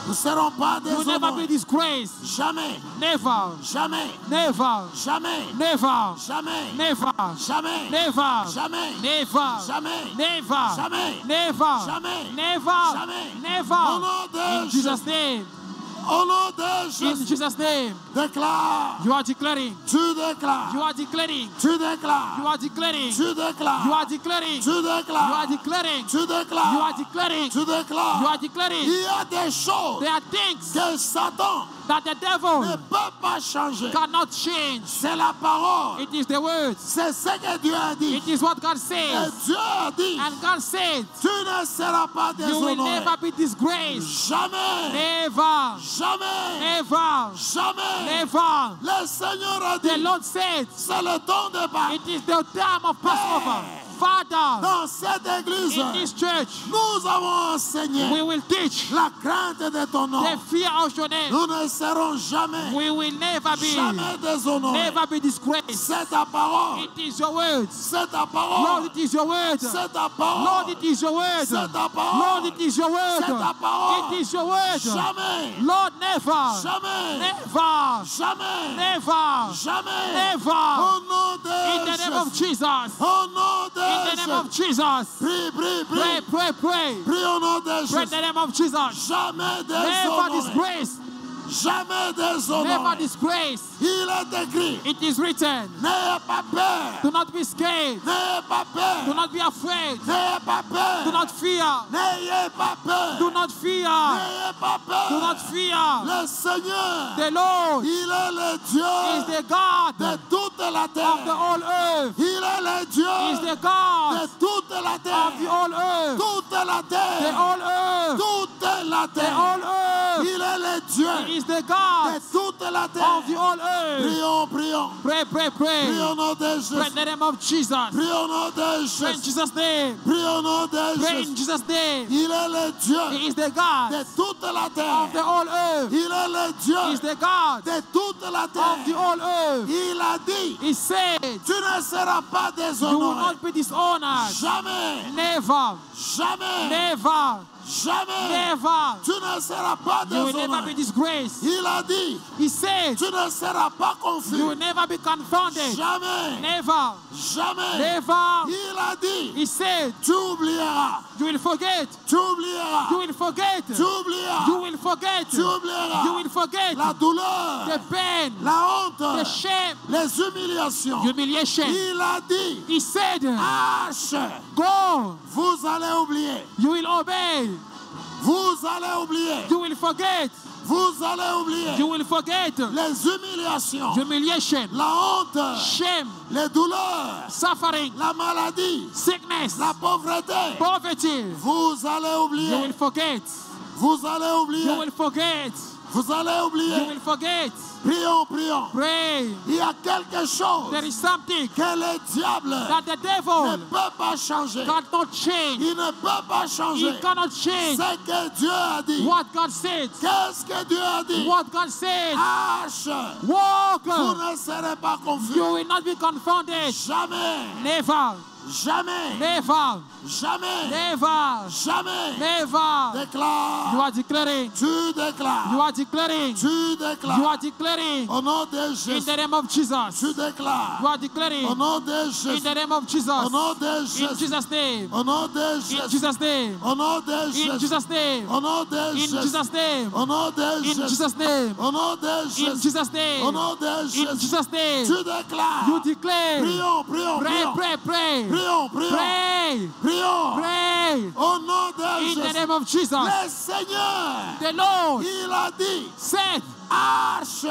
Nous ne serons pas We will never be déshonorés. disgraced. Jamais, Never. jamais, Never. jamais, Never. jamais, Never. jamais, Never. jamais, Never. jamais, Never. jamais, Never. jamais, Never. jamais. Au Never. nom de In Jesus' Jésus. name. Au nom de In Jésus. Jesus' name. Déclare. You are declaring. Tu déclares. You are declaring. Tu You déclares. are declaring. Tu déclares. You are declaring. Tu You are déclares. declaring. Tu You déclares. are declaring. Tu You déclares. are declaring. Il y a des choses There are things que Satan that the devil ne peut pas changer. cannot change. C'est la parole. It is the words. C'est ce que Dieu a dit. It is what God Et says. Dieu a dit, And God said, tu ne seras pas you will déshonoré. never be disgraced. Jamais. Never. Jamais. Never. Jamais. Never. Le Seigneur a The dit, Lord said, c'est le temps de Pâques. it is the time of Passover. Father, Dans cette église, in this church, nous avons enseigné we will teach la crainte de ton nom. the fear of your name. Nous ne serons jamais, We will never be, jamais déshonorés. never be disgraced. C'est ta parole. It is your words. C'est ta Lord, parole. it is your word. C'est ta parole. Lord, it is your word. C'est ta parole. Lord, it is your word. C'est ta parole. It is your word. Jamais. Lord, never. Jamais. Never. Jamais. Never. Jamais. Never. Au nom de In the name of Jésus. Jesus. Au nom de In the name of Jésus. Jesus. Prie, prie, Pray, prie. pray, pray. Prie au nom de Pray in Jésus. the name of Jesus. Jamais Never déshonoré. disgrace. Jamais Never déshonoré. disgrace. Il est écrit. It is written. N'ayez pas peur. Do not be scared. N'ayez pas peur. Do not be afraid. N'ayez pas peur. Do not fear. N'ayez pas peur. Do not fear. N'ayez pas peur. Do not fear. Le Seigneur, The Lord il est le is Dieu the God de toute la of the terre. whole earth. Il est le Is Dieu the God de toute la of the terre. whole earth. Toute la The terre. whole earth. Toute la The terre. whole earth. Il est le He Dieu is the de God toute la of the terre. whole earth. Prions, prions. Pray, pray, pray. Prie au nom de Pray in Jésus. the name of Jesus. Prie au nom de Pray in Jésus. Jesus' name. Prie au nom de Pray in Jésus. Jesus' name. Il est le Dieu He is the God de toute la of the terre. whole earth. Il est le He is Dieu the God de toute la of the terre. whole earth. Il a dit, He said, tu ne seras pas you will déshonoré. not be dishonored. Jamais, Never, jamais, never, jamais. never. Tu ne seras pas You will never be déshonoré. disgraced. Il a dit, He said, tu ne seras pas you will confus. never be confounded. Jamais, Never, jamais. never. Il a dit, He said, tu oublieras, you will forget. tu oublieras, You will forget. tu oublieras, You will forget. tu You oublieras will forget la douleur, the pain, la the honte, shame, les humiliations. humiliation. Il a dit, He said, H, go. vous allez oublier, You will obey. vous allez oublier, You will forget. vous allez oublier You will forget les humiliations, humiliation, la honte, shame, les douleurs, suffering, la maladie, sickness, la pauvreté. poverty. Vous allez You oublier, will forget. vous allez You oublier, will forget. Vous allez You oublier. will forget. Prions, prions. Pray. Il y a quelque chose There is something que le diable that the ne devil peut pas changer. cannot change. Il ne peut pas changer. He cannot change Ce que Dieu a dit. what God said. Qu'est-ce que Dieu a dit? What God said. Marche. Walk. Vous ne serez pas confus. You will not be confounded. Jamais. Never. Jamais. Never. Jamais. Never. Jamais. Never. Déclare. You are declaring. Tu déclares. You are declaring. Tu You déclares. are declaring. Au nom de In Jésus. the name of Jesus. Tu déclares. You are declaring. Au nom de In Jésus. the name of Jesus. Au nom de In Jésus. Jesus' name. Au nom de In Jésus. Jesus' name. Au nom de In Jésus. Jesus' name. Au nom de In Jésus. Jesus' name. Au nom de In Jésus. Jesus' name. Au nom de In Jésus. Jesus' name. Au nom de In Jésus. Jesus' name. Tu déclares. You declare. Prions, prions, Pray, prions. pray, pray. Prions, prions. Pray. Prions. Pray. Au nom de In the Jésus. name of Jesus. Le Seigneur, The Lord il a dit, said, marche.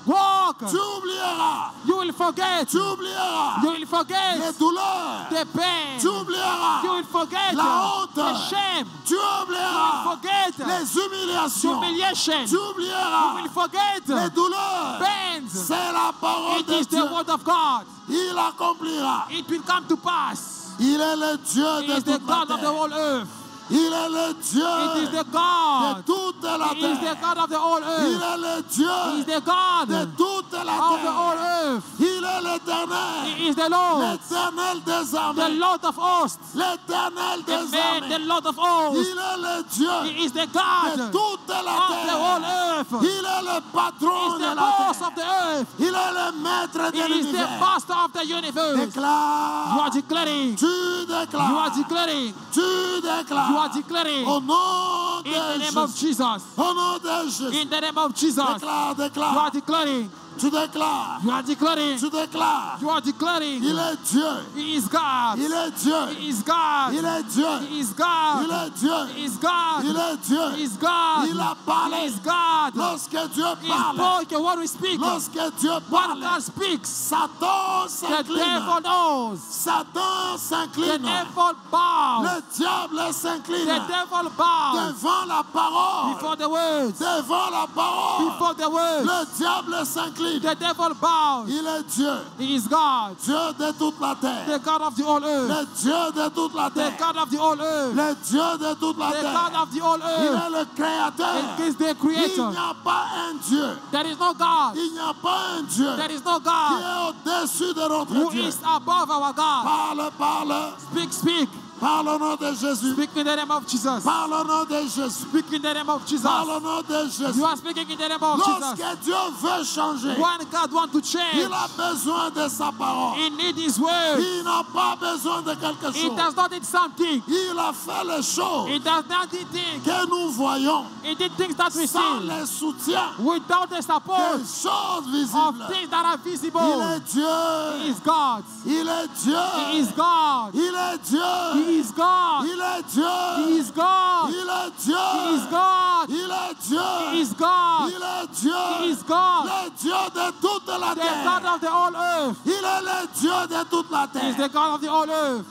walk. Tu oublieras. You will forget. Tu oublieras You will forget les douleurs. the pain. Tu oublieras You will forget la honte. the shame. Tu You will oublieras forget les humiliations. humiliation. Tu You oublieras will forget les douleurs. pains. C'est la parole It de is Dieu. the word of God. Il accomplira. It will come to pass. Il est le Dieu He de is the toute la God of the terre. whole earth. Il est le Dieu It is the de God. toute la He is the terre. God of the whole Il earth. est le He is Dieu the God de of toute la the whole terre. earth. Il est l'éternel. He is the Lord, L'éternel des the armées. Lord of hosts, L'éternel the des man, the armées. Lord of hosts. Il est le Dieu He is the de God toute la of the whole terre. earth. Il est le He patron is de the la boss terre. of the earth. Il est le maître de He is the l'univers. master of the universe. You Déclare. are declaring. Tu You are déclares. declaring. Tu You are déclares. declaring. Au nom In the de name of Jésus. Jesus. Au nom de Jésus. In the name of Jesus. Déclare, You are déclare. declaring. Tu déclares. You are declaring. Tu déclares. You are declaring. Il est Dieu. He is God. Il est Dieu. He is God. Il est Dieu. He is God. Il est Dieu. He is God. Il est Dieu. He is God. Il a He parlé. is God. Lorsque Dieu He parle, spoke what we speak. lorsque Dieu When parle, God speaks, Satan the s'incline. devil knows. Satan The s'incline. devil bows. Le diable s'incline The devil bows devant la parole. before the words. Devant la parole. Before the words. Le diable s'incline. The devil bows. Il est Dieu. He is God. Dieu de toute la terre. The God of the whole earth. Le Dieu de toute la The terre. God of the whole earth. Le Dieu de toute la The God terre. of the whole Il earth. est le créateur. He is the Il creator. n'y a pas un Dieu. There is no God. Il n'y a pas un Dieu There is no qui God est au-dessus de notre who Dieu. is above our God. Parle, parle. Speak, speak. Parle au nom de Jésus. Speak in the name of Jesus. Parle au nom de Jésus. Speak in the name of Jesus. Parle au nom de Jésus. You are speaking in the name of Jesus. Lorsque Dieu veut changer, When God wants to change, il a besoin de sa parole. He needs His word. Il n'a pas besoin de quelque He chose. does not need something. Il a fait les choses He does not need things. que nous voyons He did things that we sans see les soutiens without the support des choses of visibles. things that are Il visible. est He Dieu. is God. Il est Dieu. He is God. Il est Dieu. He is God. Il est Dieu. He is God. Il est Dieu. He is God. Il est Dieu. He is God. Il est Dieu. He is God. Le Dieu de toute la The God terre. of the whole earth. Il est le Dieu de toute la He is terre. the God of the whole earth.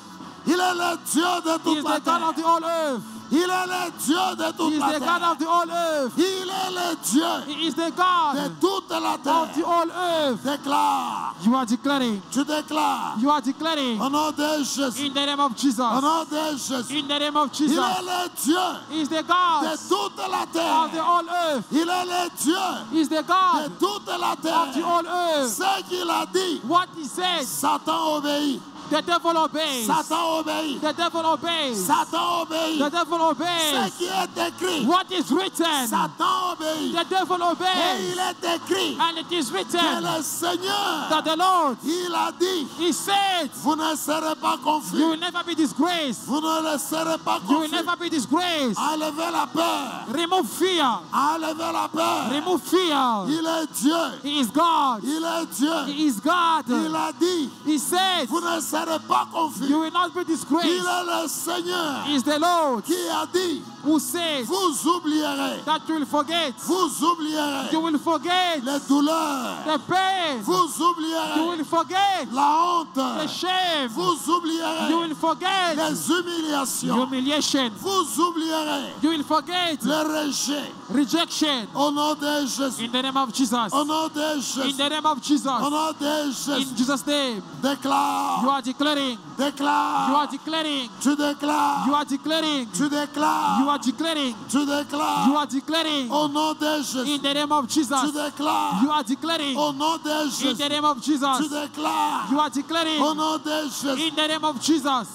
Il est le Dieu de He toute is la the God terre. of the whole earth. Il est le Dieu de He toute is la the God terre. of the whole earth. Il est le Dieu He is the de God toute la of the terre. whole earth. Déclare. You are declaring. Tu déclares. You are declaring Au nom de Jésus. in the name of Jesus. Au nom de Jésus. In the name of Il Jesus. est le Dieu He is the de God toute la of the terre. whole earth. Il est le Dieu He is the de God toute la of the terre. whole earth. Ce qu'il a dit, What He said, Satan obéit. the devil obeys. Satan obéit. The devil obeys. Satan obéit. The devil Ce obeys. qui est écrit, What is written, Satan obéit. the devil Et obeys. il est écrit And it is que written le Seigneur, that the Lord, il a dit, He said, vous ne serez pas you confus. will never be disgraced. Vous ne le serez pas You will confus. never be disgraced. Enlevez la peur. Remove fear. Enlevez la peur. Remove fear. Il est Dieu. He is God. Il est Dieu. He is God. Il a dit, He said, vous ne serez pas confus. you will not be Il disgraced. est le Seigneur He is the Lord qui a dit, who says vous oublierez, that you will forget. vous oublierez You will forget les douleurs, the pain. vous You oublierez will forget la honte, the shame. vous oublierez You will forget les humiliations, humiliation. vous oublierez You will forget le rejet. rejection. Au nom de Jésus, In the name of Jesus. au nom de In Jésus, the name of Jesus. au nom de In Jésus, Jesus' name. déclare, You are declaring. You déclare, are declaring. tu déclares, You are declaring. tu déclares, You are declaring. tu You déclares, are declaring. au nom de In Jésus, the name of tu Jesus. déclares, You are declaring. au nom de In Jésus, the name of tu Jesus. déclares, You are declaring. au nom de Jésus, In the name of Jesus.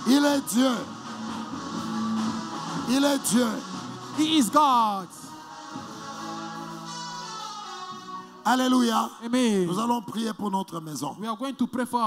il est Dieu, il est Dieu. He is God. Alléluia. Amen. Nous allons prier pour notre maison. We are going to pray for